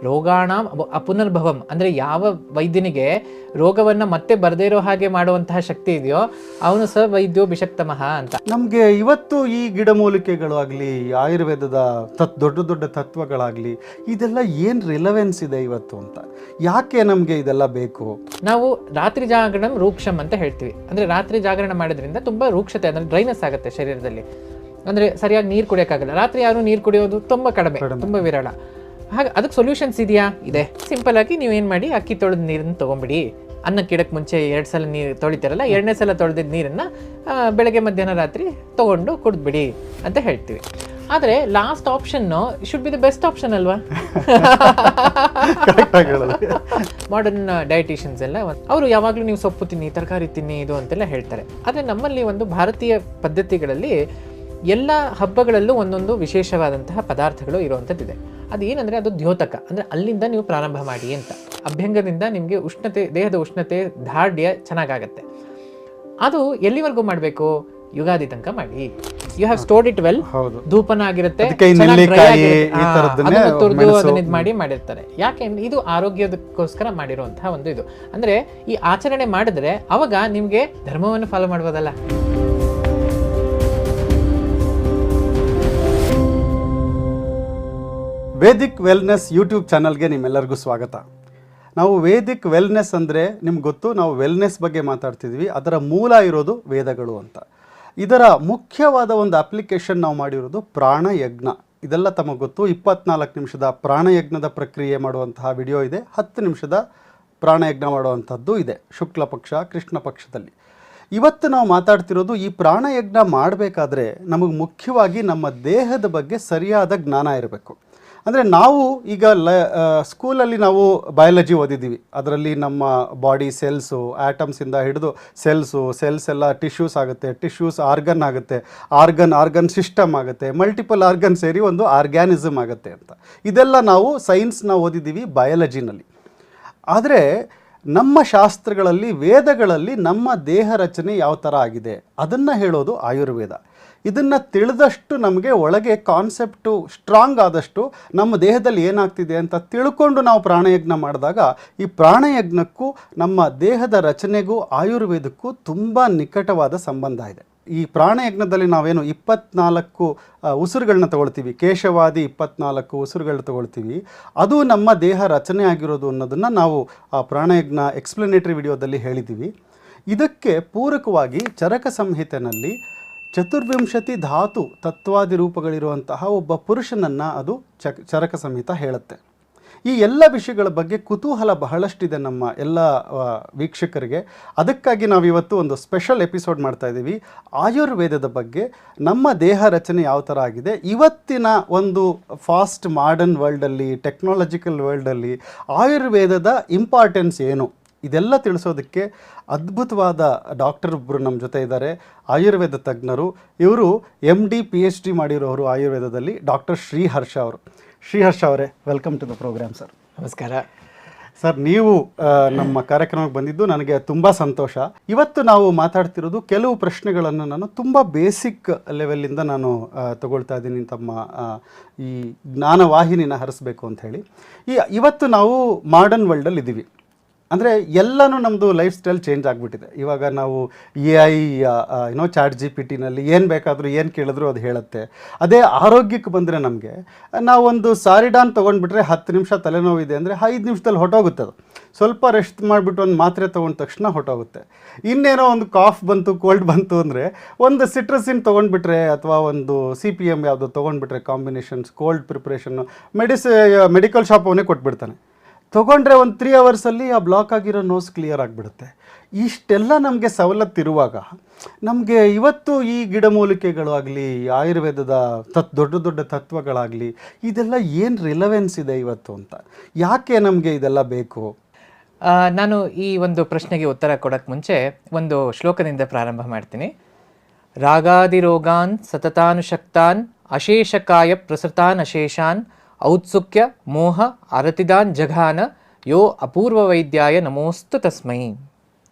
ರೋಗಾಣಂ ಅಪುನರ್ಭವಂ ಅಂದರೆ ಯಾವ ವೈದ್ಯನಿಗೆ ರೋಗವನ್ನು ಮತ್ತೆ ಬರದೇ ಇರೋ ಹಾಗೆ ಮಾಡುವಂತಹ ಶಕ್ತಿ ಇದೆಯೋ ಅವನು ಸ ವೈದ್ಯೋ ಬಿಷಕ್ತಮಃ ಅಂತ. ನಮಗೆ ಇವತ್ತು ಈ ಗಿಡಮೂಲಿಕೆಗಳು ಆಗಲಿ, ಆಯುರ್ವೇದದ ದೊಡ್ಡ ದೊಡ್ಡ ತತ್ವಗಳಾಗಲಿ, ಇದೆಲ್ಲ ಏನು ರಿಲೆವೆನ್ಸ್ ಇದೆ ಇವತ್ತು ಅಂತ, ಯಾಕೆ ನಮಗೆ ಇದೆಲ್ಲ ಬೇಕು? ನಾವು ರಾತ್ರಿ ಜಾಗರಣಂ ರೂಕ್ಷಂ ಅಂತ ಹೇಳ್ತೀವಿ. ಅಂದರೆ ರಾತ್ರಿ ಜಾಗರಣ ಮಾಡೋದ್ರಿಂದ ತುಂಬ ರೂಕ್ಷತೆ ಅಂದರೆ ಡ್ರೈನೆಸ್ ಆಗುತ್ತೆ ಶರೀರದಲ್ಲಿ. ಅಂದರೆ ಸರಿಯಾಗಿ ನೀರು ಕುಡಿಯೋಕ್ಕಾಗಲ್ಲ. ರಾತ್ರಿ ಯಾರು ನೀರು ಕುಡಿಯೋದು ತುಂಬ ಕಡಿಮೆ, ತುಂಬ ವಿರಳ. ಹಾಗೆ ಅದಕ್ಕೆ ಸೊಲ್ಯೂಷನ್ಸ್ ಇದೆಯಾ? ಇದೆ. ಸಿಂಪಲ್ ಆಗಿ ನೀವೇನು ಮಾಡಿ, ಅಕ್ಕಿ ತೊಳೆದ ನೀರನ್ನು ತೊಗೊಂಬಿಡಿ. ಅನ್ನಕ್ಕೆ ಇಡಕ್ಕೆ ಮುಂಚೆ 2 ಸಲ ನೀರು ತೊಳಿತಾರಲ್ಲ, 2ನೇ ಸಲ ತೊಳೆದಿದ್ದ ನೀರನ್ನು ಬೆಳಗ್ಗೆ ಮಧ್ಯಾಹ್ನ ರಾತ್ರಿ ತೊಗೊಂಡು ಕುಡಿದ್ಬಿಡಿ ಅಂತ ಹೇಳ್ತೀವಿ. ಆದರೆ last option should be the best option ಅಲ್ವಾ? ಮಾಡರ್ನ್ ಡಯಟಿಷಿಯನ್ಸ್ ಎಲ್ಲ ಅವರು ಯಾವಾಗಲೂ ನೀವು ಸೊಪ್ಪು ತಿನ್ನಿ, ತರಕಾರಿ ತಿನ್ನಿ ಇದು ಅಂತೆಲ್ಲ ಹೇಳ್ತಾರೆ. ಆದರೆ ನಮ್ಮಲ್ಲಿ ಒಂದು ಭಾರತೀಯ ಪದ್ಧತಿಗಳಲ್ಲಿ ಎಲ್ಲ ಹಬ್ಬಗಳಲ್ಲೂ ಒಂದೊಂದು ವಿಶೇಷವಾದಂತಹ ಪದಾರ್ಥಗಳು ಇರುವಂಥದ್ದಿದೆ. ಅದು ಏನಂದರೆ ಅದು ದ್ಯೋತಕ, ಅಂದರೆ ಅಲ್ಲಿಂದ ನೀವು ಪ್ರಾರಂಭ ಮಾಡಿ ಅಂತ. ಅಭ್ಯಂಗದಿಂದ ನಿಮಗೆ ಉಷ್ಣತೆ, ದೇಹದ ಉಷ್ಣತೆ, ದಾರ್ಢ್ಯ ಚೆನ್ನಾಗಾಗತ್ತೆ. ಅದು ಎಲ್ಲಿವರೆಗೂ ಮಾಡಬೇಕು? ಯುಗಾದಿ ತನಕ ಮಾಡಿ. You have stored it well. ಧೂಪನ ಆಗಿರುತ್ತೆ, ಅದನ್ನ ಮಾಡಿ ಮಾಡಿರ್ತಾರೆ. ಯಾಕೆಂದ್ರೆ ಇದು ಆರೋಗ್ಯದಕ್ಕೋಸ್ಕರ ಮಾಡಿರುವಂತಹ ಒಂದು ಇದು. ಅಂದ್ರೆ ಈ ಆಚರಣೆ ಮಾಡಿದ್ರೆ ಅವಾಗ ನಿಮ್ಗೆ ಧರ್ಮವನ್ನು ಫಾಲೋ ಮಾಡ್ಬೋದಲ್ಲ. ವೇದಿಕ್ ವೆಲ್ನೆಸ್ ಯೂಟ್ಯೂಬ್ ಚಾನಲ್ಗೆ ನಿಮ್ಮೆಲ್ಲರಿಗೂ ಸ್ವಾಗತ. ನಾವು ವೇದಿಕ್ ವೆಲ್ನೆಸ್ ಅಂದರೆ ನಿಮ್ಗೆ ಗೊತ್ತು, ನಾವು ವೆಲ್ನೆಸ್ ಬಗ್ಗೆ ಮಾತಾಡ್ತಿದ್ವಿ. ಅದರ ಮೂಲ ಇರೋದು ವೇದಗಳು ಅಂತ. ಇದರ ಮುಖ್ಯವಾದ ಒಂದು ಅಪ್ಲಿಕೇಶನ್ ನಾವು ಮಾಡಿರೋದು ಪ್ರಾಣಯಜ್ಞ. ಇದೆಲ್ಲ ತಮಗೆ ಗೊತ್ತು. 24 ನಿಮಿಷದ ಪ್ರಾಣಯಜ್ಞದ ಪ್ರಕ್ರಿಯೆ ಮಾಡುವಂತಹ ವಿಡಿಯೋ ಇದೆ, 10 ನಿಮಿಷದ ಪ್ರಾಣಯಜ್ಞ ಮಾಡುವಂಥದ್ದು ಇದೆ, ಶುಕ್ಲ ಪಕ್ಷ ಕೃಷ್ಣ ಪಕ್ಷದಲ್ಲಿ. ಇವತ್ತು ನಾವು ಮಾತಾಡ್ತಿರೋದು ಈ ಪ್ರಾಣಯಜ್ಞ ಮಾಡಬೇಕಾದ್ರೆ ನಮಗೆ ಮುಖ್ಯವಾಗಿ ನಮ್ಮ ದೇಹದ ಬಗ್ಗೆ ಸರಿಯಾದ ಜ್ಞಾನ ಇರಬೇಕು. ಅಂದರೆ ನಾವು ಈಗ ಸ್ಕೂಲಲ್ಲಿ ನಾವು ಬಯಾಲಜಿ ಓದಿದ್ದೀವಿ. ಅದರಲ್ಲಿ ನಮ್ಮ ಬಾಡಿ ಸೆಲ್ಸು, ಆ್ಯಟಮ್ಸಿಂದ ಹಿಡಿದು ಸೆಲ್ಸ್ ಎಲ್ಲ ಟಿಶ್ಯೂಸ್ ಆಗುತ್ತೆ, ಟಿಶ್ಯೂಸ್ ಆರ್ಗನ್ ಆಗುತ್ತೆ, ಆರ್ಗನ್ ಸಿಸ್ಟಮ್ ಆಗುತ್ತೆ, ಮಲ್ಟಿಪಲ್ ಆರ್ಗನ್ ಸೇರಿ ಒಂದು ಆರ್ಗ್ಯಾನಿಸಮ್ ಆಗುತ್ತೆ ಅಂತ. ಇದೆಲ್ಲ ನಾವು ಸೈನ್ಸ್ನ ಓದಿದ್ದೀವಿ ಬಯಾಲಜಿನಲ್ಲಿ. ಆದರೆ ನಮ್ಮ ಶಾಸ್ತ್ರಗಳಲ್ಲಿ, ವೇದಗಳಲ್ಲಿ ನಮ್ಮ ದೇಹ ರಚನೆ ಯಾವ ಥರ ಆಗಿದೆ ಅದನ್ನು ಹೇಳೋದು ಆಯುರ್ವೇದ. ಇದನ್ನು ತಿಳಿದಷ್ಟು ನಮಗೆ ಒಳಗೆ ಕಾನ್ಸೆಪ್ಟು ಸ್ಟ್ರಾಂಗ್ ಆದಷ್ಟು ನಮ್ಮ ದೇಹದಲ್ಲಿ ಏನಾಗ್ತಿದೆ ಅಂತ ತಿಳ್ಕೊಂಡು ನಾವು ಪ್ರಾಣಯಜ್ಞ ಮಾಡಿದಾಗ ಈ ಪ್ರಾಣಯಜ್ಞಕ್ಕೂ ನಮ್ಮ ದೇಹದ ರಚನೆಗೂ ಆಯುರ್ವೇದಕ್ಕೂ ತುಂಬ ನಿಕಟವಾದ ಸಂಬಂಧ ಇದೆ. ಈ ಪ್ರಾಣಯಜ್ಞದಲ್ಲಿ ನಾವೇನು 24 ಉಸಿರುಗಳನ್ನ ತಗೊಳ್ತೀವಿ, ಕೇಶವಾದಿ 24 ಉಸಿರುಗಳನ್ನ ತಗೊಳ್ತೀವಿ, ಅದು ನಮ್ಮ ದೇಹ ರಚನೆ ಆಗಿರೋದು ಅನ್ನೋದನ್ನು ನಾವು ಆ ಪ್ರಾಣಯಜ್ಞ ಎಕ್ಸ್ಪ್ಲನೇಟರಿ ವಿಡಿಯೋದಲ್ಲಿ ಹೇಳಿದ್ದೀವಿ. ಇದಕ್ಕೆ ಪೂರಕವಾಗಿ ಚರಕ ಸಂಹಿತೆಯಲ್ಲಿ 24 ಧಾತು ತತ್ವಾದಿ ರೂಪಗಳಿರುವಂತಹ ಒಬ್ಬ ಪುರುಷನನ್ನು ಅದು ಚರಕ ಸಂಹಿತ ಹೇಳುತ್ತೆ. ಈ ಎಲ್ಲ ವಿಷಯಗಳ ಬಗ್ಗೆ ಕುತೂಹಲ ಬಹಳಷ್ಟಿದೆ ನಮ್ಮ ಎಲ್ಲ ವೀಕ್ಷಕರಿಗೆ. ಅದಕ್ಕಾಗಿ ನಾವಿವತ್ತು ಒಂದು ಸ್ಪೆಷಲ್ ಎಪಿಸೋಡ್ ಮಾಡ್ತಾ ಇದ್ದೀವಿ ಆಯುರ್ವೇದದ ಬಗ್ಗೆ. ನಮ್ಮ ದೇಹ ರಚನೆ ಯಾವ ಥರ ಆಗಿದೆ, ಇವತ್ತಿನ ಒಂದು ಫಾಸ್ಟ್ ಮಾಡರ್ನ್ ವರ್ಲ್ಡಲ್ಲಿ, ಟೆಕ್ನಾಲಜಿಕಲ್ ವರ್ಲ್ಡಲ್ಲಿ ಆಯುರ್ವೇದದ ಇಂಪಾರ್ಟೆನ್ಸ್ ಏನು, ಇದೆಲ್ಲ ತಿಳಿಸೋದಕ್ಕೆ ಅದ್ಭುತವಾದ ಡಾಕ್ಟರ್ ಒಬ್ಬರು ನಮ್ಮ ಜೊತೆ ಇದ್ದಾರೆ, ಆಯುರ್ವೇದ ತಜ್ಞರು. ಇವರು MD PhD ಮಾಡಿರೋರು ಆಯುರ್ವೇದದಲ್ಲಿ, ಡಾಕ್ಟರ್ ಶ್ರೀಹರ್ಷ ಅವರು. ಶ್ರೀಹರ್ಷ ಅವರೇ, welcome to the program sir. ನಮಸ್ಕಾರ ಸರ್. ನೀವು ನಮ್ಮ ಕಾರ್ಯಕ್ರಮಕ್ಕೆ ಬಂದಿದ್ದು ನನಗೆ ತುಂಬ ಸಂತೋಷ. ಇವತ್ತು ನಾವು ಮಾತಾಡ್ತಿರೋದು ಕೆಲವು ಪ್ರಶ್ನೆಗಳನ್ನು ನಾನು ತುಂಬ ಬೇಸಿಕ್ ಲೆವೆಲ್ಲಿಂದ ನಾನು ತಗೊಳ್ತಾ ಇದ್ದೀನಿ, ತಮ್ಮ ಈ ಜ್ಞಾನವಾಹಿನಿನ ಹರಿಸ್ಬೇಕು ಅಂತ ಹೇಳಿ. ಇವತ್ತು ನಾವು ಮಾಡರ್ನ್ ವರ್ಲ್ಡಲ್ಲಿ ಇದ್ದೀವಿ. ಅಂದರೆ ಎಲ್ಲನೂ ನಮ್ಮದು ಲೈಫ್ ಸ್ಟೈಲ್ ಚೇಂಜ್ ಆಗಿಬಿಟ್ಟಿದೆ. ಇವಾಗ ನಾವು AI ಚಾಟ್ GPT ಏನು ಬೇಕಾದರೂ ಏನು ಕೇಳಿದ್ರು ಅದು ಹೇಳುತ್ತೆ. ಅದೇ ಆರೋಗ್ಯಕ್ಕೆ ಬಂದರೆ ನಮಗೆ ನಾವೊಂದು ಸಾರಿಡಾನ್ ತೊಗೊಂಡ್ಬಿಟ್ರೆ 10 ನಿಮಿಷ ತಲೆನೋವಿದೆ ಅಂದರೆ 5 ನಿಮಿಷದಲ್ಲಿ ಹೊಟ್ಟೋಗುತ್ತೆ. ಅದು ಸ್ವಲ್ಪ ರೆಸ್ಟ್ ಮಾಡಿಬಿಟ್ಟು ಒಂದು ಮಾತ್ರೆ ತೊಗೊಂಡ ತಕ್ಷಣ ಹೊಟ್ಟೋಗುತ್ತೆ. ಇನ್ನೇನೋ ಒಂದು ಕಾಫ್ ಬಂತು, ಕೋಲ್ಡ್ ಬಂತು ಅಂದರೆ ಒಂದು ಸಿಟ್ರಸಿನ್ ತೊಗೊಂಡ್ಬಿಟ್ರೆ ಅಥವಾ ಒಂದು CPM ಯಾವುದೋ ತೊಗೊಂಡ್ಬಿಟ್ರೆ ಕಾಂಬಿನೇಷನ್ಸ್, ಕೋಲ್ಡ್ ಪ್ರಿಪ್ರೇಷನ್ನು, ಮೆಡಿಕಲ್ ಶಾಪ್ ಅವನೇ ಕೊಟ್ಬಿಡ್ತಾನೆ. ತೊಗೊಂಡ್ರೆ ಒಂದು 3 ಅವರ್ಸಲ್ಲಿ ಆ ಬ್ಲಾಕ್ ಆಗಿರೋ ನೋಸ್ ಕ್ಲಿಯರ್ ಆಗಿಬಿಡುತ್ತೆ. ಇಷ್ಟೆಲ್ಲ ನಮಗೆ ಸವಲತ್ತಿರುವಾಗ ನಮಗೆ ಇವತ್ತು ಈ ಗಿಡಮೂಲಿಕೆಗಳು ಆಗಲಿ, ಆಯುರ್ವೇದದ ದೊಡ್ಡ ದೊಡ್ಡ ತತ್ವಗಳಾಗಲಿ, ಇದೆಲ್ಲ ಏನು ರಿಲೆವೆನ್ಸ್ ಇದೆ ಇವತ್ತು ಅಂತ, ಯಾಕೆ ನಮಗೆ ಇದೆಲ್ಲ ಬೇಕು? ನಾನು ಈ ಒಂದು ಪ್ರಶ್ನೆಗೆ ಉತ್ತರ ಕೊಡೋಕ್ಕೆ ಮುಂಚೆ ಒಂದು ಶ್ಲೋಕದಿಂದ ಪ್ರಾರಂಭ ಮಾಡ್ತೀನಿ. ರಾಗಾದಿರೋಗಾನ್ ಸತತಾನುಶಕ್ತಾನ್ ಅಶೇಷಕಾಯ ಪ್ರಸೃತಾನ್ ಅಶೇಷಾನ್ ಔತ್ಸುಕ್ಯ ಮೋಹ ಅರತಿದಾನ್ ಜಘಾನ ಯೋ ಅಪೂರ್ವ ವೈದ್ಯಾಯ ನಮೋಸ್ತು ತಸ್ಮೈ.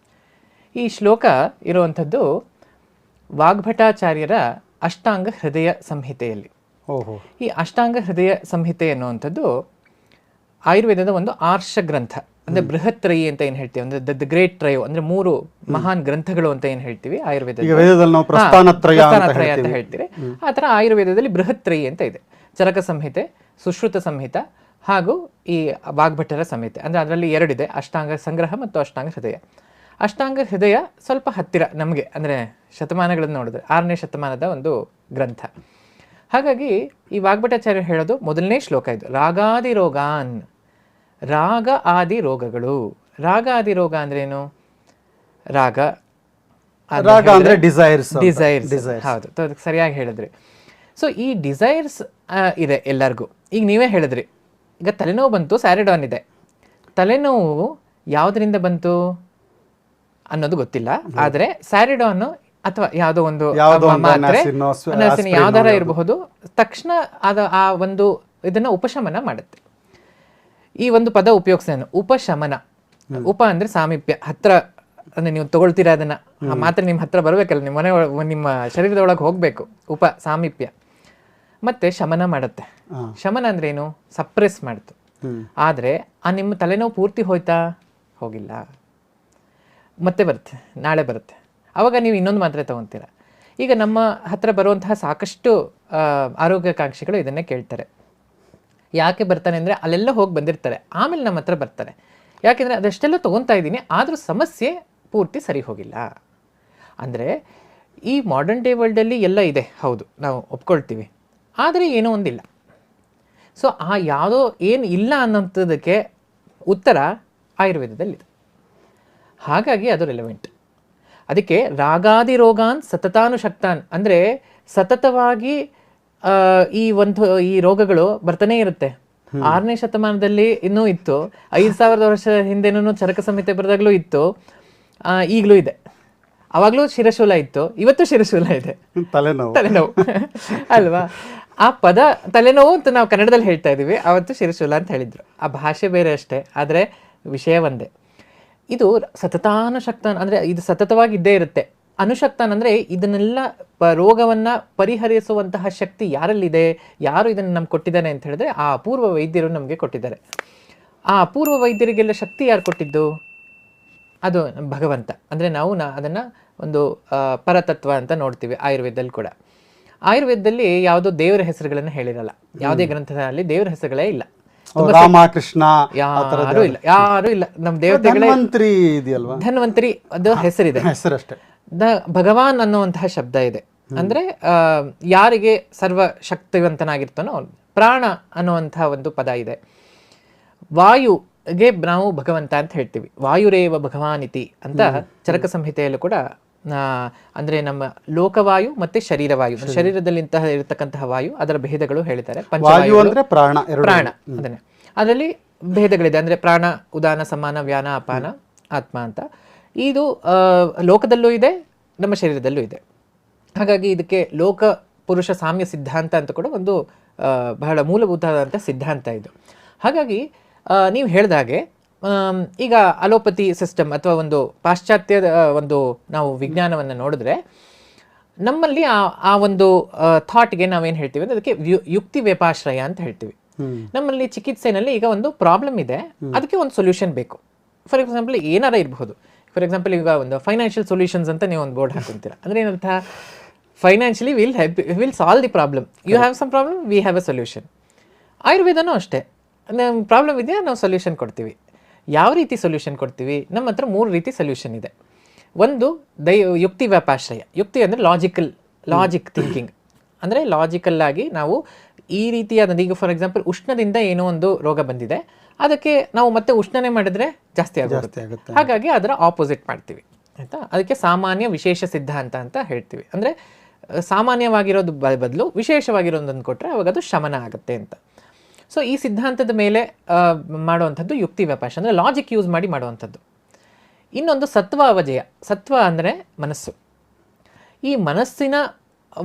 ಈ ಶ್ಲೋಕ ಇರುವಂಥದ್ದು ವಾಗ್ಭಟಾಚಾರ್ಯರ ಅಷ್ಟಾಂಗ ಹೃದಯ ಸಂಹಿತೆಯಲ್ಲಿ. ಈ ಅಷ್ಟಾಂಗ ಹೃದಯ ಸಂಹಿತೆ ಅನ್ನುವಂಥದ್ದು ಆಯುರ್ವೇದದ ಒಂದು ಆರ್ಷ ಗ್ರಂಥ, ಅಂದ್ರೆ ಬೃಹತ್ ತ್ರಯಿ ಅಂತ ಏನ್ ಹೇಳ್ತೀವಿ, ಅಂದ್ರೆ ದ ಗ್ರೇಟ್ ಟ್ರಯೋ, ಅಂದ್ರೆ 3 ಮಹಾನ್ ಗ್ರಂಥಗಳು ಅಂತ ಏನ್ ಹೇಳ್ತೀವಿ ಆಯುರ್ವೇದ, ಈಗ ವೇದದಲ್ಲಿ ನಾವು ಪ್ರಸ್ಥಾನತ್ರಯ ಅಂತ ಹೇಳ್ತೀವಿ. ಆ ತರ ಆಯುರ್ವೇದದಲ್ಲಿ ಬೃಹತ್ ತ್ರಯಿ ಅಂತ ಇದೆ. ಚರಕ ಸಂಹಿತೆ, ಸುಶ್ರುತ ಸಂಹಿತ ಹಾಗೂ ಈ ವಾಗ್ಭಟರ ಸಂಹಿತೆ. ಅಂದ್ರೆ ಅದರಲ್ಲಿ 2 ಇದೆ, ಅಷ್ಟಾಂಗ ಸಂಗ್ರಹ ಮತ್ತು ಅಷ್ಟಾಂಗ ಹೃದಯ. ಅಷ್ಟಾಂಗ ಹೃದಯ ಸ್ವಲ್ಪ ಹತ್ತಿರ ನಮಗೆ, ಅಂದ್ರೆ ಶತಮಾನಗಳನ್ನು ನೋಡಿದ್ರೆ 6ನೇ ಶತಮಾನದ ಒಂದು ಗ್ರಂಥ. ಹಾಗಾಗಿ ಈ ವಾಗ್ಭಟಾಚಾರ್ಯ ಹೇಳೋದು ಮೊದಲನೇ ಶ್ಲೋಕ ಇದು, ರಾಗಾದಿ ರೋಗಾನ್, ರಾಗ ಆದಿ ರೋಗಗಳು. ರಾಗ ಆದಿ ರೋಗ ಅಂದ್ರೆ ಏನು? ರಾಗ ಅಂದ್ರೆ ಡಿಸೈರ್ಸ್. ಹೌದು, ಅದಕ್ಕೆ ಸರಿಯಾಗಿ ಹೇಳಿದ್ರಿ. ಸೊ ಈ ಡಿಸೈರ್ಸ್ ಇದೆ ಎಲ್ಲರಿಗೂ. ಈಗ ನೀವೇ ಹೇಳಿದ್ರಿ, ಈಗ ತಲೆನೋವು ಬಂತು, ಸ್ಯಾರಿಡಾನ್ ಇದೆ. ತಲೆನೋವು ಯಾವುದರಿಂದ ಬಂತು ಅನ್ನೋದು ಗೊತ್ತಿಲ್ಲ, ಆದ್ರೆ ಸ್ಯಾರಿಡಾನ್ ಅಥವಾ ಯಾವುದೋ ಒಂದು ಮಾತ್ರೆ, ಯಾವ್ದಾರ ಇರಬಹುದು, ತಕ್ಷಣ ಆ ಒಂದು ಇದನ್ನ ಉಪಶಮನ ಮಾಡುತ್ತೆ. ಈ ಒಂದು ಪದ ಉಪಯೋಗಿಸ್ತೇನೆ, ಉಪಶಮನ. ಉಪ ಅಂದ್ರೆ ಸಾಮೀಪ್ಯ, ಹತ್ರ. ಅಂದ್ರೆ ನೀವು ತಗೊಳ್ತೀರಾ ಅದನ್ನ, ಮಾತ್ರ ನಿಮ್ಮ ಹತ್ರ ಬರ್ಬೇಕಲ್ಲ, ನಿಮ್ಮ ನಿಮ್ಮ ಶರೀರದೊಳಗೆ ಹೋಗ್ಬೇಕು. ಉಪ ಸಾಮೀಪ್ಯ. ಮತ್ತೆ ಶಮನ ಮಾಡುತ್ತೆ. ಶಮನ ಅಂದ್ರೆ ಏನು? ಸಪ್ರೆಸ್ ಮಾಡ್ತು. ಆದ್ರೆ ಆ ನಿಮ್ಮ ತಲೆನೋವು ಪೂರ್ತಿ ಹೋಯ್ತಾ? ಹೋಗಿಲ್ಲ, ಮತ್ತೆ ಬರುತ್ತೆ, ನಾಳೆ ಬರುತ್ತೆ. ಅವಾಗ ನೀವು ಇನ್ನೊಂದು ಮಾತ್ರೆ ತಗೊಂತೀರಾ. ಈಗ ನಮ್ಮ ಹತ್ರ ಬರುವಂತಹ ಸಾಕಷ್ಟು ಆರೋಗ್ಯಕಾಂಕ್ಷಿಗಳು ಇದನ್ನೇ ಕೇಳ್ತಾರೆ. ಯಾಕೆ ಬರ್ತಾನೆ ಅಂದರೆ ಅಲ್ಲೆಲ್ಲ ಹೋಗಿ ಬಂದಿರ್ತಾರೆ, ಆಮೇಲೆ ನಮ್ಮ ಹತ್ರ ಬರ್ತಾರೆ. ಯಾಕೆಂದರೆ ಅದಷ್ಟೆಲ್ಲ ತೊಗೊತಾ ಇದ್ದೀನಿ, ಆದರೂ ಸಮಸ್ಯೆ ಪೂರ್ತಿ ಸರಿ ಹೋಗಿಲ್ಲ. ಅಂದರೆ ಈ ಮಾಡರ್ನ್ ಡೇ ವರ್ಲ್ಡಲ್ಲಿ ಎಲ್ಲ ಇದೆ, ಹೌದು, ನಾವು ಒಪ್ಕೊಳ್ತೀವಿ, ಆದರೆ ಏನೋ ಒಂದಿಲ್ಲ. ಸೊ ಆ ಯಾವುದೋ ಏನು ಇಲ್ಲ ಅನ್ನೋಂಥದ್ದಕ್ಕೆ ಉತ್ತರ ಆಯುರ್ವೇದದಲ್ಲಿದೆ. ಹಾಗಾಗಿ ಅದು ರೆಲೆವೆಂಟ್. ಅದಕ್ಕೆ ರಾಗಾದಿ ರೋಗಾನ್ ಸತತಾನುಶಕ್ತಾನ್, ಅಂದರೆ ಸತತವಾಗಿ ಈ ರೋಗಗಳು ಬರ್ತಾನೆ ಇರುತ್ತೆ. 6ನೇ ಶತಮಾನದಲ್ಲಿ ಇನ್ನೂ ಇತ್ತು, 5000 ವರ್ಷ ಹಿಂದೆನೂ ಚರಕ ಸಂಹಿತೆ ಬರೆದಾಗ್ಲೂ ಇತ್ತು, ಈಗಲೂ ಇದೆ. ಅವಾಗಲೂ ಶಿರಶೂಲ ಇತ್ತು, ಇವತ್ತು ಶಿರಶೂಲ ಇದೆ. ತಲೆನೋವು ಅಲ್ವಾ? ಆ ಪದ ತಲೆನೋವು ಅಂತ ನಾವು ಕನ್ನಡದಲ್ಲಿ ಹೇಳ್ತಾ ಇದೀವಿ, ಅವತ್ತು ಶಿರಶೂಲ ಅಂತ ಹೇಳಿದ್ರು. ಆ ಭಾಷೆ ಬೇರೆ ಅಷ್ಟೇ, ಆದರೆ ವಿಷಯ ಒಂದೇ. ಇದು ಸತತಾನುಶಕ್ತಾನ್ ಅಂದರೆ ಇದು ಸತತವಾಗಿ ಇದ್ದೇ ಇರುತ್ತೆ. ಅನುಶಕ್ತಾನ್ ಅಂದರೆ ಇದನ್ನೆಲ್ಲ ರೋಗವನ್ನು ಪರಿಹರಿಸುವಂತಹ ಶಕ್ತಿ ಯಾರಲ್ಲಿದೆ, ಯಾರು ಇದನ್ನು ನಮ್ಗೆ ಕೊಟ್ಟಿದ್ದಾನೆ ಅಂತ ಹೇಳಿದ್ರೆ ಆ ಅಪೂರ್ವ ವೈದ್ಯರು ನಮಗೆ ಕೊಟ್ಟಿದ್ದಾರೆ. ಆ ಅಪೂರ್ವ ವೈದ್ಯರಿಗೆಲ್ಲ ಶಕ್ತಿ ಯಾರು ಕೊಟ್ಟಿದ್ದು? ಅದು ಭಗವಂತ. ಅಂದರೆ ನಾವು ಅದನ್ನು ಒಂದು ಪರತತ್ವ ಅಂತ ನೋಡ್ತೀವಿ ಆಯುರ್ವೇದದಲ್ಲಿ ಕೂಡ. ಆಯುರ್ವೇದದಲ್ಲಿ ಯಾವುದೋ ದೇವರ ಹೆಸರುಗಳನ್ನು ಹೇಳಿರಲ್ಲ, ಯಾವುದೇ ಗ್ರಂಥದಲ್ಲಿ ದೇವರ ಹೆಸರುಗಳೇ ಇಲ್ಲ. ರಾಮಕೃಷ್ಣ ಯಾರು ಇಲ್ಲ. ನಮ್ಮ ದೇವತೆಗಳೇ ಧನ್ವಂತರಿ, ಅದು ಹೆಸರಿದೆ, ಹೆಸರಷ್ಟೇ. ಭಗವಾನ್ ಅನ್ನುವಂತಹ ಶಬ್ದ ಇದೆ. ಅಂದ್ರೆ ಯಾರಿಗೆ ಸರ್ವ ಶಕ್ತಿವಂತನಾಗಿರ್ತಾನೋ ಅವನು. ಪ್ರಾಣ ಅನ್ನುವಂತಹ ಒಂದು ಪದ ಇದೆ. ವಾಯುಗೆ ನಾವು ಭಗವಂತ ಅಂತ ಹೇಳ್ತೀವಿ, ವಾಯುರೇವ ಭಗವಾನಿತಿ ಅಂತ ಚರಕ ಸಂಹಿತೆಯಲ್ಲೂ ಕೂಡ. ಅಂದ್ರೆ ನಮ್ಮ ಲೋಕವಾಯು ಮತ್ತೆ ಶರೀರವಾಯು, ಶರೀರದಲ್ಲಿ ಇರತಕ್ಕಂತಹ ವಾಯು, ಅದರ ಭೇದಗಳು ಹೇಳ್ತಾರೆ. ಪ್ರಾಣ ಅದನ್ನೇ, ಅದರಲ್ಲಿ ಭೇದಗಳಿದೆ. ಅಂದ್ರೆ ಪ್ರಾಣ, ಉದಾನ, ಸಮಾನ, ವ್ಯಾನ, ಅಪಾನ, ಆತ್ಮ ಅಂತ. ಇದು ಲೋಕದಲ್ಲೂ ಇದೆ, ನಮ್ಮ ಶರೀರದಲ್ಲೂ ಇದೆ. ಹಾಗಾಗಿ ಇದಕ್ಕೆ ಲೋಕ ಪುರುಷ ಸಾಮ್ಯ ಸಿದ್ಧಾಂತ ಅಂತ ಕೂಡ ಒಂದು ಬಹಳ ಮೂಲಭೂತವಾದಂಥ ಸಿದ್ಧಾಂತ ಇದು. ಹಾಗಾಗಿ ನೀವು ಹೇಳಿದಾಗೆ ಈಗ ಅಲೋಪತಿ ಸಿಸ್ಟಮ್ ಅಥವಾ ಒಂದು ಪಾಶ್ಚಾತ್ಯದ ಒಂದು ನಾವು ವಿಜ್ಞಾನವನ್ನು ನೋಡಿದ್ರೆ, ನಮ್ಮಲ್ಲಿ ಆ ಒಂದು ಥಾಟ್ಗೆ ನಾವೇನು ಹೇಳ್ತೀವಿ ಅಂದರೆ ಅದಕ್ಕೆ ಯುಕ್ತಿ ವ್ಯಪಾಶ್ರಯ ಅಂತ ಹೇಳ್ತೀವಿ. ನಮ್ಮಲ್ಲಿ ಚಿಕಿತ್ಸೆನಲ್ಲಿ ಈಗ ಒಂದು ಪ್ರಾಬ್ಲಮ್ ಇದೆ, ಅದಕ್ಕೆ ಒಂದು ಸೊಲ್ಯೂಷನ್ ಬೇಕು. ಫಾರ್ ಎಕ್ಸಾಂಪಲ್ ಏನಾರ ಇರಬಹುದು. ಫಾರ್ ಎಕ್ಸಾಂಪಲ್ ಈಗ ಒಂದು ಫೈನಾನ್ಷಿಯಲ್ ಸೊಲ್ಯೂಷನ್ಸ್ ಅಂತ ನೀವು ಒಂದು ಬೋರ್ಡ್ ಹಾಕೊಂತೀರ. ಅಂದರೆ ಏನರ್ಥ? Financially will solve the problem. You have some problem, we have a solution. ಆಯುರ್ವೇದನೂ ಅಷ್ಟೇ, ನಮ್ಮ ಪ್ರಾಬ್ಲಮ್ ಇದೆಯಾ, ನಾವು ಸೊಲ್ಯೂಷನ್ ಕೊಡ್ತೀವಿ. ಯಾವ ರೀತಿ ಸೊಲ್ಯೂಷನ್ ಕೊಡ್ತೀವಿ? ನಮ್ಮ ಹತ್ರ 3 ರೀತಿ ಸೊಲ್ಯೂಷನ್ ಇದೆ. ಒಂದು ಯುಕ್ತಿ ವ್ಯಾಪಾಶ್ರಯ. ಯುಕ್ತಿ ಅಂದರೆ ಲಾಜಿಕ್ ಥಿಂಕಿಂಗ್. ಅಂದರೆ ಲಾಜಿಕಲ್ ಆಗಿ ನಾವು ಈ ರೀತಿಯಾದ, ಈಗ ಫಾರ್ ಎಕ್ಸಾಂಪಲ್ ಉಷ್ಣದಿಂದ ಏನೋ ಒಂದು ರೋಗ ಬಂದಿದೆ, ಅದಕ್ಕೆ ನಾವು ಮತ್ತೆ ಉಷ್ಣನೆ ಮಾಡಿದ್ರೆ ಜಾಸ್ತಿ ಆಗುತ್ತೆ. ಹಾಗಾಗಿ ಅದರ ಆಪೋಸಿಟ್ ಮಾಡ್ತೀವಿ, ಆಯಿತಾ? ಅದಕ್ಕೆ ಸಾಮಾನ್ಯ ವಿಶೇಷ ಸಿದ್ಧಾಂತ ಅಂತ ಹೇಳ್ತೀವಿ. ಅಂದರೆ ಸಾಮಾನ್ಯವಾಗಿರೋದು ಬದಲು ವಿಶೇಷವಾಗಿರೋದನ್ನು ಕೊಟ್ಟರೆ ಅವಾಗ ಅದು ಶಮನ ಆಗುತ್ತೆ ಅಂತ. ಸೊ ಈ ಸಿದ್ಧಾಂತದ ಮೇಲೆ ಮಾಡುವಂಥದ್ದು ಯುಕ್ತಿ ವ್ಯಾಪಾಶ, ಅಂದರೆ ಲಾಜಿಕ್ ಯೂಸ್ ಮಾಡಿ ಮಾಡುವಂಥದ್ದು. ಇನ್ನೊಂದು ಸತ್ವ ಅವಜಯ. ಸತ್ವ ಅಂದರೆ ಮನಸ್ಸು. ಈ ಮನಸ್ಸಿನ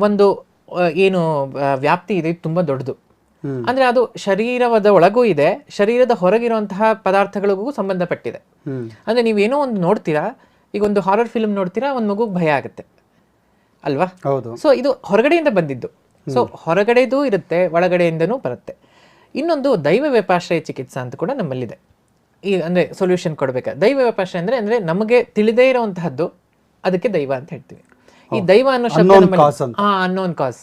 ಒಂದು ಏನು ವ್ಯಾಪ್ತಿ ಇದೆ, ತುಂಬ ದೊಡ್ಡದು. ಅಂದರೆ ಅದು ಶರೀರದ ಒಳಗೂ ಇದೆ, ಶರೀರದ ಹೊರಗಿರುವಂತಹ ಪದಾರ್ಥಗಳಿಗೂ ಸಂಬಂಧಪಟ್ಟಿದೆ. ಅಂದರೆ ನೀವೇನೋ ಒಂದು ನೋಡ್ತೀರಾ, ಈಗ ಒಂದು ಹಾರರ್ ಫಿಲ್ಮ್ ನೋಡ್ತೀರಾ, ಒಂದು ಮಗುಗೆ ಭಯ ಆಗುತ್ತೆ ಅಲ್ವಾ? ಸೊ ಇದು ಹೊರಗಡೆಯಿಂದ ಬಂದಿದ್ದು. ಸೊ ಹೊರಗಡೆದೂ ಇರುತ್ತೆ, ಒಳಗಡೆಯಿಂದನೂ ಬರುತ್ತೆ. ಇನ್ನೊಂದು ದೈವ ವ್ಯಪಾಶ್ರಯ ಚಿಕಿತ್ಸಾ ಅಂತ ಕೂಡ ನಮ್ಮಲ್ಲಿದೆ. ಈ ಅಂದರೆ ಸೊಲ್ಯೂಷನ್ ಕೊಡಬೇಕಾ. ದೈವ ವ್ಯಪಾಶ್ರಯ ಅಂದರೆ ನಮಗೆ ತಿಳಿದೇ ಇರುವಂತಹದ್ದು, ಅದಕ್ಕೆ ದೈವ ಅಂತ ಹೇಳ್ತೀವಿ. ಈ ದೈವ ಅನ್ನೋ ಶಬ್ದ ಅನ್ನೋನ್ ಕಾಸ್,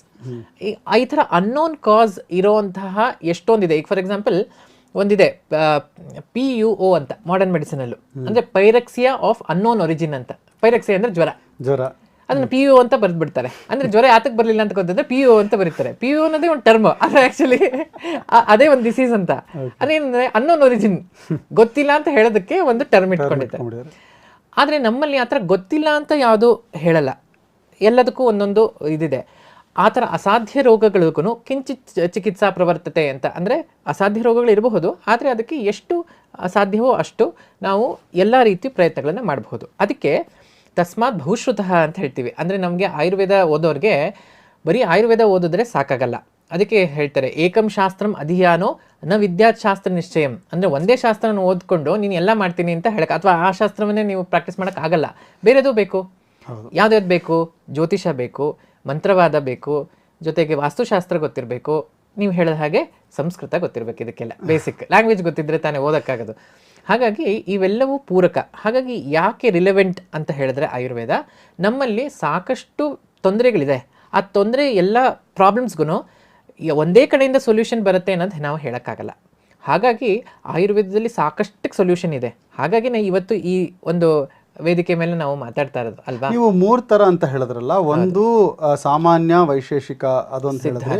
ಈ ಥರ ಅನ್ನೋನ್ ಕಾಸ್ ಇರೋಂತಹ ಎಷ್ಟೊಂದಿದೆ. ಈಗ ಫಾರ್ ಎಕ್ಸಾಂಪಲ್ ಒಂದಿದೆ PUO ಅಂತ ಮಾಡರ್ನ್ ಮೆಡಿಸಿನ್ ಅಲ್ಲೂ, ಅಂದ್ರೆ ಪೈರೆಕ್ಸಿಯಾ ಆಫ್ ಅನ್ನೋನ್ ಒರಿಜಿನ್ ಅಂತ. ಪೈರೆಕ್ಸಿಯಾ ಅಂದ್ರೆ ಜ್ವರ, ಅದನ್ನ PUO ಅಂತ ಬರ್ದ್ಬಿಡ್ತಾರೆ. ಅಂದ್ರೆ ಜ್ವರ ಯಾತಕ್ಕೆ ಬರಲಿಲ್ಲ ಅಂತ ಗೊತ್ತಿದ್ರೆ PUO ಅಂತ ಬರೀತಾರೆ. PUO ಅನ್ನೋದೇ ಒಂದು ಟರ್ಮ್, ಅದು ಆಕ್ಚುಲಿ ಅದೇ ಒಂದು ಡಿಸೀಸ್ ಅಂತ. ಅದೇನಂದ್ರೆ ಅನ್ನೋನ್ ಒರಿಜಿನ್, ಗೊತ್ತಿಲ್ಲ ಅಂತ ಹೇಳೋದಕ್ಕೆ ಒಂದು ಟರ್ಮ್ ಇಟ್ಕೊಂಡಿದ್ದಾರೆ. ಆದ್ರೆ ನಮ್ಮಲ್ಲಿ ಆ ಥರ ಗೊತ್ತಿಲ್ಲ ಅಂತ ಯಾವುದು ಹೇಳಲ್ಲ, ಎಲ್ಲದಕ್ಕೂ ಒಂದೊಂದು ಇದಿದೆ. ಆ ಥರ ಅಸಾಧ್ಯ ರೋಗಗಳಿಗೂ ಕಿಂಚಿತ್ ಚಿಕಿತ್ಸಾ ಪ್ರವರ್ತತೆ ಅಂತ, ಅಂದರೆ ಅಸಾಧ್ಯ ರೋಗಗಳು ಇರಬಹುದು, ಆದರೆ ಅದಕ್ಕೆ ಎಷ್ಟು ಅಸಾಧ್ಯವೋ ಅಷ್ಟು ನಾವು ಎಲ್ಲ ರೀತಿ ಪ್ರಯತ್ನಗಳನ್ನು ಮಾಡಬಹುದು. ಅದಕ್ಕೆ ತಸ್ಮಾತ್ ಬಹುಶ್ರುತಃ ಅಂತ ಹೇಳ್ತೀವಿ. ಅಂದರೆ ನಮಗೆ ಆಯುರ್ವೇದ ಓದೋರಿಗೆ ಬರೀ ಆಯುರ್ವೇದ ಓದಿದ್ರೆ ಸಾಕಾಗಲ್ಲ. ಅದಕ್ಕೆ ಹೇಳ್ತಾರೆ ಏಕಂ ಶಾಸ್ತ್ರಂ ಅಧಿಯಾನೋ ನ ವಿದ್ಯಾಶಾಸ್ತ್ರ ನಿಶ್ಚಯಂ. ಅಂದರೆ ಒಂದೇ ಶಾಸ್ತ್ರನ ಓದ್ಕೊಂಡು ನೀನು ಎಲ್ಲ ಮಾಡ್ತೀನಿ ಅಂತ ಹೇಳಕ್ಕೆ, ಅಥವಾ ಆ ಶಾಸ್ತ್ರವನ್ನೇ ನೀವು ಪ್ರಾಕ್ಟೀಸ್ ಮಾಡೋಕ್ಕಾಗಲ್ಲ, ಬೇರೆದು ಬೇಕು. ಯಾವ್ದು ಬೇಕು? ಜ್ಯೋತಿಷ ಬೇಕು, ಮಂತ್ರವಾದ ಬೇಕು, ಜೊತೆಗೆ ವಾಸ್ತುಶಾಸ್ತ್ರ ಗೊತ್ತಿರಬೇಕು, ನೀವು ಹೇಳಿದ ಹಾಗೆ ಸಂಸ್ಕೃತ ಗೊತ್ತಿರಬೇಕು. ಇದಕ್ಕೆಲ್ಲ ಬೇಸಿಕ್ ಲ್ಯಾಂಗ್ವೇಜ್ ಗೊತ್ತಿದ್ರೆ ತಾನೇ ಓದಕ್ಕಾಗೋದು. ಹಾಗಾಗಿ ಇವೆಲ್ಲವೂ ಪೂರಕ. ಹಾಗಾಗಿ ಯಾಕೆ ರಿಲೆವೆಂಟ್ ಅಂತ ಹೇಳಿದ್ರೆ ಆಯುರ್ವೇದ, ನಮ್ಮಲ್ಲಿ ಸಾಕಷ್ಟು ತೊಂದರೆಗಳಿದೆ. ಆ ತೊಂದರೆ ಎಲ್ಲ ಪ್ರಾಬ್ಲಮ್ಸ್ಗೂ ಒಂದೇ ಕಡೆಯಿಂದ ಸೊಲ್ಯೂಷನ್ ಬರುತ್ತೆ ಅನ್ನೋದು ನಾವು ಹೇಳೋಕ್ಕಾಗಲ್ಲ. ಹಾಗಾಗಿ ಆಯುರ್ವೇದದಲ್ಲಿ ಸಾಕಷ್ಟು ಸೊಲ್ಯೂಷನ್ ಇದೆ. ಹಾಗಾಗಿ ಇವತ್ತು ಈ ಒಂದು ವೇದಿಕೆ ಮೇಲೆ ನಾವು ಮಾತಾಡ್ತಾ ಇರೋದು ಅಲ್ವಾ. ನೀವು 3 ತರ ಅಂತ ಹೇಳಿದ್ರಲ್ಲ, ಒಂದು ಸಾಮಾನ್ಯ ವೈಶೇಷಿಕ ಅದೊಂದು ಹೇಳಿದ್ರಿ,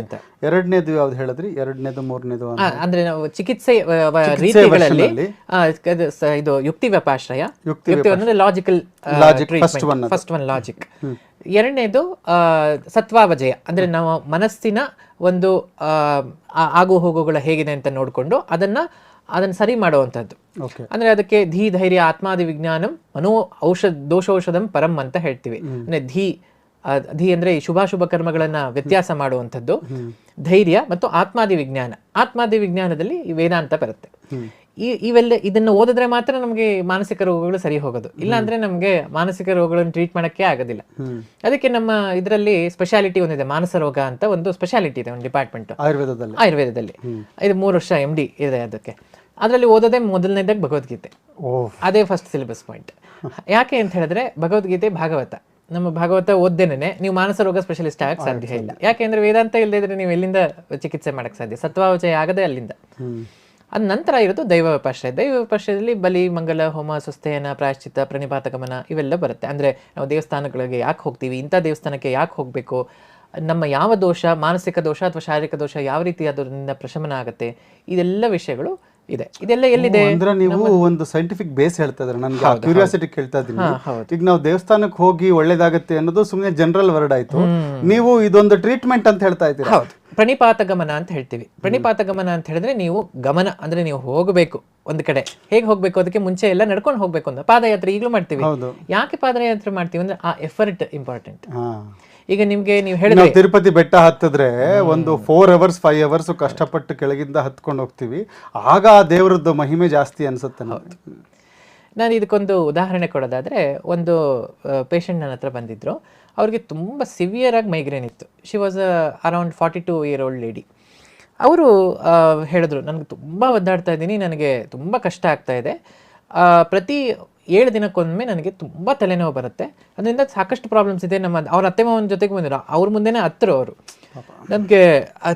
ಎರಡನೇದು ಯಾವ್ದು ಹೇಳಿದ್ರಿ? ಎರಡನೇದು ಮೂರನೇದು ಅಂದ್ರೆ ನಾವು ಚಿಕಿತ್ಸೆ ರೀತಿಗಳಲ್ಲಿ ಇದು ಯುಕ್ತಿ ವ್ಯಪಾಶ್ರಯ, ಯುಕ್ತಿ ಅಂದ್ರೆ ಲಾಜಿಕಲ್ ಫಸ್ಟ್ ಒನ್ ಲಾಜಿಕ್. ಎರಡನೇದು ಸತ್ವಾವಜಯ, ಅಂದ್ರೆ ನಾವು ಮನಸ್ಸಿನ ಒಂದು ಆಗು ಹೋಗುಗಳ ಹೇಗಿದೆ ಅಂತ ನೋಡಿಕೊಂಡು ಅದನ್ನ ಸರಿ ಮಾಡುವಂಥದ್ದು. ಅಂದ್ರೆ ಅದಕ್ಕೆ ಧೀ ಧೈರ್ಯ ಆತ್ಮಾದಿ ವಿಜ್ಞಾನಂ ಮನೋ ದೋಷೌಷಧಂ ಪರಂ ಅಂತ ಹೇಳ್ತೀವಿ. ಅಂದ್ರೆ ಧೀ ಅಂದ್ರೆ ಈ ಶುಭಾಶುಭ ಕರ್ಮಗಳನ್ನ ವ್ಯತ್ಯಾಸ ಮಾಡುವಂಥದ್ದು, ಧೈರ್ಯ ಮತ್ತು ಆತ್ಮಾದಿ ವಿಜ್ಞಾನ. ಆತ್ಮಾದಿ ವಿಜ್ಞಾನದಲ್ಲಿ ಈ ವೇದಾಂತ ಬರುತ್ತೆ. ಇವೆಲ್ಲ ಇದನ್ನು ಓದಿದ್ರೆ ಮಾತ್ರ ನಮಗೆ ಮಾನಸಿಕ ರೋಗಗಳು ಸರಿ ಹೋಗೋದು, ಇಲ್ಲ ಅಂದ್ರೆ ನಮಗೆ ಮಾನಸಿಕ ರೋಗಗಳನ್ನು ಟ್ರೀಟ್ ಮಾಡಕ್ಕೆ ಆಗೋದಿಲ್ಲ. ಅದಕ್ಕೆ ನಮ್ಮ ಇದರಲ್ಲಿ ಸ್ಪೆಷಾಲಿಟಿ ಒಂದಿದೆ, ಮಾನಸ ರೋಗ ಅಂತ ಒಂದು ಸ್ಪೆಷಾಲಿಟಿ ಇದೆ, ಒಂದು ಡಿಪಾರ್ಟ್ಮೆಂಟ್ ಆಯುರ್ವೇದದಲ್ಲಿ. ಇದು 3 ವರ್ಷ MD ಇದೆ. ಅದಕ್ಕೆ ಅದರಲ್ಲಿ ಓದೋದೇ ಮೊದಲನೇದಾಗಿ ಭಗವದ್ಗೀತೆ, ಅದೇ ಫಸ್ಟ್ ಸಿಲೆಬಸ್ ಪಾಯಿಂಟ್. ಯಾಕೆ ಅಂತ ಹೇಳಿದ್ರೆ ಭಗವದ್ಗೀತೆ ಭಾಗವತ, ನಮ್ಮ ಭಾಗವತ ಓದ್ದೇನೆ ನೀವು ಮಾನಸ ರೋಗ ಸ್ಪೆಷಲಿಸ್ಟ್ ಆಗಕ್ಕೆ ಸಾಧ್ಯ ಇಲ್ಲ. ಯಾಕೆಂದ್ರೆ ವೇದಾಂತ ಇಲ್ಲದೆ ಇದ್ರೆ ನೀವು ಎಲ್ಲಿಂದ ಚಿಕಿತ್ಸೆ ಮಾಡಕ್ಕೆ ಸಾಧ್ಯ? ಸತ್ವಾವಚಯ ಆಗದೆ ಅಲ್ಲಿಂದ. ಅದ ನಂತರ ಇರೋದು ದೈವ ವ್ಯಪಾಶ್ರಯ. ದೈವ ವ್ಯಪಾಶ್ರಯದಲ್ಲಿ ಬಲಿ, ಮಂಗಲ, ಹೋಮ, ಸ್ವಸ್ಥಯನ, ಪ್ರಾಯಶ್ಚಿತ್ತ, ಪ್ರಣಿಪಾತ ಗಮನ ಇವೆಲ್ಲ ಬರುತ್ತೆ. ಅಂದರೆ ನಾವು ದೇವಸ್ಥಾನಗಳಿಗೆ ಯಾಕೆ ಹೋಗ್ತೀವಿ, ಇಂಥ ದೇವಸ್ಥಾನಕ್ಕೆ ಯಾಕೆ ಹೋಗಬೇಕು, ನಮ್ಮ ಯಾವ ದೋಷ, ಮಾನಸಿಕ ದೋಷ ಅಥವಾ ಶಾರೀರಿಕ ದೋಷ ಯಾವ ರೀತಿ ಅದರಿಂದ ಪ್ರಶಮನ ಆಗುತ್ತೆ, ಇದೆಲ್ಲ ವಿಷಯಗಳು ಇದೆ. ಇದೆಲ್ಲ ಎಲ್ಲಿದೆ ಅಂದ್ರೆ ನೀವು ಒಂದು ಸೈಂಟಿಫಿಕ್ ಬೇಸ್ ಹೇಳ್ತಾ ಇದ್ರೆ ನನಗೆ ಕ್ಯೂರಿಯಾಸಿಟಿ ಕೇಳ್ತಾ ಇದ್ದೀನಿ. ಈಗ ನಾವು ದೇವಸ್ಥಾನಕ್ಕೆ ಹೋಗಿ ಒಳ್ಳೇದಾಗತ್ತೆ ಅನ್ನೋದು ಸುಮ್ಮನೆ ಜನರಲ್ ವರ್ಡ್ ಆಯ್ತು, ನೀವು ಇದೊಂದು ಟ್ರೀಟ್ಮೆಂಟ್ ಅಂತ ಹೇಳ್ತಾ ಇದ್ದೀರಾ. ಹೌದು, ಪ್ರಣಿಪಾತ ಗಮನ ಅಂತ ಹೇಳ್ತೀವಿ. ಪ್ರಣಿಪಾತ ಗಮನ ಅಂತ ಹೇಳಿದ್ರೆ ನೀವು ಗಮನ ಅಂದ್ರೆ ನೀವು ಹೋಗಬೇಕು ಒಂದು ಕಡೆ. ಹೇಗೆ ಹೋಗ್ಬೇಕು? ಅದಕ್ಕೆ ಮುಂಚೆ ಎಲ್ಲ ನಡ್ಕೊಂಡು ಹೋಗ್ಬೇಕು ಅಂತ ಪಾದಯಾತ್ರೆ ಈಗಲೂ ಮಾಡ್ತೀವಿ. ಯಾಕೆ ಪಾದಯಾತ್ರೆ ಮಾಡ್ತೀವಿ ಅಂದ್ರೆ ಆ ಎಫರ್ಟ್ ಇಂಪಾರ್ಟೆಂಟ್. ಈಗ ನಿಮ್ಗೆ ನೀವು ಹೇಳಿದ್ರೆ ತಿರುಪತಿ ಬೆಟ್ಟ ಹತ್ತಿದ್ರೆ ಒಂದು 4 hours 5 hours ಕಷ್ಟಪಟ್ಟು ಕೆಳಗಿಂದ ಹತ್ಕೊಂಡು ಹೋಗ್ತೀವಿ, ಆಗ ಆ ದೇವರದ್ದು ಮಹಿಮೆ ಜಾಸ್ತಿ ಅನ್ಸುತ್ತೆ. ನಾನು ಇದಕ್ಕೊಂದು ಉದಾಹರಣೆ ಕೊಡೋದಾದ್ರೆ, ಒಂದು ಪೇಷಂಟ್ ನನ್ನ ಹತ್ರ ಬಂದಿದ್ರು. ಅವ್ರಿಗೆ ತುಂಬ ಸಿವಿಯರ್ ಆಗಿ ಮೈಗ್ರೇನ್ ಇತ್ತು. She was around 42-year-old lady. ಅವರು ಹೇಳಿದ್ರು, ನನಗೆ ತುಂಬ ಒದ್ದಾಡ್ತಾ ಇದ್ದೀನಿ, ನನಗೆ ತುಂಬ ಕಷ್ಟ ಆಗ್ತಾ ಇದೆ, ಪ್ರತಿ 7 ದಿನಕ್ಕೊಮ್ಮೆ ನನಗೆ ತುಂಬ ತಲೆನೋವು ಬರುತ್ತೆ, ಅದರಿಂದ ಸಾಕಷ್ಟು ಪ್ರಾಬ್ಲಮ್ಸ್ ಇದೆ. ಅವ್ರ ಅತ್ತೆ ಮಾವನ ಜೊತೆಗೆ ಬಂದಿರೋ, ಅವ್ರ ಮುಂದೆನೇ ಹತ್ತರು ಅವರು, ನಮಗೆ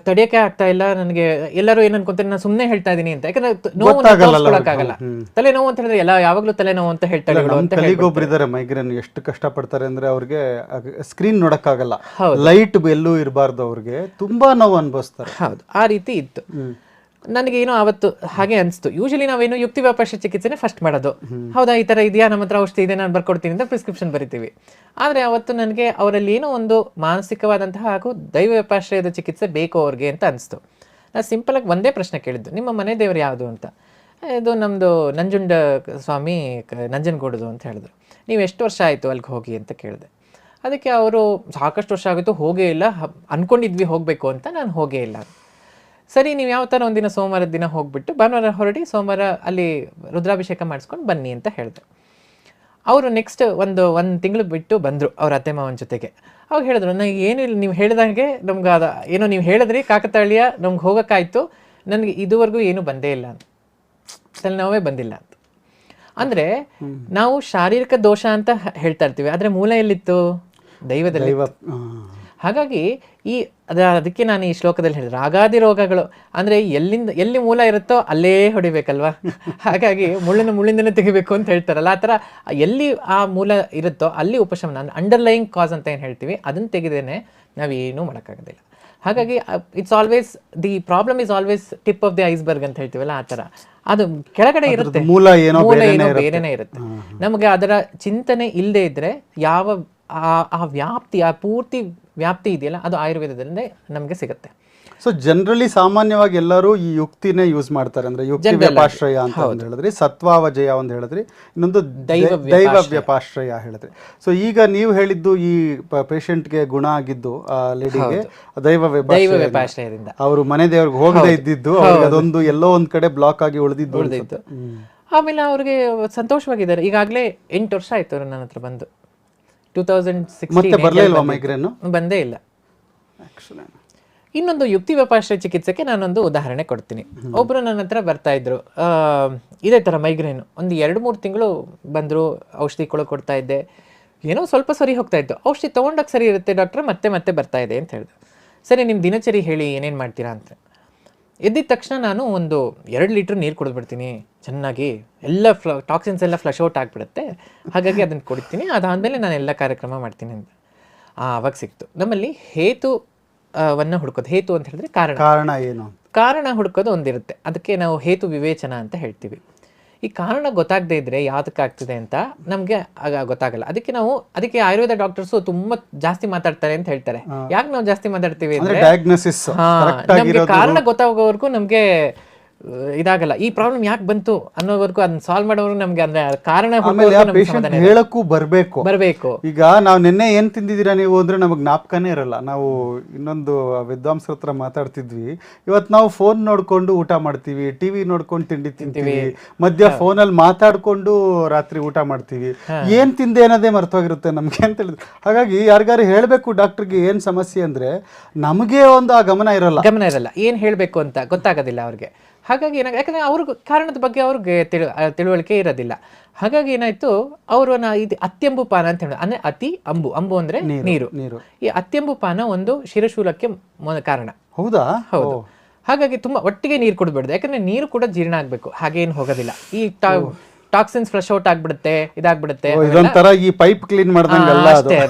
ತಡೆಯೋಕೆ ಆಗ್ತಾ ಇಲ್ಲ, ನನಗೆ ಎಲ್ಲರೂ ಏನು ಅನ್ಕೊಂತಾರೆ ನಾನು ಸುಮ್ಮನೆ ಹೇಳ್ತಾ ಇದ್ದೀನಿ ಅಂತ. ಯಾಕಂದ್ರೆ ನೋವು ತೋರಿಸ್ಕೊಳಕ್ಕಾಗಲ್ಲ. ತಲೆನೋವು ಅಂತ ಹೇಳಿದ್ರೆ ಎಲ್ಲ ಯಾವಾಗಲೂ ತಲೆನೋವು ಅಂತ ಹೇಳ್ತಾರೆ. ಮೈಗ್ರೇನ್ ಎಷ್ಟು ಕಷ್ಟಪಡ್ತಾರೆ ಅಂದ್ರೆ ಅವ್ರಿಗೆ ಸ್ಕ್ರೀನ್ ನೋಡಕ್ಕಾಗಲ್ಲ, ಲೈಟ್ ಎಲ್ಲೂ ಇರಬಾರ್ದು, ಅವ್ರಿಗೆ ತುಂಬಾ ನೋವು ಅನುಭವಿಸ್ತಾರೆ. ಹೌದು, ಆ ರೀತಿ ಇತ್ತು. ನನಗೇನೋ ಅವತ್ತು ಹಾಗೆ ಅನಿಸ್ತು. ಯೂಶಲಿ ನಾವೇನು ಯುಕ್ತಿ ವ್ಯಾಪಾರ ಚಿಕಿತ್ಸೆನೇ ಫಸ್ಟ್ ಮಾಡೋದು. ಹೌದಾ, ಈ ಥರ ಇದೆಯಾ, ನಮ್ಮ ಹತ್ರ ಔಷಧಿ ಇದೆ, ನಾನು ಬರ್ಕೊಡ್ತೀನಿ ಅಂತ ಪ್ರಿಸ್ಕ್ರಿಪ್ಷನ್ ಬರಿತೀವಿ. ಆದರೆ ಅವತ್ತು ನನಗೆ ಅವರಲ್ಲಿ ಏನೋ ಒಂದು ಮಾನಸಿಕವಾದಂತಹ ಹಾಗೂ ದೈವ ವ್ಯಾಪಾಶ್ರಯದ ಚಿಕಿತ್ಸೆ ಬೇಕು ಅವ್ರಿಗೆ ಅಂತ ಅನಿಸ್ತು. ನಾನು ಸಿಂಪಲಾಗಿ ಒಂದೇ ಪ್ರಶ್ನೆ ಕೇಳಿದ್ದು, ನಿಮ್ಮ ಮನೆ ದೇವರು ಯಾವುದು ಅಂತ. ಇದು ನಮ್ಮದು ನಂಜುಂಡ ಸ್ವಾಮಿ ನಂಜನಗೂಡದು ಅಂತ ಹೇಳಿದ್ರು. ನೀವು ಎಷ್ಟು ವರ್ಷ ಆಯಿತು ಅಲ್ಲಿಗೆ ಹೋಗಿ ಅಂತ ಕೇಳಿದೆ. ಅದಕ್ಕೆ ಅವರು ಸಾಕಷ್ಟು ವರ್ಷ ಆಗಿತ್ತು, ಹೋಗೇ ಇಲ್ಲ, ಅಂದ್ಕೊಂಡಿದ್ವಿ ಹೋಗಬೇಕು ಅಂತ, ನಾನು ಹೋಗೇ ಇಲ್ಲ. ಸರಿ, ನೀವು ಯಾವ ಥರ ಒಂದಿನ ಸೋಮವಾರದ ದಿನ ಹೋಗ್ಬಿಟ್ಟು ಭಾನುವಾರ ಹೊರಡಿ ಸೋಮವಾರ ಅಲ್ಲಿ ರುದ್ರಾಭಿಷೇಕ ಮಾಡಿಸ್ಕೊಂಡು ಬನ್ನಿ ಅಂತ ಹೇಳಿದೆ. ಅವರು ನೆಕ್ಸ್ಟ್ ಒಂದು ತಿಂಗಳು ಬಿಟ್ಟು ಬಂದರು ಅವ್ರ ಅತ್ತೆ ಮಾವನ ಜೊತೆಗೆ. ಅವಾಗ ಹೇಳಿದ್ರು, ನನಗೆ ಏನಿಲ್ಲ, ನೀವು ಹೇಳಿದಂಗೆ ನಮ್ಗೆ ಏನೋ ನೀವು ಹೇಳಿದ್ರಿ ಕಾಕತಾಳೀಯ, ನಮ್ಗೆ ಹೋಗೋಕ್ಕಾಯ್ತು, ನನಗೆ ಇದುವರೆಗೂ ಏನು ಬಂದೇ ಇಲ್ಲ ಅಂತ, ತಲೆನೋವೇ ಬಂದಿಲ್ಲ ಅಂತ. ಅಂದರೆ ನಾವು ಶಾರೀರಿಕ ದೋಷ ಅಂತ ಹೇಳ್ತಾ ಇರ್ತೀವಿ, ಆದರೆ ಮೂಲ ಎಲ್ಲಿತ್ತು? ದೈವದಲ್ಲಿ. ಹಾಗಾಗಿ ಅದಕ್ಕೆ ನಾನು ಈ ಶ್ಲೋಕದಲ್ಲಿ ಹೇಳಿದೆ, ರಾಗಾದಿ ರೋಗಗಳು ಅಂದರೆ ಎಲ್ಲಿ ಮೂಲ ಇರುತ್ತೋ ಅಲ್ಲೇ ಹೊಡಿಬೇಕಲ್ವಾ. ಹಾಗಾಗಿ ಮುಳ್ಳಿಂದನೇ ತೆಗಿಬೇಕು ಅಂತ ಹೇಳ್ತಾರಲ್ಲ, ಆ ಥರ ಎಲ್ಲಿ ಆ ಮೂಲ ಇರುತ್ತೋ ಅಲ್ಲಿ ಉಪಶಮನ, ಅಂದರೆ ಅಂಡರ್ಲೈಯಿಂಗ್ ಕಾಸ್ ಅಂತ ಏನು ಹೇಳ್ತೀವಿ, ಅದನ್ನು ತೆಗೆದೇನೆ ನಾವೇನೂ ಮಾಡೋಕ್ಕಾಗೋದಿಲ್ಲ. ಹಾಗಾಗಿ it's always the problem is always tip of the iceberg ಅಂತ ಹೇಳ್ತೀವಲ್ಲ, ಆ ಥರ ಅದು ಕೆಳಗಡೆ ಇರುತ್ತೆ, ಮೂಲ ಏನೋ ಬೇರೆನೇ ಇರುತ್ತೆ. ನಮಗೆ ಅದರ ಚಿಂತನೆ ಇಲ್ಲದೆ ಇದ್ರೆ ಆ ವ್ಯಾಪ್ತಿ, ಆ ಪೂರ್ತಿ ವ್ಯಾಪ್ತಿ ಇದೆಯಲ್ಲ, ಅದು ಆಯುರ್ವೇದದಲ್ಲೇ ನಮಗೆ ಸಿಗುತ್ತೆ. ಸೊ ಜನರಲಿ ಸಾಮಾನ್ಯವಾಗಿ ಎಲ್ಲರೂ ಈ ಯುಕ್ತಿನೇ ಯೂಸ್ ಮಾಡ್ತಾರೆ. ಅಂದ್ರೆ ಯುಕ್ತಿ ವ್ಯಪಾಶ್ರಯ ಅಂತ ಒಂದು ಹೇಳಿದ್ರಿ, ಸತ್ವಾವಜಯ ಒಂದು ಹೇಳಿದ್ರಿ, ಇನ್ನೊಂದು ದೈವ ವ್ಯಪಾಶ್ರಯ ಹೇಳಿದ್ರಿ. ಸೊ ಈಗ ನೀವು ಹೇಳಿದ್ದು ಈ ಪೇಷಂಟ್ಗೆ ಗುಣ ಆಗಿದ್ದು ಆ ಲೇಡಿಗೆ ದೈವ ವ್ಯಪಾಶ್ರಯದಿಂದ, ಅವರು ಮನೆ ದೇವ್ರಿಗೆ ಹೋಗದೆ ಇದ್ದಿದ್ದು, ಅದೊಂದು ಎಲ್ಲೋ ಒಂದ್ ಕಡೆ ಬ್ಲಾಕ್ ಆಗಿ ಉಳಿದಿದ್ದು. ಆಮೇಲೆ ಅವ್ರಿಗೆ ಸಂತೋಷವಾಗಿದ್ದಾರೆ. ಈಗಾಗಲೇ 8 ವರ್ಷ ಆಯ್ತು ಅವರು ನನ್ನ ಹತ್ರ ಬಂದು. 2016 ಮೈಗ್ರೇನ್ ಬಂದೇ ಇಲ್ಲ. ಇನ್ನೊಂದು ಯುಕ್ತಿ ವ್ಯಪಾಶ್ರಯ ಚಿಕಿತ್ಸೆಗೆ ನಾನೊಂದು ಉದಾಹರಣೆ ಕೊಡ್ತೀನಿ. ಒಬ್ಬರು ನನ್ನ ಹತ್ರ ಬರ್ತಾ ಇದ್ರು, ಇದೇ ಥರ ಮೈಗ್ರೇನ್, ಒಂದು 2-3 ತಿಂಗಳು ಬಂದರು, ಔಷಧಿ ಕೊಡ್ತಾ ಇದ್ದೆ, ಏನೋ ಸ್ವಲ್ಪ ಸರಿ ಹೋಗ್ತಾ ಇತ್ತು, ಔಷಧಿ ತೊಗೊಂಡಾಗ ಸರಿ ಇರುತ್ತೆ ಡಾಕ್ಟ್ರೆ, ಮತ್ತೆ ಬರ್ತಾ ಇದೆ ಅಂತ ಹೇಳಿದ್ರು. ಸರಿ, ನಿಮ್ಮ ದಿನಚರಿ ಹೇಳಿ, ಏನೇನು ಮಾಡ್ತೀರಾ ಅಂತ. ಎದ್ದಿದ ತಕ್ಷಣ ನಾನು ಒಂದು 2 ಲೀಟ್ರ್ ನೀರು ಕುಡಿದ್ಬಿಡ್ತೀನಿ ಚೆನ್ನಾಗಿ, ಎಲ್ಲ ಟಾಕ್ಸಿನ್ಸ್ ಎಲ್ಲ ಫ್ಲಶ್ ಔಟ್ ಆಗಿಬಿಡುತ್ತೆ, ಹಾಗಾಗಿ ಅದನ್ನು ಕುಡಿತೀನಿ, ಅದಾದಮೇಲೆ ನಾನು ಎಲ್ಲ ಕಾರ್ಯಕ್ರಮ ಮಾಡ್ತೀನಿ ಅಂತ. ಆವಾಗ ಸಿಕ್ತು ನಮ್ಮಲ್ಲಿ ಹೇತುವನ್ನು ಹುಡ್ಕೋದು. ಹೇತು ಅಂತ ಹೇಳಿದ್ರೆ ಕಾರಣ ಏನು, ಕಾರಣ ಹುಡ್ಕೋದು ಒಂದಿರುತ್ತೆ, ಅದಕ್ಕೆ ನಾವು ಹೇತು ವಿವೇಚನ ಅಂತ ಹೇಳ್ತೀವಿ. ಈ ಕಾರಣ ಗೊತ್ತಾಗದೇ ಇದ್ರೆ ಯಾವ್ದಕ್ಕಾಗ್ತಿದೆ ಅಂತ ನಮಗೆ ಗೊತ್ತಾಗಲ್ಲ. ಅದಕ್ಕೆ ಆಯುರ್ವೇದ ಡಾಕ್ಟರ್ಸು ತುಂಬಾ ಜಾಸ್ತಿ ಮಾತಾಡ್ತಾರೆ ಅಂತ ಹೇಳ್ತಾರೆ. ಯಾಕೆ ನಾವು ಜಾಸ್ತಿ ಮಾತಾಡ್ತೀವಿ ಅಂದ್ರೆ ನಮ್ಗೆ ಕಾರಣ ಗೊತ್ತಾಗೋವರೆಗೂ ನಮ್ಗೆ ಇದಾಗಲ್ಲ, ಈ ಪ್ರಾಬ್ಲಮ್ ಯಾಕೆ ಬಂತು ಅನ್ನೋವರೆಗೂ ಅದನ್ನ ಸಾಲ್ವ್ ಮಾಡೋರು ನಮ್ಗೆ ಅಂದ್ರೆ ಕಾರಣ ಹೇಳಕ್ಕೂ ಬರ್ಬೇಕು. ಈಗ ನಾವು ನಿನ್ನೆ ಏನ್ ತಿಂದಿದ್ದೀರಾ ನೀವು ಅಂದ್ರೆ ನಮಗ್ ಜ್ಞಾಪಕನೇ ಇರಲ್ಲ. ನಾವು ಇನ್ನೊಂದು ವಿದ್ವಾಂಸರ ಹತ್ರ ಮಾತಾಡ್ತಿದ್ವಿ, ಇವತ್ತು ನಾವು ಫೋನ್ ನೋಡ್ಕೊಂಡು ಊಟ ಮಾಡ್ತೀವಿ, ಟಿವಿ ನೋಡ್ಕೊಂಡು ತಿಂಡಿ ತಿಂತೀವಿ, ಮಧ್ಯ ಫೋನಲ್ಲಿ ಮಾತಾಡ್ಕೊಂಡು ರಾತ್ರಿ ಊಟ ಮಾಡ್ತೀವಿ, ಏನ್ ತಿಂದೆ ಅನ್ನೋದೇ ಮರ್ತೋಗಿರುತ್ತೆ ನಮ್ಗೆ ಅಂತ ಹೇಳಿದ್ರು. ಹಾಗಾಗಿ ಯಾರಿಗಾರು ಹೇಳ್ಬೇಕು ಡಾಕ್ಟರ್ಗೆ ಏನ್ ಸಮಸ್ಯೆ ಅಂದ್ರೆ ನಮಗೆ ಒಂದು ಆ ಗಮನ ಇರಲ್ಲ, ಏನ್ ಹೇಳ್ಬೇಕು ಅಂತ ಗೊತ್ತಾಗೋದಿಲ್ಲ ಅವ್ರಿಗೆ. ಹಾಗಾಗಿ ಯಾಕಂದ್ರೆ ಅವ್ರಿಗೆ ಕಾರಣದ ಬಗ್ಗೆ ಅವ್ರಿಗೆ ತಿಳುವಳಿಕೆ ಇರೋದಿಲ್ಲ. ಹಾಗಾಗಿ ಏನಾಯ್ತು, ಅವರು ಇದು ಅತ್ಯಂಬು ಪಾನ ಅಂತ ಹೇಳಿ, ಅಂದ್ರೆ ಅಂಬು ಅಂದ್ರೆ ನೀರು. ಈ ಅತ್ಯಂಬು ಪಾನ ಒಂದು ಶಿರಶೂಲಕ್ಕೆ ಕಾರಣ. ಹೌದಾ? ಹೌದು. ಹಾಗಾಗಿ ತುಂಬಾ ಒಟ್ಟಿಗೆ ನೀರು ಕುಡಿದ್ಬಿಡ್ದು, ಯಾಕಂದ್ರೆ ನೀರು ಕೂಡ ಜೀರ್ಣ ಆಗ್ಬೇಕು, ಹಾಗೇನು ಹೋಗೋದಿಲ್ಲ. ಈ ಟಾಕ್ಸಿನ್ಸ್ ಫ್ಲಶ್ ಔಟ್ ಆಗ್ಬಿಡುತ್ತೆ, ಇದಾಗ್ಬಿಡುತ್ತೆ. ಇದೊಂಥರ ಈ ಪೈಪ್ ಕ್ಲೀನ್ ಮಾಡ್ದಂಗಲ್ಲ,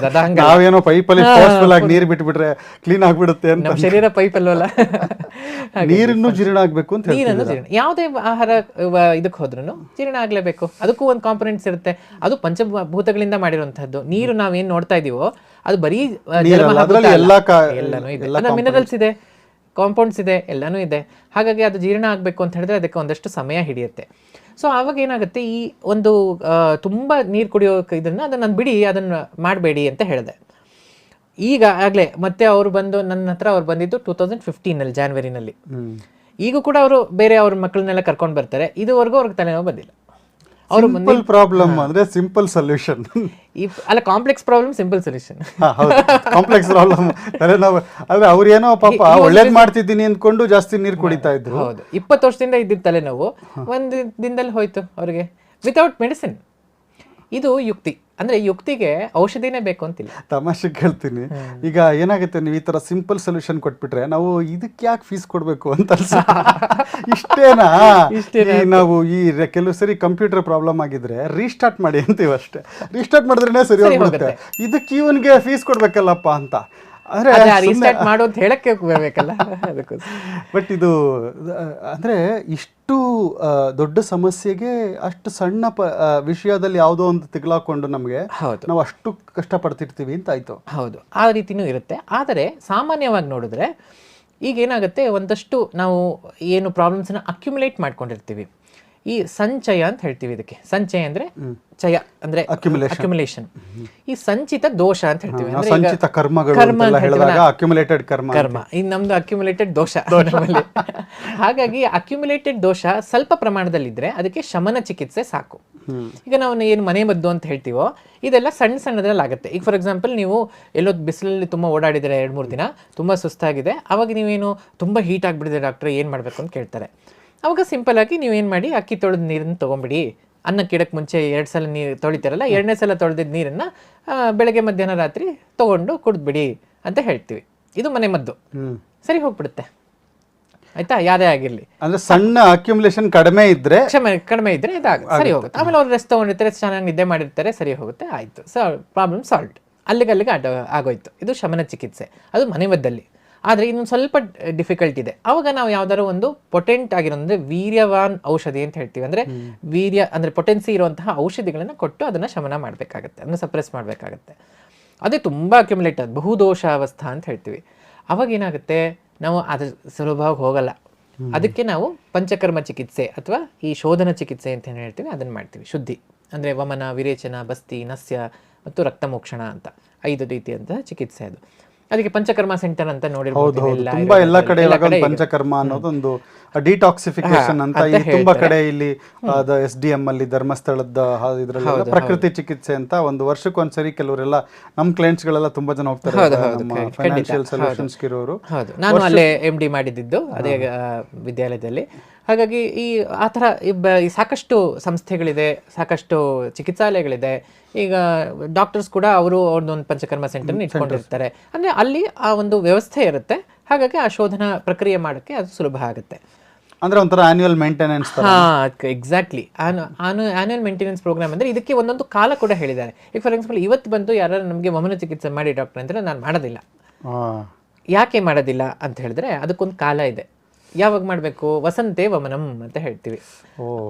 ನಾವೇನೋ ಪೈಪ್ ಅಲ್ಲಿ ಫೋರ್ಸ್ಫುಲ್ ಆಗಿ ನೀರು ಬಿಟ್ಬಿಟ್ರೆ ಕ್ಲೀನ್ ಆಗ್ಬಿಡುತ್ತೆ ಅಂತ. ನಮ್ಮ ಶರೀರ ಪೈಪ್ ಅಲ್ವಲ್ಲ, ನೀರನ್ನು ಜೀರ್ಣ ಆಗ್ಬೇಕು ಅಂತ. ನೀರನ್ನು ಜೀರ್ಣ, ಯಾವುದೇ ಆಹಾರ ಇದಕ್ಕೆ ಹೋದ್ರೂ ಜೀರ್ಣ ಆಗ್ಲೇಬೇಕು, ಅದಕ್ಕೂ ಒಂದು ಕಾಂಪೊನೆಂಟ್ಸ್ ಇರುತ್ತೆ. ಅದು ಪಂಚಭೂತಗಳಿಂದ ಮಾಡಿರುವಂತಹದ್ದು. ನೀರು ನಾವೇನ್ ನೋಡ್ತಾ ಇದೀವೋ ಅದು ಬರೀ ಎಲ್ಲಾನು ಇದೆ, ಮಿನರಲ್ಸ್ ಇದೆ, ಕಾಂಪೌಂಡ್ಸ್ ಇದೆ, ಎಲ್ಲಾನು ಇದೆ. ಹಾಗಾಗಿ ಅದು ಜೀರ್ಣ ಆಗ್ಬೇಕು ಅಂತ ಹೇಳಿದ್ರೆ ಅದಕ್ಕೆ ಒಂದಷ್ಟು ಸಮಯ ಹಿಡಿಯುತ್ತೆ. ಸೊ ಆವಾಗ ಏನಾಗುತ್ತೆ, ಈ ಒಂದು ತುಂಬ ನೀರು ಕುಡಿಯೋ ಅದನ್ನು ಬಿಡಿ, ಅದನ್ನು ಮಾಡಬೇಡಿ ಅಂತ ಹೇಳಿದೆ. ಈಗ ಆಗಲೇ ಮತ್ತೆ ಅವರು ಬಂದು ನನ್ನ ಹತ್ರ ಅವ್ರು ಬಂದಿದ್ದು 2015 ಜಾನ್ವರಿನಲ್ಲಿ. ಈಗ ಕೂಡ ಅವರು ಬೇರೆ ಅವ್ರ ಮಕ್ಕಳನ್ನೆಲ್ಲ ಕರ್ಕೊಂಡು ಬರ್ತಾರೆ. ಇದುವರೆಗೂ ಅವ್ರಿಗೆ ತಲೆನೋವು ಬಂದಿಲ್ಲ. ಸಿಂಪಲ್ ಪ್ರಾಬ್ಲಮ್ ಅಂದ್ರೆ ಸಿಂಪಲ್ ಸೊಲ್ಯೂಷನ್ ಅಲ್ಲ, complex problem simple solution. Complex problem ತಲೆನೋವು ಅಂದ್ರೆ ಅವ್ರು ಏನೋ ಪಾಪ ಒಳ್ಳೇದ್ ಮಾಡ್ತಿದ್ದೀನಿ ಅಂದ್ಕೊಂಡು ಜಾಸ್ತಿ ನೀರು ಕುಡಿತಾ ಇದ್ರು. ಹೌದು, 20 ವರ್ಷದಿಂದ ಇದ್ದಿದ್ದ ತಲೆನೋವು ಒಂದು ದಿನದಲ್ಲಿ ಹೋಯ್ತು ಅವ್ರಿಗೆ, ವಿತೌಟ್ ಮೆಡಿಸಿನ್. ಇದು ಯುಕ್ತಿ. ಅಂದ್ರೆ ಯುಕ್ತಿಗೆ ಔಷಧಿನೇ ಬೇಕು ಅಂತಿಲ್ಲ. ತಮಾಷೆ ಕೇಳ್ತೀನಿ, ಈಗ ಏನಾಗುತ್ತೆ, ನೀವು ಈ ತರ ಸಿಂಪಲ್ ಸೊಲ್ಯೂಷನ್ ಕೊಟ್ಬಿಟ್ರೆ ನಾವು ಇದಕ್ಕೆ ಯಾಕೆ ಫೀಸ್ ಕೊಡ್ಬೇಕು ಅಂತ ಇಷ್ಟೇನಾ? ನಾವು ಈ ಕೆಲವು ಸರಿ ಕಂಪ್ಯೂಟರ್ ಪ್ರಾಬ್ಲಮ್ ಆಗಿದ್ರೆ ರೀಸ್ಟಾರ್ಟ್ ಮಾಡಿ ಅಂತೀವಿ ಅಷ್ಟೇ, ರೀಸ್ಟಾರ್ಟ್ ಮಾಡಿದ್ರೆ ಸರಿ ಹೋಗ್ಬಿಡುತ್ತೆ. ಇದಕ್ಕೆ ಇವನ್ಗೆ ಫೀಸ್ ಕೊಡ್ಬೇಕಲ್ಲಪ್ಪ ಅಂತ ಹೇಳಕ್ಕೆ ಬೇಕಲ್ಲ. ಬಟ್ ಇದು ಅಂದ್ರೆ ಇಷ್ಟು ದೊಡ್ಡ ಸಮಸ್ಯೆಗೆ ಅಷ್ಟು ಸಣ್ಣ ವಿಷಯದಲ್ಲಿ ಯಾವುದೋ ಒಂದು ತಿಗ್ಲಾಕೊಂಡು ನಮಗೆ ನಾವು ಅಷ್ಟು ಕಷ್ಟಪಡ್ತಿರ್ತೀವಿ ಅಂತ ಆಯ್ತು. ಹೌದು, ಆ ರೀತಿನೂ ಇರುತ್ತೆ. ಆದರೆ ಸಾಮಾನ್ಯವಾಗಿ ನೋಡಿದ್ರೆ ಈಗ ಏನಾಗುತ್ತೆ, ಒಂದಷ್ಟು ನಾವು ಏನು ಪ್ರಾಬ್ಲಮ್ಸ್ನ ಅಕ್ಯುಮುಲೇಟ್ ಮಾಡ್ಕೊಂಡಿರ್ತೀವಿ. ಈ ಸಂಚಯ ಅಂತ ಹೇಳ್ತೀವಿ ಇದಕ್ಕೆ. ಸಂಚಯ ಅಂದ್ರೆ ಚಯ ಅಂದ್ರೆ ಅಕ್ಯುಮುಲೇಷನ್. ಈ ಸಂಚಿತ ದೋಷ ಅಂತ ಹೇಳ್ತೀವಿ, ಕರ್ಮ. ಇದು ನಮ್ದು ಅಕ್ಯುಮುಲೇಟೆಡ್ ದೋಷ. ಹಾಗಾಗಿ ಅಕ್ಯುಮುಲೇಟೆಡ್ ದೋಷ ಸ್ವಲ್ಪ ಪ್ರಮಾಣದಲ್ಲಿದ್ರೆ ಅದಕ್ಕೆ ಶಮನ ಚಿಕಿತ್ಸೆ ಸಾಕು. ಈಗ ನಾವು ಏನು ಮನೆ ಮದ್ದು ಅಂತ ಹೇಳ್ತೀವೋ ಇದೆಲ್ಲ ಸಣ್ಣ ಸಣ್ಣದ್ರಲ್ಲಿ ಆಗುತ್ತೆ. ಈಗ ಫಾರ್ ಎಕ್ಸಾಂಪಲ್ ನೀವು ಎಲ್ಲೋ ಬಿಸಿಲಲ್ಲಿ ತುಂಬ ಓಡಾಡಿದರೆ 2-3 ದಿನ ತುಂಬ ಸುಸ್ತಾಗಿದೆ, ಅವಾಗ ನೀವೇನು ತುಂಬ ಹೀಟ್ ಆಗಿಬಿಟ್ಟಿದೆ ಡಾಕ್ಟ್ರೆ ಏನು ಮಾಡಬೇಕು ಅಂತ ಕೇಳ್ತಾರೆ. ಅವಾಗ ಸಿಂಪಲ್ ಆಗಿ ನೀವೇನು ಮಾಡಿ ಅಕ್ಕಿ ತೊಳೆದ ನೀರನ್ನು ತೊಗೊಂಬಿಡಿ, ಅನ್ನಕ್ಕೆ ಇಡಕ್ಕೆ ಮುಂಚೆ 2 ಸಲ ನೀರು ತೊಳಿತಾರಲ್ಲ, 2ನೇ ಸಲ ತೊಳೆದಿದ್ದ ನೀರನ್ನು ಬೆಳಗ್ಗೆ ಮಧ್ಯಾಹ್ನ ರಾತ್ರಿ ತೊಗೊಂಡು ಕುಡಿದ್ಬಿಡಿ ಅಂತ ಹೇಳ್ತೀವಿ. ಇದು ಮನೆ ಮದ್ದು, ಸರಿ ಹೋಗ್ಬಿಡುತ್ತೆ. ಆಯ್ತಾ, ಯಾರೇ ಆಗಿರಲಿ. ಅಂದ್ರೆ ಸಣ್ಣ ಅಕ್ಯುಮುಲೇಷನ್ ಕಡಿಮೆ ಇದ್ರೆ ಸರಿ ಹೋಗುತ್ತೆ. ಆಮೇಲೆ ಅವ್ರು ರೆಸ್ಟ್ ತೊಗೊಂಡಿರ್ತಾರೆ, ಚೆನ್ನಾಗಿ ನಿದ್ದೆ ಮಾಡಿರ್ತಾರೆ, ಸರಿ ಹೋಗುತ್ತೆ, ಆಯಿತು, ಪ್ರಾಬ್ಲಮ್ ಸಾಲ್ವ್, ಅಲ್ಲಿಗೆ ಆಗೋಯ್ತು. ಇದು ಶಮನ ಚಿಕಿತ್ಸೆ, ಅದು ಮನೆ ಮದ್ದಲ್ಲಿ. ಆದರೆ ಇನ್ನೊಂದು ಸ್ವಲ್ಪ ಡಿಫಿಕಲ್ಟ್ ಇದೆ. ಆವಾಗ ನಾವು ಯಾವ್ದಾದ್ರು ಒಂದು ಪೊಟೆಂಟ್ ಆಗಿರೋ ಅಂದರೆ ವೀರ್ಯವಾನ್ ಔಷಧಿ ಅಂತ ಹೇಳ್ತೀವಿ. ಅಂದರೆ ವೀರ್ಯ ಅಂದರೆ ಪೊಟೆನ್ಸಿ ಇರುವಂತಹ ಔಷಧಿಗಳನ್ನು ಕೊಟ್ಟು ಅದನ್ನು ಶಮನ ಮಾಡಬೇಕಾಗತ್ತೆ, ಅದನ್ನು ಸಪ್ರೆಸ್ ಮಾಡಬೇಕಾಗತ್ತೆ. ಅದೇ ತುಂಬ ಅಕ್ಯುಮುಲೇಟ್ ಆದ ಬಹುದೋಷಾವಸ್ಥಾ ಅಂತ ಹೇಳ್ತೀವಿ. ಅವಾಗ ಏನಾಗುತ್ತೆ, ನಾವು ಅದು ಸುಲಭವಾಗಿ ಹೋಗಲ್ಲ. ಅದಕ್ಕೆ ನಾವು ಪಂಚಕರ್ಮ ಚಿಕಿತ್ಸೆ ಅಥವಾ ಈ ಶೋಧನ ಚಿಕಿತ್ಸೆ ಅಂತ ಏನು ಹೇಳ್ತೀವಿ ಅದನ್ನು ಮಾಡ್ತೀವಿ. ಶುದ್ಧಿ ಅಂದರೆ ವಮನ, ವಿರೇಚನ, ಬಸ್ತಿ, ನಸ್ಯ ಮತ್ತು ರಕ್ತಮೋಕ್ಷಣ ಅಂತ 5 ರೀತಿಯಂತಹ ಚಿಕಿತ್ಸೆ ಅದು. ಅದಕ್ಕೆ ಪಂಚಕರ್ಮ ಸೆಂಟರ್ ಅಂತ ನೋಡಿರ್ಬೋದು. ತುಂಬಾ ಎಲ್ಲ ಕಡೆ ಪಂಚಕರ್ಮ ಅನ್ನೋದೊಂದು ಡಿಟಾಕ್ಸಿಫಿಕೇಶನ್ ಅಂತ ತುಂಬಾ ಕಡೆ ಇಲ್ಲಿ SDM ಅಲ್ಲಿ ಧರ್ಮಸ್ಥಳದ ಇದ್ರಲ್ಲಿ ಪ್ರಕೃತಿ ಚಿಕಿತ್ಸೆ ಅಂತ ಒಂದು ವರ್ಷಕ್ಕೊಂದ್ಸರಿ ಕೆಲವರೆಲ್ಲ ನಮ್ಮ ಕ್ಲೈಂಟ್ಸ್ ಗಳೆಲ್ಲ ತುಂಬಾ ಜನ ಹೋಗ್ತಾರೆ. ಫೈನಾನ್ಷಿಯಲ್ ಸೊಲ್ಯೂಷನ್ಸ್ ಇರೋರು. ನಾನು ಅಲ್ಲೇ MD ಮಾಡಿದ್ದು ಅದೇ ವಿದ್ಯಾಲಯದಲ್ಲಿ. ಹಾಗಾಗಿ ಆ ಥರ ಸಾಕಷ್ಟು ಸಂಸ್ಥೆಗಳಿದೆ, ಸಾಕಷ್ಟು ಚಿಕಿತ್ಸಾಲಯಗಳಿದೆ. ಈಗ ಡಾಕ್ಟರ್ಸ್ ಕೂಡ ಅವರು ಅವ್ರದ್ದೊಂದು ಪಂಚಕರ್ಮ ಸೆಂಟರ್ನ ಇಟ್ಕೊಂಡಿರ್ತಾರೆ. ಅಂದರೆ ಅಲ್ಲಿ ಆ ಒಂದು ವ್ಯವಸ್ಥೆ ಇರುತ್ತೆ. ಹಾಗಾಗಿ ಆ ಶೋಧನಾ ಪ್ರಕ್ರಿಯೆ ಮಾಡೋಕ್ಕೆ ಅದು ಸುಲಭ ಆಗುತ್ತೆ. ಅಂದ್ರೆ ಒಂಥರ annual maintenance. Exactly, annual maintenance program ಅಂದರೆ ಇದಕ್ಕೆ ಒಂದೊಂದು ಕಾಲ ಕೂಡ ಹೇಳಿದ್ದಾರೆ. ಈಗ ಫಾರ್ ಎಕ್ಸಾಂಪಲ್ ಇವತ್ತು ಬಂದು ಯಾರು ನಮಗೆ ವಮನ ಚಿಕಿತ್ಸೆ ಮಾಡಿ ಡಾಕ್ಟರ್ ಅಂದರೆ ನಾನು ಮಾಡೋದಿಲ್ಲ. ಯಾಕೆ ಮಾಡೋದಿಲ್ಲ ಅಂತ ಹೇಳಿದ್ರೆ ಅದಕ್ಕೊಂದು ಕಾಲ ಇದೆ. ಯಾವಾಗ ಮಾಡಬೇಕು, ವಸಂತೆ ವಮನಂ ಅಂತ ಹೇಳ್ತೀವಿ.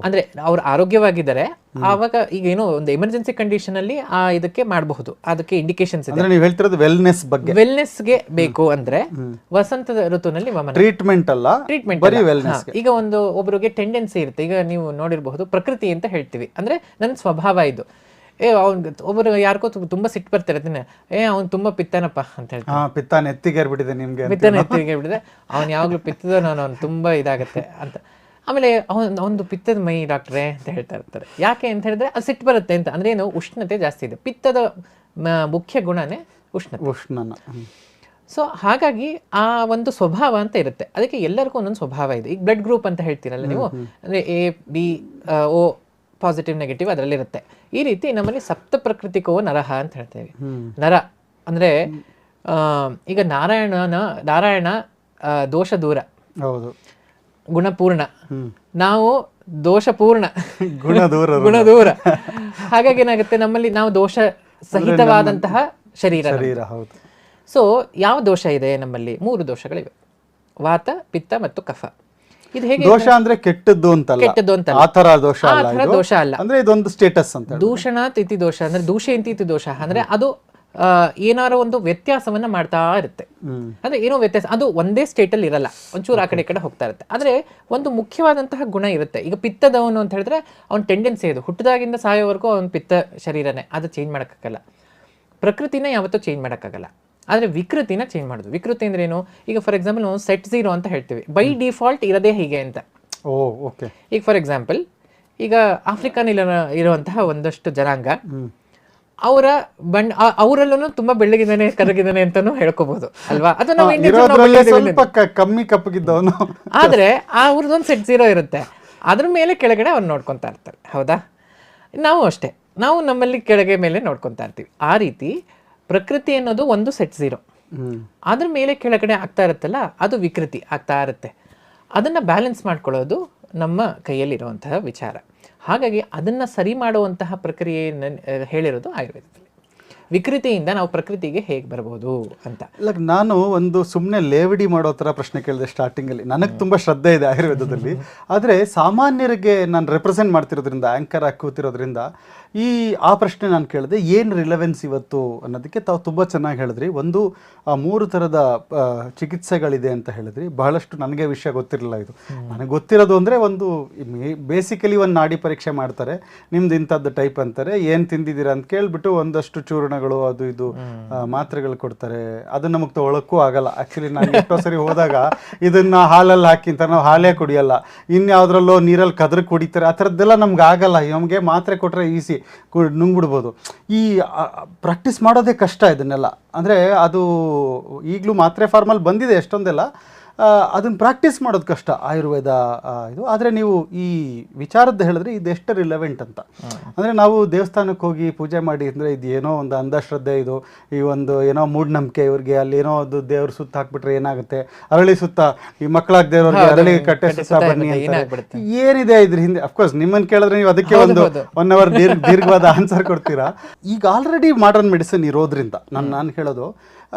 ಅಂದ್ರೆ ಅವ್ರು ಆರೋಗ್ಯವಾಗಿದ್ದಾರೆ, ಆವಾಗ ಈಗ ಏನೋ ಒಂದು ಎಮರ್ಜೆನ್ಸಿ ಕಂಡೀಷನ್ ಅಲ್ಲಿ ಇದಕ್ಕೆ ಮಾಡಬಹುದು, ಅದಕ್ಕೆ ಇಂಡಿಕೇಶನ್ಸ್ ಇದೆ. ನೀವು ಹೇಳ್ತಿರೋದು ವೆಲ್ನೆಸ್ ಬಗ್ಗೆ. ವೆಲ್ನೆಸ್ಗೆ ಬೇಕು ಅಂದ್ರೆ ವಸಂತ ಋತುವಿನಲ್ಲಿ ವಮನ, ಟ್ರೀಟ್ಮೆಂಟ್ ಅಲ್ಲ, ಟ್ರೀಟ್ಮೆಂಟ್. ಈಗ ಒಬ್ಬರಿಗೆ ಟೆಂಡೆನ್ಸಿ ಇರುತ್ತೆ. ಈಗ ನೀವು ನೋಡಿರಬಹುದು, ಪ್ರಕೃತಿ ಅಂತ ಹೇಳ್ತೀವಿ. ಅಂದ್ರೆ ನನ್ನ ಸ್ವಭಾವ ಇದು. ಒಬ್ಬರು ಯಾರಿಗೋ ತುಂಬಾ ಸಿಟ್ಟು ಬರ್ತಾರೆ, ಅವ್ನು ತುಂಬಾ ಪಿತ್ತನಪ್ಪ ಅಂತ ಹೇಳ್ತಾರೆ. ಪಿತ್ತ ನೆತ್ತಿಗೇರ್ಬಿಟ್ಟಿದೆ ನಿಮ್ಗೆ, ಪಿತ್ತ ನೆತ್ತಿಗೇರ್ಬಿಟ್ಟಿದೆ, ಅವ್ನು ಯಾವಾಗ್ಲೂ ಪಿತ್ತದ ಅವ್ನು ತುಂಬಾ ಇದಾಗತ್ತೆ ಅಂತ. ಆಮೇಲೆ ಒಂದು ಪಿತ್ತದ ಮೈ ಡಾಕ್ಟ್ರೇ ಅಂತ ಹೇಳ್ತಾ ಇರ್ತಾರೆ. ಯಾಕೆ ಅಂತ ಹೇಳಿದ್ರೆ ಅದು ಸಿಟ್ಟು ಬರುತ್ತೆ ಅಂತ. ಅಂದ್ರೆ ಏನು, ಉಷ್ಣತೆ ಜಾಸ್ತಿ ಇದೆ. ಪಿತ್ತದ ಮುಖ್ಯ ಗುಣನೇ ಉಷ್ಣನ. ಸೊ ಹಾಗಾಗಿ ಆ ಒಂದು ಸ್ವಭಾವ ಅಂತ ಇರುತ್ತೆ. ಅದಕ್ಕೆ ಎಲ್ಲರಿಗೂ ಒಂದೊಂದು ಸ್ವಭಾವ ಇದೆ. ಈಗ ಬ್ಲಡ್ ಗ್ರೂಪ್ ಅಂತ ಹೇಳ್ತೀರಲ್ಲ ನೀವು, ಅಂದ್ರೆ A-B-O ಪಾಸಿಟಿವ್ ನೆಗೆಟಿವ್ ಅದರಲ್ಲಿರುತ್ತೆ. ಈ ರೀತಿ ನಮ್ಮಲ್ಲಿ ಸಪ್ತ ಪ್ರಕೃತಿಕೋ ನರಹ ಅಂತ ಹೇಳ್ತೇವೆ. ನರ ಅಂದ್ರೆ ಈಗ ನಾರಾಯಣ ದೋಷ ದೂರ, ಗುಣಪೂರ್ಣ. ನಾವು ದೋಷಪೂರ್ಣ, ಗುಣ ದೂರ. ಹಾಗಾಗಿ ಏನಾಗುತ್ತೆ, ನಮ್ಮಲ್ಲಿ ನಾವು ದೋಷ ಸಹಿತವಾದಂತಹ ಶರೀರ. ಸೊ ಯಾವ ದೋಷ ಇದೆ ನಮ್ಮಲ್ಲಿ? 3 ದೋಷಗಳಿವೆ, ವಾತ, ಪಿತ್ತ ಮತ್ತು ಕಫ. ಇದು ಹೇಗೆ ದೋಷ ಅಂದ್ರೆ ಕೆಟ್ಟದ್ದು ಅಂತ ಆ ತರ ದೋಷ ಅಲ್ಲ, ಅಂದ್ರೆ ಇದೊಂದು ಸ್ಟೇಟಸ್ ಅಂತ. ದೂಷಣಾತ್ ಇತಿ ದೋಷ ಅಂದ್ರೆ ದೂಷಯಂತಿ ಇತಿ ದೋಷ ಅಂದ್ರೆ ಅದು ಏನಾರೋ ಒಂದು ವ್ಯತ್ಯಾಸವನ್ನ ಮಾಡ್ತಾ ಇರುತ್ತೆ. ಅಂದ್ರೆ ಏನೋ ವ್ಯತ್ಯಾಸ, ಅದು ಒಂದೇ ಸ್ಟೇಟ್ ಅಲ್ಲಿ ಇರಲ್ಲ, ಒಂಚೂರು ಆ ಕಡೆ ಹೋಗ್ತಾ ಇರುತ್ತೆ. ಆದ್ರೆ ಒಂದು ಮುಖ್ಯವಾದಂತಹ ಗುಣ ಇರುತ್ತೆ. ಈಗ ಪಿತ್ತದವನು ಅಂತ ಹೇಳಿದ್ರೆ ಅವ್ನ ಟೆಂಡೆನ್ಸಿ ಇದು, ಹುಟ್ಟದಾಗಿಂದ ಸಾಯೋವರೆಗೂ ಅವ್ನ ಪಿತ್ತ ಶರೀರನೇ, ಅದು ಚೇಂಜ್ ಮಾಡಕ್ಕಾಗಲ್ಲ. ಪ್ರಕೃತಿನ ಯಾವತ್ತೂ ಚೇಂಜ್ ಮಾಡಕ್ಕಾಗಲ್ಲ. ಆದರೆ ವಿಕೃತಿನ ಚೇಂಜ್ ಮಾಡೋದು. ವಿಕೃತಿ ಅಂದ್ರೆ ಏನು? ಈಗ ಫಾರ್ ಎಕ್ಸಾಂಪಲ್ ನಾವು ಸೆಟ್ 0 ಅಂತ ಹೇಳ್ತೀವಿ. ಬೈ ಡಿಫಾಲ್ಟ್ ಇರೋದೇ ಹೀಗೆ ಅಂತ. ಈಗ ಫಾರ್ ಎಕ್ಸಾಂಪಲ್ ಈಗ ಆಫ್ರಿಕನ್ ಇರುವಂತಹ ಒಂದಷ್ಟು ಜನಾಂಗ, ಅವರಲ್ಲೂ ತುಂಬಾ ಬೆಳ್ಳಗಿದ್ದಾನೆ, ಕರಗಿದ್ದಾನೆ ಅಂತಾನು ಹೇಳ್ಕೋಬಹುದು ಅಲ್ವಾ? ಅದು ನಾವು ಕಮ್ಮಿ ಕಪ್ಪಗಿದ್ದವನು. ಆದ್ರೆ ಅವ್ರದ್ದೊಂದು ಸೆಟ್ 0 ಇರುತ್ತೆ, ಅದ್ರ ಮೇಲೆ ಕೆಳಗಡೆ ಅವ್ರು ನೋಡ್ಕೊಂತಾ ಇರ್ತಾರೆ. ಹೌದಾ? ನಾವು ಅಷ್ಟೇ, ನಾವು ನಮ್ಮಲ್ಲಿ ಕೆಳಗೆ ಮೇಲೆ ನೋಡ್ಕೊಂತಾ ಇರ್ತೀವಿ. ಆ ರೀತಿ ಪ್ರಕೃತಿ ಅನ್ನೋದು ಒಂದು ಸೆಟ್ 0, ಅದ್ರ ಮೇಲೆ ಕೆಳಗಡೆ ಆಗ್ತಾ ಇರುತ್ತಲ್ಲ, ಅದು ವಿಕೃತಿ ಆಗ್ತಾ ಇರುತ್ತೆ. ಅದನ್ನ ಬ್ಯಾಲೆನ್ಸ್ ಮಾಡ್ಕೊಳ್ಳೋದು ನಮ್ಮ ಕೈಯಲ್ಲಿರುವಂತಹ ವಿಚಾರ. ಹಾಗಾಗಿ ಅದನ್ನ ಸರಿ ಮಾಡುವಂತಹ ಪ್ರಕ್ರಿಯೆಯನ್ನು ಹೇಳಿರೋದು ಆಯುರ್ವೇದದಲ್ಲಿ. ವಿಕೃತಿಯಿಂದ ನಾವು ಪ್ರಕೃತಿಗೆ ಹೇಗೆ ಬರ್ಬೋದು ಅಂತ. ನಾನು ಒಂದು ಸುಮ್ಮನೆ ಲೇವಡಿ ಮಾಡೋ ಥರ ಪ್ರಶ್ನೆ ಕೇಳಿದೆ ಸ್ಟಾರ್ಟಿಂಗಲ್ಲಿ. ನನಗೆ ತುಂಬ ಶ್ರದ್ಧೆ ಇದೆ ಆಯುರ್ವೇದದಲ್ಲಿ, ಆದರೆ ಸಾಮಾನ್ಯರಿಗೆ ನಾನು ರೆಪ್ರೆಸೆಂಟ್ ಮಾಡ್ತಿರೋದ್ರಿಂದ, ಆ್ಯಂಕರ್ ಆಗಿ ಕೂತಿರೋದ್ರಿಂದ ಆ ಪ್ರಶ್ನೆ ನಾನು ಕೇಳಿದೆ, ಏನು ರಿಲೆವೆನ್ಸ್ ಇವತ್ತು ಅನ್ನೋದಕ್ಕೆ ತಾವು ತುಂಬ ಚೆನ್ನಾಗಿ ಹೇಳಿದ್ರಿ. ಒಂದು 3 ಥರದ ಚಿಕಿತ್ಸೆಗಳಿದೆ ಅಂತ ಹೇಳಿದ್ರಿ. ಬಹಳಷ್ಟು ನನಗೆ ವಿಷಯ ಗೊತ್ತಿರಲಿಲ್ಲ ಇದು. ನನಗೆ ಗೊತ್ತಿರೋದು ಅಂದರೆ ಒಂದು ಬೇಸಿಕಲಿ ಒಂದು ನಾಡಿ ಪರೀಕ್ಷೆ ಮಾಡ್ತಾರೆ, ನಿಮ್ದು ಇಂಥದ್ದು ಟೈಪ್ ಅಂತಾರೆ, ಏನು ತಿಂದಿದ್ದೀರಾ ಅಂತ ಕೇಳಿಬಿಟ್ಟು ಒಂದಷ್ಟು ಚೂರ್ಣ ಗುಣಗಳು ಅದು ಇದು ಮಾತ್ರೆಗಳು ಕೊಡ್ತಾರೆ, ಅದು ನಮಗೆ ತೊಗೊಳಕ್ಕೂ ಆಗಲ್ಲ. ಆ್ಯಕ್ಚುಲಿ ನಾನು ಎಷ್ಟೋ ಸರಿ ಹೋದಾಗ ಇದನ್ನ ಹಾಲಲ್ಲಿ ಹಾಕಿಂತ ನಾವು ಹಾಲೇ ಕುಡಿಯಲ್ಲ, ಇನ್ಯಾವುದ್ರಲ್ಲೋ ನೀರಲ್ಲಿ ಕದ್ರ ಕುಡಿತಾರೆ, ಆ ಥರದ್ದೆಲ್ಲ ನಮ್ಗೆ ಆಗಲ್ಲ. ನಮಗೆ ಮಾತ್ರೆ ಕೊಟ್ಟರೆ ಈಸಿ ನುಂಗ್ಬಿಡ್ಬೋದು. ಈ ಪ್ರಾಕ್ಟೀಸ್ ಮಾಡೋದೇ ಕಷ್ಟ ಇದನ್ನೆಲ್ಲ. ಅಂದರೆ ಅದು ಈಗಲೂ ಮಾತ್ರೆ ಫಾರ್ಮಲ್ಲಿ ಬಂದಿದೆ ಎಷ್ಟೊಂದೆಲ್ಲ, ಅದನ್ನು ಪ್ರಾಕ್ಟೀಸ್ ಮಾಡೋದು ಕಷ್ಟ ಆಯುರ್ವೇದ ಇದು. ಆದರೆ ನೀವು ಈ ವಿಚಾರದ್ದು ಹೇಳಿದ್ರೆ ಇದೆಷ್ಟು ರಿಲೆವೆಂಟ್ ಅಂತ. ಅಂದರೆ ನಾವು ದೇವಸ್ಥಾನಕ್ಕೆ ಹೋಗಿ ಪೂಜೆ ಮಾಡಿ ಅಂದರೆ ಇದು ಏನೋ ಒಂದು ಅಂಧಶ್ರದ್ಧೆ, ಇದು ಈ ಒಂದು ಏನೋ ಮೂಢನಂಬಿಕೆ ಇವ್ರಿಗೆ. ಅಲ್ಲಿ ಏನೋ ಒಂದು ದೇವ್ರ ಸುತ್ತ ಹಾಕ್ಬಿಟ್ರೆ ಏನಾಗುತ್ತೆ, ಅರಳಿ ಸುತ್ತ ಈ ಮಕ್ಕಳಾಗ ದೇವ್ರಿಗೆ ಅರಳಿ ಕಟ್ಟೆ ಸುತ್ತ ಬನ್ನಿ ಅಂತ ಏನಿದೆ ಇದ್ರ ಹಿಂದೆ. ಅಫ್ಕೋರ್ಸ್ ನಿಮ್ಮನ್ನು ಕೇಳಿದ್ರೆ ನೀವು ಅದಕ್ಕೆ ಒಂದು 1 hour ದೀರ್ಘವಾದ ಆನ್ಸರ್ ಕೊಡ್ತೀರಾ. ಈಗ ಆಲ್ರೆಡಿ ಮಾಡರ್ನ್ ಮೆಡಿಸಿನ್ ಇರೋದ್ರಿಂದ ನಾನು ಹೇಳೋದು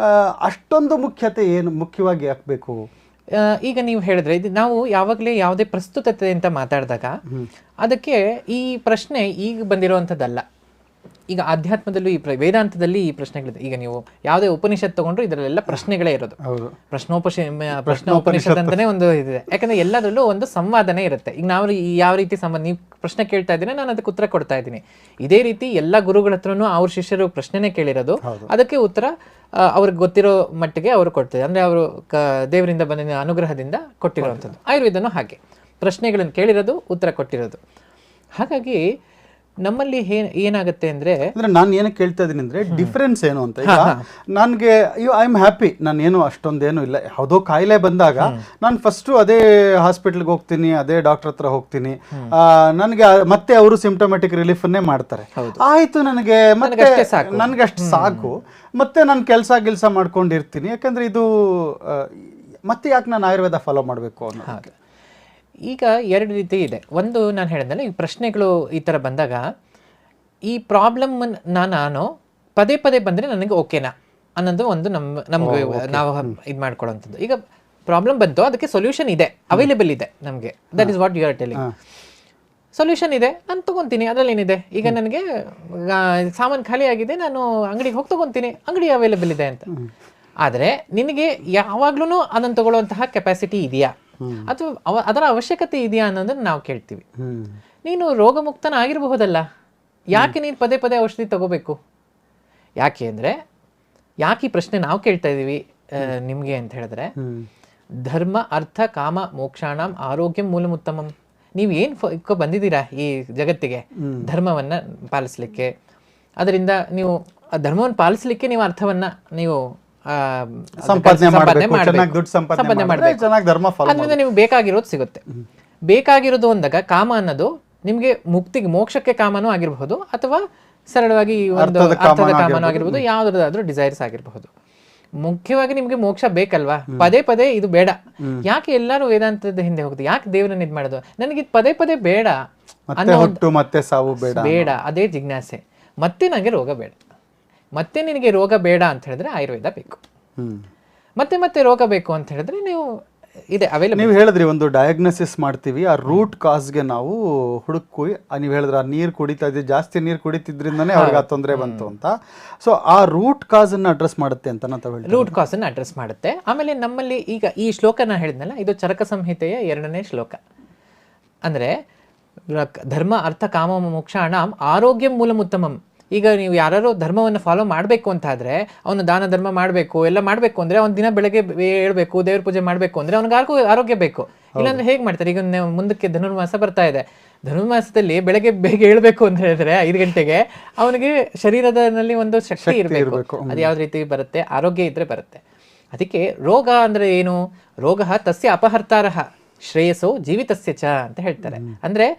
ಅಷ್ಟೊಂದು ಮುಖ್ಯತೆ ಏನು ಮುಖ್ಯವಾಗಿ ಹಾಕಬೇಕು. ಈಗ ನೀವು ಹೇಳಿದ್ರೆ ಇದು ನಾವು ಯಾವಾಗಲೇ ಯಾವುದೇ ಪ್ರಸ್ತುತತೆ ಅಂತ ಮಾತಾಡಿದಾಗ ಅದಕ್ಕೆ ಈ ಪ್ರಶ್ನೆ ಈಗ ಬಂದಿರುವಂಥದ್ದಲ್ಲ. ಈಗ ಆಧ್ಯಾತ್ಮದಲ್ಲೂ ಈ ವೇದಾಂತದಲ್ಲಿ ಈ ಪ್ರಶ್ನೆಗಳಿದೆ. ಈಗ ನೀವು ಯಾವುದೇ ಉಪನಿಷತ್ ತಗೊಂಡ್ರು ಇದರಲ್ಲೆಲ್ಲ ಪ್ರಶ್ನೆಗಳೇ ಇರೋದು. ಪ್ರಶ್ನೋಪನಿಷತ್ ಅಂತಾನೆ ಒಂದು ಇದೆ. ಯಾಕಂದ್ರೆ ಎಲ್ಲದರಲ್ಲೂ ಒಂದು ಸಂವಾದನೆ ಇರುತ್ತೆ. ಈಗ ನಾವು ಯಾವ ರೀತಿ ನೀವು ಪ್ರಶ್ನೆ ಕೇಳ್ತಾ ಇದ್ದೀನಿ, ನಾನು ಅದಕ್ಕೆ ಉತ್ತರ ಕೊಡ್ತಾ ಇದ್ದೀನಿ. ಇದೇ ರೀತಿ ಎಲ್ಲ ಗುರುಗಳ ಹತ್ರನೂ ಅವ್ರ ಶಿಷ್ಯರು ಪ್ರಶ್ನೆನೇ ಕೇಳಿರೋದು, ಅದಕ್ಕೆ ಉತ್ತರ ಅವ್ರಿಗೆ ಗೊತ್ತಿರೋ ಮಟ್ಟಿಗೆ ಅವರು ಕೊಡ್ತಾರೆ. ಅಂದ್ರೆ ಅವರು ದೇವರಿಂದ ಬಂದ ಅನುಗ್ರಹದಿಂದ ಕೊಟ್ಟಿರುವಂಥದ್ದು. ಆಯುರ್ವೇದನೂ ಹಾಗೆ ಪ್ರಶ್ನೆಗಳನ್ನು ಕೇಳಿರೋದು, ಉತ್ತರ ಕೊಟ್ಟಿರೋದು. ಹಾಗಾಗಿ ನಮ್ಮಲ್ಲಿ ಏನಾಗುತ್ತೆ ಅಂದ್ರೆ ನಾನು ಏನಕ್ಕೆ ಕೇಳ್ತಾ ಇದ್ದೀನಿ ಅಂದ್ರೆ ಡಿಫ್ರೆನ್ಸ್ ಏನು ಅಂತ. ಈಗ ನನಗೆ ಐ ಆಮ್ ಹ್ಯಾಪಿ, ನಾನು ಏನು ಅಷ್ಟೊಂದೇನು ಇಲ್ಲ. ಯಾವುದೋ ಕಾಯಿಲೆ ಬಂದಾಗ ನಾನು ಫಸ್ಟು ಅದೇ ಹಾಸ್ಪಿಟ್ಲ್ಗೆ ಹೋಗ್ತೀನಿ, ಅದೇ ಡಾಕ್ಟರ್ ಹತ್ರ ಹೋಗ್ತೀನಿ. ನನಗೆ ಮತ್ತೆ ಅವರು ಸಿಂಪ್ಟಮ್ಯಾಟಿಕ್ ರಿಲೀಫನ್ನೇ ಮಾಡ್ತಾರೆ. ಆಯ್ತು, ನನಗೆ ಅಷ್ಟು ಸಾಕು, ಮತ್ತೆ ನಾನು ಕೆಲಸ ಮಾಡ್ಕೊಂಡಿರ್ತೀನಿ. ಯಾಕಂದ್ರೆ ಇದು ಮತ್ತೆ ಯಾಕೆ ನಾನು ಆಯುರ್ವೇದ ಫಾಲೋ ಮಾಡಬೇಕು ಅನ್ನೋದು. ಈಗ 2 ರೀತಿ ಇದೆ. ಒಂದು ನಾನು ಹೇಳಿದ್ನಲ್ಲ, ಈ ಪ್ರಶ್ನೆಗಳು ಈ ಥರ ಬಂದಾಗ ಈ ಪ್ರಾಬ್ಲಮ್ ನಾನು ಪದೇ ಬಂದರೆ ನನಗೆ ಓಕೆನಾ ಅನ್ನೋದು ಒಂದು ನಮ್ಗೆ ನಾವು ಇದು ಮಾಡ್ಕೊಳ್ಳೋಂಥದ್ದು. ಈಗ ಪ್ರಾಬ್ಲಮ್ ಬಂತು, ಅದಕ್ಕೆ ಸೊಲ್ಯೂಷನ್ ಇದೆ, ಅವೈಲೇಬಲ್ ಇದೆ ನಮಗೆ. That is what you are telling. Solution ಇದೆ, ನಾನು ತೊಗೊತೀನಿ, ಅದರಲ್ಲಿ ಏನಿದೆ. ಈಗ ನನಗೆ ಸಾಮಾನು ಖಾಲಿ ಆಗಿದೆ, ನಾನು ಅಂಗಡಿಗೆ ಹೋಗಿ ತೊಗೊತೀನಿ, ಅಂಗಡಿ ಅವೈಲೇಬಲ್ ಇದೆ ಅಂತ. ಆದರೆ ನಿನಗೆ ಯಾವಾಗ್ಲೂ ಅದನ್ನು ತಗೊಳ್ಳುವಂತಹ ಕೆಪಾಸಿಟಿ ಇದೆಯಾ ಅಥವಾ ಅದರ ಅವಶ್ಯಕತೆ ಇದೆಯಾ ಅನ್ನೋದನ್ನ ನಾವು ಕೇಳ್ತೀವಿ. ನೀನು ರೋಗಮುಕ್ತನ ಆಗಿರಬಹುದಲ್ಲ, ಯಾಕೆ ನೀನು ಪದೇ ಔಷಧಿ ತಗೋಬೇಕು? ಯಾಕೆ ಅಂದರೆ ಯಾಕೆ ಈ ಪ್ರಶ್ನೆ ನಾವು ಕೇಳ್ತಾ ಇದ್ದೀವಿ ನಿಮಗೆ ಅಂತ ಹೇಳಿದ್ರೆ, ಧರ್ಮ ಅರ್ಥ ಕಾಮ ಮೋಕ್ಷಾಣಂ ಆರೋಗ್ಯಂ ಮೂಲಮುತ್ತಮಂ. ನೀವು ಏನು ಬಂದಿದ್ದೀರಾ ಈ ಜಗತ್ತಿಗೆ ಧರ್ಮವನ್ನ ಪಾಲಿಸ್ಲಿಕ್ಕೆ, ಅದರಿಂದ ನೀವು ಧರ್ಮವನ್ನು ಪಾಲಿಸ್ಲಿಕ್ಕೆ ನೀವು ಅರ್ಥವನ್ನ ನೀವು ಸಂಪಾದನೆ ಮಾಡಬೇಕು. ಅದರಿಂದ ನಿಮ್ಗೆ ಬೇಕಾಗಿರೋದು ಸಿಗುತ್ತೆ. ಬೇಕಾಗಿರೋದು ಅಂದಾಗ ಕಾಮ ಅನ್ನೋದು ನಿಮ್ಗೆ ಮುಕ್ತಿಗೆ ಮೋಕ್ಷಕ್ಕೆ ಕಾಮನೂ ಆಗಿರಬಹುದು, ಅಥವಾ ಸರಳವಾಗಿ ಒಂದು ಅರ್ಥದ ಕಾಮನೂ ಆಗಿರ್ಬೋದು, ಯಾವ್ದಾದ್ರೂ ಡಿಸೈರ್ಸ್ ಆಗಿರಬಹುದು. ಮುಖ್ಯವಾಗಿ ನಿಮ್ಗೆ ಮೋಕ್ಷ ಬೇಕಲ್ವಾ? ಪದೇ ಇದು ಬೇಡ. ಯಾಕೆ ಎಲ್ಲರೂ ವೇದಾಂತದ ಹಿಂದೆ ಹೋಗ್ತದೆ? ಯಾಕೆ ದೇವರನ್ನ ಇದು ಮಾಡೋದು? ನನಗೆ ಪದೇ ಬೇಡ ಮತ್ತೆ ಸಾವು ಬೇಡ, ಅದೇ ಜಿಜ್ಞಾಸೆ. ಮತ್ತೆ ನನಗೆ ರೋಗ ಬೇಡ. ಮತ್ತೆ ನಿನಗೆ ರೋಗ ಬೇಡ ಅಂತ ಹೇಳಿದ್ರೆ ಆಯುರ್ವೇದ ಬೇಕು. ಮತ್ತೆ ರೋಗ ಬೇಕು ಅಂತ ಹೇಳಿದ್ರೆ ನೀವು ಇದೆ ಅವೈಲೇಬಲ್. ನೀವು ಹೇಳಿದ್ರಿ ಒಂದು ಡಯಾಗ್ನೋಸಿಸ್ ಮಾಡ್ತೀವಿ, ಆ ರೂಟ್ ಕಾಸ್ಗೆ ನಾವು ಹುಡುಕಿ. ನೀವು ಹೇಳಿದ್ರೆ ಆ ನೀರು ಕುಡಿತಾ ಇದ್ದೀವಿ, ಜಾಸ್ತಿ ನೀರು ಕುಡಿತಿದ್ರಿಂದನೇ ಅವ್ರಿಗೆ ಆ ತೊಂದರೆ ಬಂತು ಅಂತ. ಸೊ ಆ ರೂಟ್ ಕಾಸ್ ಅನ್ನು ಅಡ್ರೆಸ್ ಮಾಡುತ್ತೆ ಅಂತ ನಾವು ಹೇಳಿ, ರೂಟ್ ಕಾಸ್ ಅನ್ನು ಅಡ್ರೆಸ್ ಮಾಡುತ್ತೆ. ಆಮೇಲೆ ನಮ್ಮಲ್ಲಿ ಈಗ ಈ ಶ್ಲೋಕನ ಹೇಳಿದ್ನಲ್ಲ, ಇದು ಚರಕ ಸಂಹಿತೆಯ 2ನೇ ಶ್ಲೋಕ. ಅಂದ್ರೆ ಧರ್ಮ ಅರ್ಥ ಕಾಮ ಮೋಕ್ಷಾಣಂ ಆರೋಗ್ಯಂ ಮೂಲಮುತ್ತಮಂ. ಈಗ ನೀವು ಯಾರು ಧರ್ಮವನ್ನು ಫಾಲೋ ಮಾಡಬೇಕು ಅಂತ ಆದರೆ, ಅವನು ದಾನ ಧರ್ಮ ಮಾಡಬೇಕು, ಎಲ್ಲ ಮಾಡಬೇಕು ಅಂದರೆ ಅವ್ನು ದಿನ ಬೆಳಗ್ಗೆ ಹೇಳ್ಬೇಕು, ದೇವ್ರ ಪೂಜೆ ಮಾಡಬೇಕು ಅಂದರೆ ಅವ್ನಿಗೆ ಆರೋಗ್ಯ ಬೇಕು. ಇಲ್ಲಾಂದ್ರೆ ಹೇಗೆ ಮಾಡ್ತಾರೆ? ಈಗ ಮುಂದಕ್ಕೆ ಧನುರ್ಮಾಸ ಬರ್ತಾ ಇದೆ. ಧನುರ್ಮಾಸದಲ್ಲಿ ಬೆಳಗ್ಗೆ ಬೇಗ ಹೇಳ್ಬೇಕು ಅಂತ ಹೇಳಿದ್ರೆ 5 ಗಂಟೆಗೆ ಅವನಿಗೆ ಶರೀರದಲ್ಲಿ ಒಂದು ಶಕ್ತಿ ಇರಬೇಕು. ಅದು ಯಾವ ರೀತಿ ಬರುತ್ತೆ? ಆರೋಗ್ಯ ಇದ್ರೆ ಬರುತ್ತೆ. ಅದಕ್ಕೆ ರೋಗ ಅಂದ್ರೆ ಏನು? ರೋಗ ತಸ್ಯ ಅಪಹರ್ತಾರಃ ಶ್ರೇಯಸ್ಸೋ ಜೀವಿತಸ್ಯ ಚ ಅಂತ ಹೇಳ್ತಾರೆ. ಅಂದ್ರೆ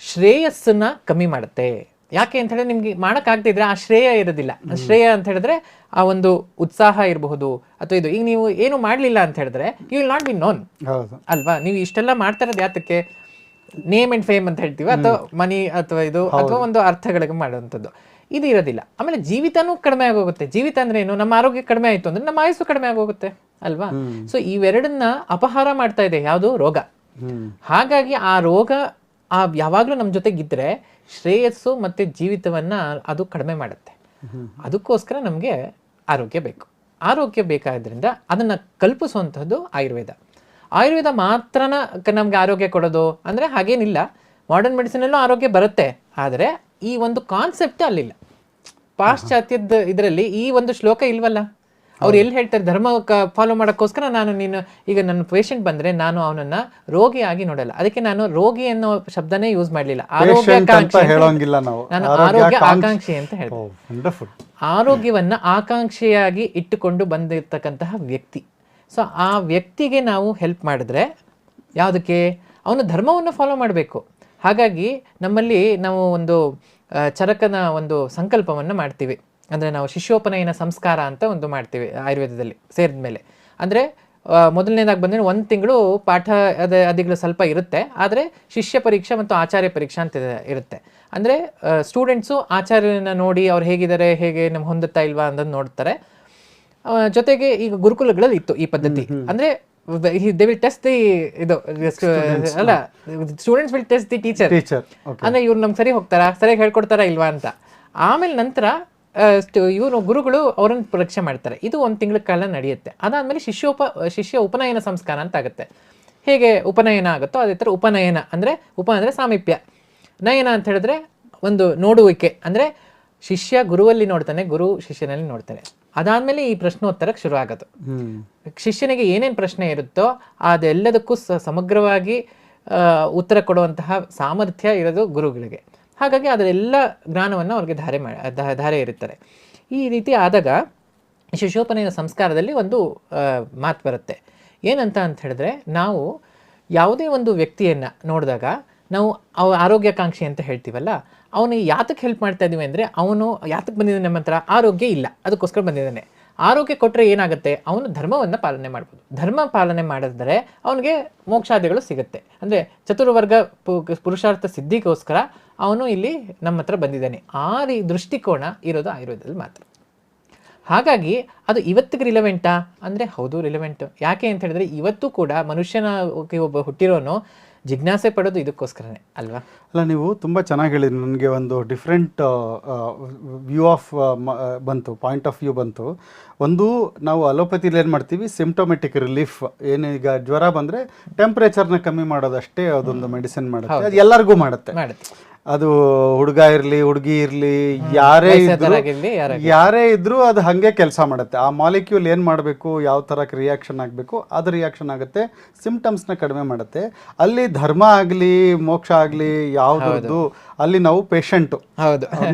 ಶ್ರೇಯಸ್ಸನ್ನ ಕಮ್ಮಿ ಮಾಡುತ್ತೆ. ಯಾಕೆ ಅಂತ ಹೇಳಿದ್ರೆ, ನಿಮ್ಗೆ ಮಾಡೋಕ್ಕಾಗದೇ ಇದ್ರೆ ಆ ಶ್ರೇಯ ಇರೋದಿಲ್ಲ. ಶ್ರೇಯ ಅಂತ ಹೇಳಿದ್ರೆ ಆ ಒಂದು ಉತ್ಸಾಹ ಇರಬಹುದು, ಅಥವಾ ಇದು. ಈಗ ನೀವು ಏನು ಮಾಡಲಿಲ್ಲ ಅಂತ ಹೇಳಿದ್ರೆ you will not be known ಅಲ್ವಾ? ನೀವು ಇಷ್ಟೆಲ್ಲ ಮಾಡ್ತಾ ಇರೋದು ಯಾತಕ್ಕೆ? ನೇಮ್ ಅಂಡ್ ಫೇಮ್ ಅಂತ ಹೇಳ್ತೀವಿ, ಅಥವಾ ಮನಿ, ಅಥವಾ ಇದು, ಅಥವಾ ಒಂದು ಅರ್ಥಗಳಿಗೆ ಮಾಡುವಂಥದ್ದು. ಇದು ಇರೋದಿಲ್ಲ. ಆಮೇಲೆ ಜೀವಿತನೂ ಕಡಿಮೆ ಆಗೋಗುತ್ತೆ. ಜೀವಿತ ಅಂದ್ರೆ ಏನು? ನಮ್ಮ ಆರೋಗ್ಯ ಕಡಿಮೆ ಆಯಿತು ಅಂದ್ರೆ ನಮ್ಮ ಆಯುಸ್ಸು ಕಡಿಮೆ ಆಗೋಗುತ್ತೆ ಅಲ್ವಾ? ಸೊ ಇವೆರಡನ್ನ ಅಪಹಾರ ಮಾಡ್ತಾ ಇದೆ ಯಾವುದು? ರೋಗ. ಹಾಗಾಗಿ ಆ ರೋಗ ಯಾವಾಗಲೂ ನಮ್ಮ ಜೊತೆಗಿದ್ರೆ ಶ್ರೇಯಸ್ಸು ಮತ್ತು ಜೀವಿತವನ್ನ ಅದು ಕಡಿಮೆ ಮಾಡುತ್ತೆ. ಅದಕ್ಕೋಸ್ಕರ ನಮಗೆ ಆರೋಗ್ಯ ಬೇಕು. ಆರೋಗ್ಯ ಬೇಕಾದ್ರಿಂದ ಅದನ್ನು ಕಲ್ಪಿಸುವಂಥದ್ದು ಆಯುರ್ವೇದ. ಆಯುರ್ವೇದ ಮಾತ್ರನ ನಮ್ಗೆ ಆರೋಗ್ಯ ಕೊಡೋದು ಅಂದರೆ ಹಾಗೇನಿಲ್ಲ. ಮಾಡರ್ನ್ ಮೆಡಿಸಿನಲ್ಲೂ ಆರೋಗ್ಯ ಬರುತ್ತೆ, ಆದರೆ ಈ ಒಂದು ಕಾನ್ಸೆಪ್ಟ್ ಅಲ್ಲಿಲ್ಲ. ಪಾಶ್ಚಾತ್ಯದ ಇದರಲ್ಲಿ ಈ ಒಂದು ಶ್ಲೋಕ ಇಲ್ವಲ್ಲ. ಅವ್ರು ಎಲ್ಲಿ ಹೇಳ್ತಾರೆ ಧರ್ಮ ಫಾಲೋ ಮಾಡೋಕ್ಕೋಸ್ಕರ ನೀನು ಈಗ ನನ್ನ ಪೇಷಂಟ್ ಬಂದ್ರೆ ನಾನು ಅವನನ್ನ ರೋಗಿಯಾಗಿ ನೋಡಲ್ಲ, ಅದಕ್ಕೆ ನಾನು ರೋಗಿ ಅನ್ನೋ ಶಬ್ದನೇ ಯೂಸ್ ಮಾಡ್ಲಿಲ್ಲ, ನಾನು ಆರೋಗ್ಯ ಆಕಾಂಕ್ಷಿ ಅಂತ ಹೇಳ್ತೀನಿ. ಆರೋಗ್ಯವನ್ನ ಆಕಾಂಕ್ಷೆಯಾಗಿ ಇಟ್ಟುಕೊಂಡು ಬಂದಿರತಕ್ಕಂತಹ ವ್ಯಕ್ತಿ. ಸೊ ಆ ವ್ಯಕ್ತಿಗೆ ನಾವು ಹೆಲ್ಪ್ ಮಾಡಿದ್ರೆ ಯಾವುದಕ್ಕೆ, ಅವನು ಧರ್ಮವನ್ನು ಫಾಲೋ ಮಾಡಬೇಕು. ಹಾಗಾಗಿ ನಮ್ಮಲ್ಲಿ ನಾವು ಒಂದು ಚರಕನ ಒಂದು ಸಂಕಲ್ಪವನ್ನು ಮಾಡ್ತೀವಿ, ಅಂದರೆ ನಾವು ಶಿಷ್ಯೋಪನಯನ ಸಂಸ್ಕಾರ ಅಂತ ಒಂದು ಮಾಡ್ತೀವಿ ಆಯುರ್ವೇದದಲ್ಲಿ ಸೇರಿದ ಮೇಲೆ. ಅಂದರೆ ಮೊದಲನೇದಾಗಿ ಬಂದರೆ 1 ತಿಂಗಳು ಪಾಠ ಅದಿಗಳು ಸ್ವಲ್ಪ ಇರುತ್ತೆ, ಆದರೆ ಶಿಷ್ಯ ಪರೀಕ್ಷೆ ಮತ್ತು ಆಚಾರ್ಯ ಪರೀಕ್ಷೆ ಅಂತ ಇರುತ್ತೆ. ಅಂದರೆ ಸ್ಟೂಡೆಂಟ್ಸು ಆಚಾರ್ಯನ ನೋಡಿ ಅವ್ರು ಹೇಗಿದ್ದಾರೆ, ಹೇಗೆ ನಮ್ಗೆ ಹೊಂದುತ್ತಾ ಇಲ್ವಾ ಅನ್ನೋದು ನೋಡ್ತಾರೆ. ಜೊತೆಗೆ ಈಗ ಗುರುಕುಲಗಳಲ್ಲಿ ಇತ್ತು ಈ ಪದ್ಧತಿ, ಅಂದರೆ they will test the ಅಲ್ಲ students will test the teacher, ಅಂದ್ರೆ ಇವ್ರು ನಮ್ಗೆ ಸರಿ ಹೋಗ್ತಾರಾ, ಸರಿಯಾಗಿ ಹೇಳ್ಕೊಡ್ತಾರಾ ಇಲ್ವಾ ಅಂತ. ಆಮೇಲೆ ನಂತರ ಇವರು ಗುರುಗಳು ಅವರನ್ನು ಪರೀಕ್ಷೆ ಮಾಡ್ತಾರೆ. ಇದು 1 ತಿಂಗಳ ಕಾಲ ನಡೆಯುತ್ತೆ. ಅದಾದ್ಮೇಲೆ ಶಿಷ್ಯ ಉಪನಯನ ಸಂಸ್ಕಾರ ಅಂತ ಆಗುತ್ತೆ. ಹೇಗೆ ಉಪನಯನ ಆಗುತ್ತೋ ಅದೇ ಥರ ಉಪನಯನ ಅಂದರೆ ಅಂದರೆ ಸಾಮೀಪ್ಯ, ನಯನ ಅಂತ ಹೇಳಿದ್ರೆ ಒಂದು ನೋಡುವಿಕೆ, ಅಂದರೆ ಶಿಷ್ಯ ಗುರುವಲ್ಲಿ ನೋಡ್ತಾನೆ, ಗುರು ಶಿಷ್ಯನಲ್ಲಿ ನೋಡ್ತಾನೆ. ಅದಾದ್ಮೇಲೆ ಈ ಪ್ರಶ್ನೋತ್ತರಕ್ಕೆ ಶುರು ಆಗೋದು. ಶಿಷ್ಯನಿಗೆ ಏನೇನು ಪ್ರಶ್ನೆ ಇರುತ್ತೋ ಅದೆಲ್ಲದಕ್ಕೂ ಸಮಗ್ರವಾಗಿ ಉತ್ತರ ಕೊಡುವಂತಹ ಸಾಮರ್ಥ್ಯ ಇರೋದು ಗುರುಗಳಿಗೆ. ಹಾಗಾಗಿ ಅದರೆಲ್ಲ ಜ್ಞಾನವನ್ನು ಅವ್ರಿಗೆ ಧಾರೆ ಇರುತ್ತಾರೆ. ಈ ರೀತಿ ಆದಾಗ ಶಿಷ್ಯೋಪನಯನ ಸಂಸ್ಕಾರದಲ್ಲಿ ಒಂದು ಮಾತು ಬರುತ್ತೆ. ಏನಂತ ಹೇಳಿದ್ರೆ, ನಾವು ಯಾವುದೇ ಒಂದು ವ್ಯಕ್ತಿಯನ್ನು ನೋಡಿದಾಗ ನಾವು ಆರೋಗ್ಯಾಕಾಂಕ್ಷಿ ಅಂತ ಹೇಳ್ತೀವಲ್ಲ, ಅವನು ಯಾತಕ್ಕೆ ಹೆಲ್ಪ್ ಮಾಡ್ತಾ ಇದ್ದೀವಿ ಅಂದರೆ, ಅವನು ಯಾತಕ್ಕೆ ಬಂದಿದ್ದಾನೆ ನಮ್ಮ ಹತ್ರ, ಆರೋಗ್ಯ ಇಲ್ಲ ಅದಕ್ಕೋಸ್ಕರ ಬಂದಿದ್ದಾನೆ. ಆರೋಗ್ಯ ಕೊಟ್ಟರೆ ಏನಾಗುತ್ತೆ, ಅವನು ಧರ್ಮವನ್ನು ಪಾಲನೆ ಮಾಡ್ಬೋದು. ಧರ್ಮ ಪಾಲನೆ ಮಾಡಿದ್ರೆ ಅವನಿಗೆ ಮೋಕ್ಷಾದಿಗಳು ಸಿಗುತ್ತೆ. ಅಂದರೆ ಚತುರ್ವರ್ಗ ಪುರುಷಾರ್ಥ ಸಿದ್ಧಿಗೋಸ್ಕರ ಅವನು ಇಲ್ಲಿ ನಮ್ಮ ಹತ್ರ ಬಂದಿದ್ದಾನೆ. ದೃಷ್ಟಿಕೋನ ಇರೋದು ಆಯುರ್ವೇದದಲ್ಲಿ ಮಾತ್ರ. ಹಾಗಾಗಿ ಅದು ಇವತ್ತಿಗೆ ರಿಲೆವೆಂಟಾ ಅಂದರೆ ಹೌದು ರಿಲೆವೆಂಟ್. ಯಾಕೆ ಅಂತ ಹೇಳಿದ್ರೆ ಇವತ್ತು ಕೂಡ ಮನುಷ್ಯನ ಒಬ್ಬ ಹುಟ್ಟಿರೋನು ಜಿಜ್ಞಾಸೆ ಪಡೋದು ಇದಕ್ಕೋಸ್ಕರನೇ ಅಲ್ವಾ? ಅಲ್ಲ, ನೀವು ತುಂಬ ಚೆನ್ನಾಗಿ ಹೇಳಿದ್ರಿ. ನನಗೆ ಒಂದು ಡಿಫ್ರೆಂಟ್ ವ್ಯೂ ಆಫ್ ಬಂತು, ಪಾಯಿಂಟ್ ಆಫ್ ವ್ಯೂ ಬಂತು. ಒಂದು, ನಾವು ಅಲೋಪತಿಲಿ ಏನು ಮಾಡ್ತೀವಿ, ಸಿಂಪ್ಟೊಮೆಟಿಕ್ ರಿಲೀಫ್, ಏನು ಈಗ ಜ್ವರ ಬಂದರೆ ಟೆಂಪ್ರೇಚರ್ನ ಕಮ್ಮಿ ಮಾಡೋದಷ್ಟೇ ಅದೊಂದು ಮೆಡಿಸಿನ್ ಮಾಡುತ್ತೆ. ಅದು ಎಲ್ಲರಿಗೂ ಮಾಡುತ್ತೆ. ಅದು ಹುಡುಗ ಇರಲಿ ಹುಡುಗಿ ಇರಲಿ ಯಾರೇ ಇದ್ರೂ ಅದು ಹಾಗೆ ಕೆಲಸ ಮಾಡುತ್ತೆ. ಆ ಮಾಲಿಕ್ಯೂಲ್ ಏನು ಮಾಡಬೇಕು, ಯಾವ ಥರ ರಿಯಾಕ್ಷನ್ ಆಗಬೇಕು ಅದು ರಿಯಾಕ್ಷನ್ ಆಗುತ್ತೆ, ಸಿಂಪ್ಟಮ್ಸ್ನ ಕಡಿಮೆ ಮಾಡುತ್ತೆ. ಅಲ್ಲಿ ಧರ್ಮ ಆಗಲಿ ಮೋಕ್ಷ ಆಗಲಿ ಯಾವುದರದ್ದು ಅಲ್ಲಿ ನಾವು ಪೇಷಂಟು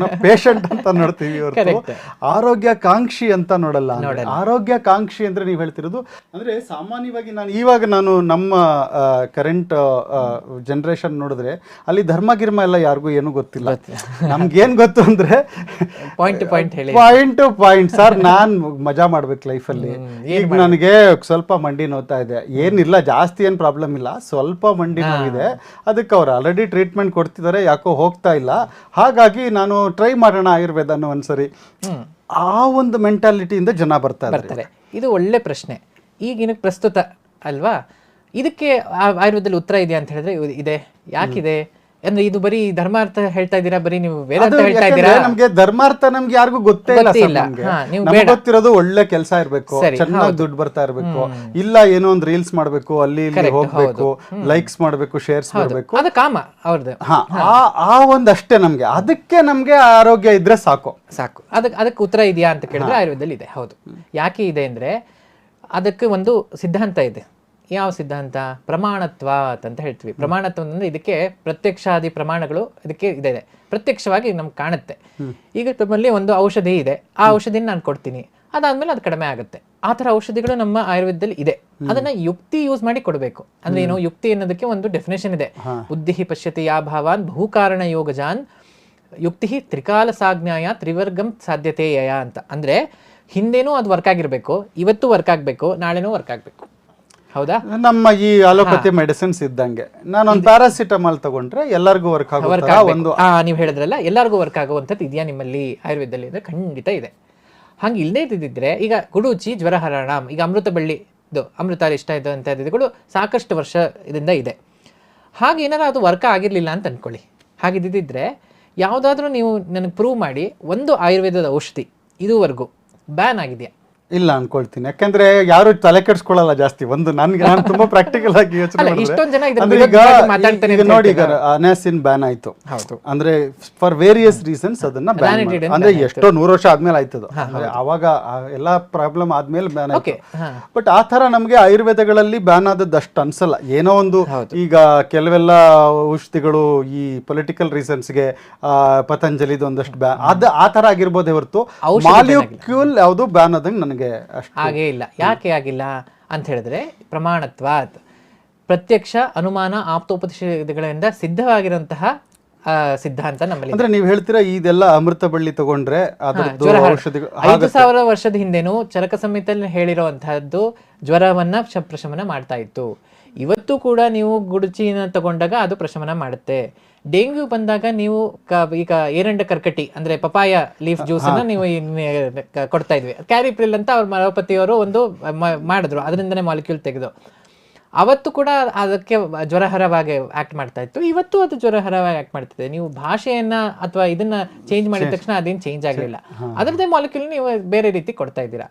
ಅಂತ ನೋಡ್ತೀವಿ ಹೊರತು ಆರೋಗ್ಯಕಾಂಕ್ಷಿ ಅಂತ ನೋಡಲ್ಲ. ಆರೋಗ್ಯಕಾಂಕ್ಷಿ ಅಂದರೆ ನೀವು ಹೇಳ್ತಿರೋದು ಅಂದರೆ ಸಾಮಾನ್ಯವಾಗಿ ನಾನು ನಮ್ಮ ಕರೆಂಟ್ ಜನ್ರೇಷನ್ ನೋಡಿದ್ರೆ ಅಲ್ಲಿ ಧರ್ಮ ಗಿರ್ಮ ಎಲ್ಲ ಯಾರಿಗೂ ಏನು ಗೊತ್ತಿಲ್ಲ. ನಮ್ಗೇನ್ ಗೊತ್ತು ಅಂದ್ರೆ ಪಾಯಿಂಟ್ ಟು ಪಾಯಿಂಟ್, ಸರ್ ನಾನ್ ಮಜಾ ಮಾಡ್ಬೇಕು ಲೈಫಲ್ಲಿ. ಈಗ ನನಗೆ ಸ್ವಲ್ಪ ಮಂಡಿ ನೋವ್ತಾ ಇದೆ, ಏನಿಲ್ಲ ಜಾಸ್ತಿ ಏನ್ ಪ್ರಾಬ್ಲಮ್ ಇಲ್ಲ, ಸ್ವಲ್ಪ ಮಂಡಿ ನೋವಿದೆ, ಅದಕ್ಕೆ ಅವ್ರು ಆಲ್ರೆಡಿ ಟ್ರೀಟ್ಮೆಂಟ್ ಕೊಡ್ತಿದ್ದಾರೆ, ಯಾಕೋ ಹೋಗ್ತಾ ಇಲ್ಲ, ಹಾಗಾಗಿ ನಾನು ಟ್ರೈ ಮಾಡೋಣ ಆಯುರ್ವೇದನ ಒಂದ್ಸರಿ. ಆ ಒಂದು ಮೆಂಟಾಲಿಟಿಯಿಂದ ಜನ ಬರ್ತಾರೆ. ಇದು ಒಳ್ಳೆ ಪ್ರಶ್ನೆ ಈಗಿನ ಪ್ರಸ್ತುತ ಅಲ್ವಾ? ಇದಕ್ಕೆ ಆಯುರ್ವೇದದಲ್ಲಿ ಉತ್ತರ ಇದೆಯಾ ಅಂತ ಹೇಳಿದ್ರೆ ಇದೆ. ಯಾಕಿದೆ ಅಂದ್ರೆ ಇದು ಬರೀ ಧರ್ಮಾರ್ಥ ಹೇಳ್ತಾ ಇದ್ದೀರಾ, ಬರೀ ನೀವು ವೇದಾಂತ ಹೇಳ್ತಾ ಇದ್ದೀರಾ? ನಮ್ಗೆ ಧರ್ಮಾರ್ಥ ನಮ್ಗೆ ಯಾರಿಗೂ ಗೊತ್ತೇ ಇಲ್ಲ. ನಮ್ಗೆ ಗೊತ್ತಿರೋದು ಒಳ್ಳೆ ಕೆಲಸ ಇರ್ಬೇಕು, ಚೆನ್ನಾಗಿ ದುಡ್ಡು ಬರ್ತಾ ಇರ್ಬೇಕು, ಇಲ್ಲ ಏನೋ ಒಂದು ರೀಲ್ಸ್ ಮಾಡ್ಬೇಕು, ಅಲ್ಲಿ ಇಲ್ಲಿ ಹೋಗ್ಬೇಕು, ಲೈಕ್ಸ್ ಮಾಡ್ಬೇಕು, ಶೇರ್ಸ್ ಮಾಡ್ಬೇಕು, ಅದು ಕಾಮ ಅವ್ರದ್ದು. ಆ ಒಂದಷ್ಟೇ ನಮ್ಗೆ. ಅದಕ್ಕೆ ನಮ್ಗೆ ಆರೋಗ್ಯ ಇದ್ರೆ ಸಾಕು. ಅದಕ್ಕೆ ಉತ್ತರ ಇದೆಯಾ ಅಂತ ಕೇಳಿದ್ರೆ ಆಯುರ್ವೇದದಲ್ಲಿ ಇದೆ. ಹೌದು. ಯಾಕೆ ಇದೆ ಅಂದ್ರೆ ಅದಕ್ಕೆ ಒಂದು ಸಿದ್ಧಾಂತ ಇದೆ. ಯಾವ ಸಿದ್ಧಾಂತ? ಪ್ರಮಾಣತ್ವ ಅಂತ ಹೇಳ್ತೀವಿ. ಪ್ರಮಾಣತ್ವ ಅಂದ್ರೆ ಇದಕ್ಕೆ ಪ್ರತ್ಯಕ್ಷಾದಿ ಪ್ರಮಾಣಗಳು ಇದಕ್ಕೆ ಇದೆ, ಪ್ರತ್ಯಕ್ಷವಾಗಿ ನಮ್ಗೆ ಕಾಣುತ್ತೆ. ಈಗ ನಮ್ಮಲ್ಲಿ ಒಂದು ಔಷಧಿ ಇದೆ, ಆ ಔಷಧಿನ ನಾನು ಕೊಡ್ತೀನಿ, ಅದಾದ್ಮೇಲೆ ಅದು ಕಡಿಮೆ ಆಗುತ್ತೆ. ಆ ಥರ ಔಷಧಿಗಳು ನಮ್ಮ ಆಯುರ್ವೇದದಲ್ಲಿ ಇದೆ. ಅದನ್ನ ಯುಕ್ತಿ ಯೂಸ್ ಮಾಡಿ ಕೊಡಬೇಕು. ಅಂದ್ರೆ ಏನು ಯುಕ್ತಿ ಅನ್ನೋದಕ್ಕೆ ಒಂದು ಡೆಫಿನೇಷನ್ ಇದೆ. ಬುದ್ಧಿ ಪಶ್ಯತಿ ಯಾ ಭಾವಾನ್ ಬಹುಕಾರಣ ಯೋಗಜಾನ್ ಯುಕ್ತಿ ತ್ರಿಕಾಲ ಸಾಜ್ಞಾಯ ತ್ರಿವರ್ಗಂ ಸಾಧ್ಯತೆಯ ಅಂತ. ಅಂದ್ರೆ ಹಿಂದೇನೂ ಅದು ವರ್ಕ್ ಆಗಿರ್ಬೇಕು, ಇವತ್ತು ವರ್ಕ್ ಆಗ್ಬೇಕು, ನಾಳೆನೂ ವರ್ಕ್ ಆಗ್ಬೇಕು. ಹೌದಾ? ನಮ್ಮ ಈ ಅಲೋಪತಿ ಮೆಡಿಸಿನ್ಸ್ ಇದ್ದಂಗೆ ನಾನೊಂದು ಪ್ಯಾರಾಸಿಟಮಾಲ್ ತಗೊಂಡ್ರೆ ಎಲ್ಲರಿಗೂ ವರ್ಕ್ ಆಗುತ್ತೆ. ನೀವು ಹೇಳಿದ್ರಲ್ಲ, ಎಲ್ಲರಿಗೂ ವರ್ಕ್ ಆಗುವಂಥದ್ದು ಇದೆಯಾ ನಿಮ್ಮಲ್ಲಿ ಆಯುರ್ವೇದದಲ್ಲಿ ಅಂದ್ರೆ ಖಂಡಿತ ಇದೆ. ಹಂಗೆ ಇಲ್ಲದೇ ಇದ್ದಿದ್ರೆ ಈಗ ಗುಡೂಚಿ ಜ್ವರ ಹರಣ, ಈಗ ಅಮೃತ ಬಳ್ಳಿದು ಅಮೃತಾರಿಷ್ಟ ಇದು ಅಂತ ಇದ್ದಿದ್ದು ಸಾಕಷ್ಟು ವರ್ಷ ಇದರಿಂದ ಇದೆ. ಹಾಗೆ ಏನಾರ ಅದು ವರ್ಕ್ ಆಗಿರ್ಲಿಲ್ಲ ಅಂತ ಅನ್ಕೊಳ್ಳಿ. ಹಾಗಿದ್ದಿದ್ರೆ ಯಾವುದಾದ್ರೂ ನೀವು ನನಗೆ ಪ್ರೂವ್ ಮಾಡಿ ಒಂದು ಆಯುರ್ವೇದದ ಔಷಧಿ ಇದುವರೆಗೂ ಬ್ಯಾನ್ ಆಗಿದೆಯಾ? ಇಲ್ಲ ಅನ್ಕೊಳ್ತೀನಿ. ಯಾಕಂದ್ರೆ ಯಾರು ತಲೆ ಕೆಡ್ಸ್ಕೊಳ್ಳಲ್ಲ ಜಾಸ್ತಿ. ನಾನು ತುಂಬಾ ಪ್ರಾಕ್ಟಿಕಲ್ ಆಗಿ ಯೋಚನೆ ಇಷ್ಟೊಂದ್ ಜನ ಇದ್ರ ಅಂದ್ರೆ ವಿರುದ್ಧವಾಗಿ ಮಾತಾಡ್ತಾರೆ ಈಗ ನೋಡಿ, ಈಗ ಅನಾಸಿನ್ ಬ್ಯಾನ್ ಆಯ್ತು. ಅಂದ್ರೆ ಫಾರ್ ವೇರಿಯಸ್ ರೀಸನ್ಸ್ ಅದನ್ನ ಬ್ಯಾನ್ ಅಂದ್ರೆ ಎಷ್ಟೋ 100 ವರ್ಷ ಆದ್ಮೇಲೆ ಆಯ್ತದ. ಅಂದ್ರೆ ಅವಾಗ ಎಲ್ಲಾ ಪ್ರಾಬ್ಲಮ್ ಆದ್ಮೇಲೆ ಬ್ಯಾನ್ ಆಯ್ತು. ಬಟ್ ಆ ತರ ನಮ್ಗೆ ಆಯುರ್ವೇದಗಳಲ್ಲಿ ಬ್ಯಾನ್ ಆದದ್ದು ಅಷ್ಟು ಅನ್ಸಲ್ಲ. ಏನೋ ಒಂದು ಈಗ ಕೆಲವೆಲ್ಲ ಔಷಧಿಗಳು ಈ ಪೊಲಿಟಿಕಲ್ ರೀಸನ್ಸ್ಗೆ ಪತಂಜಲಿದು ಒಂದಷ್ಟು ಬ್ಯಾನ್ ಆ ತರ ಆಗಿರ್ಬೋದೇ ಹೊರತು ಮಾಲಿಕ್ಯೂಲ್ ಯಾವುದು ಬ್ಯಾನ್ ಆದಂಗೆ ನನಗೆ ಅಷ್ಟು ಹಾಗೇ ಇಲ್ಲ. ಯಾಕೆ ಆಗಿಲ್ಲ ಅಂತ ಹೇಳಿದ್ರೆ ಪ್ರಮಾಣತ್ವಾತ್, ಪ್ರತ್ಯಕ್ಷ ಅನುಮಾನ ಆಪ್ತೋಪದೇಶಗಳಿಂದ ಸಿದ್ಧವಾಗಿರುವಂತಹ ಸಿದ್ಧಾಂತ ನಮ್ಮಲ್ಲಿ. ಅಂದ್ರೆ ನೀವು ಹೇಳ್ತೀರಾ ಇದೆಲ್ಲ ಅಮೃತ ಬಳ್ಳಿ ತಗೊಂಡ್ರೆ ಅದ್ರದ್ದು ಔಷಧಿಗಳು 5000 ವರ್ಷದ ಹಿಂದೆನೂ ಚರಕ ಸಂಹಿತೆಯಲ್ಲಿ ಹೇಳಿರುವಂತಹದ್ದು ಜ್ವರವನ್ನ ಪ್ರಶಮನ ಮಾಡ್ತಾ ಇತ್ತು. ಇವತ್ತು ಕೂಡ ನೀವು ಗುಡುಚಿನ ತಗೊಂಡಾಗ ಅದು ಪ್ರಶಮನ ಮಾಡುತ್ತೆ. ಡೆಂಗ್ಯೂ ಬಂದಾಗ ನೀವು ಈಗ ಏರಂಡ ಕರ್ಕಟಿ ಅಂದ್ರೆ ಪಪಾಯ ಲೀಫ್ ಜ್ಯೂಸ್ ಅನ್ನ ನೀವು ಕೊಡ್ತಾ ಇದ್ವಿ. ಕ್ಯಾರಿಪ್ರಿಲ್ ಅಂತ ಅವ್ರ ಅಲೋಪತಿಯವರು ಒಂದು ಮಾಡಿದ್ರು, ಅದರಿಂದನೇ ಮಾಲಿಕ್ಯೂಲ್ ತೆಗೆದು. ಅವತ್ತು ಕೂಡ ಅದಕ್ಕೆ ಜ್ವರಹರವಾಗಿ ಆಕ್ಟ್ ಮಾಡ್ತಾ ಇತ್ತು. ಇವತ್ತು ಅದು ಜ್ವರಹರವಾಗಿ ಆಕ್ಟ್ ಮಾಡ್ತಿದೆ. ನೀವು ಭಾಷೆಯನ್ನ ಅಥವಾ ಇದನ್ನ ಚೇಂಜ್ ಮಾಡಿದ ತಕ್ಷಣ ಅದೇನು ಚೇಂಜ್ ಆಗಲಿಲ್ಲ. ಅದರದ್ದೇ ಮಾಲಿಕ್ಯೂಲ್ ನೀವು ಬೇರೆ ರೀತಿ ಕೊಡ್ತಾ ಇದ್ದೀರಾ.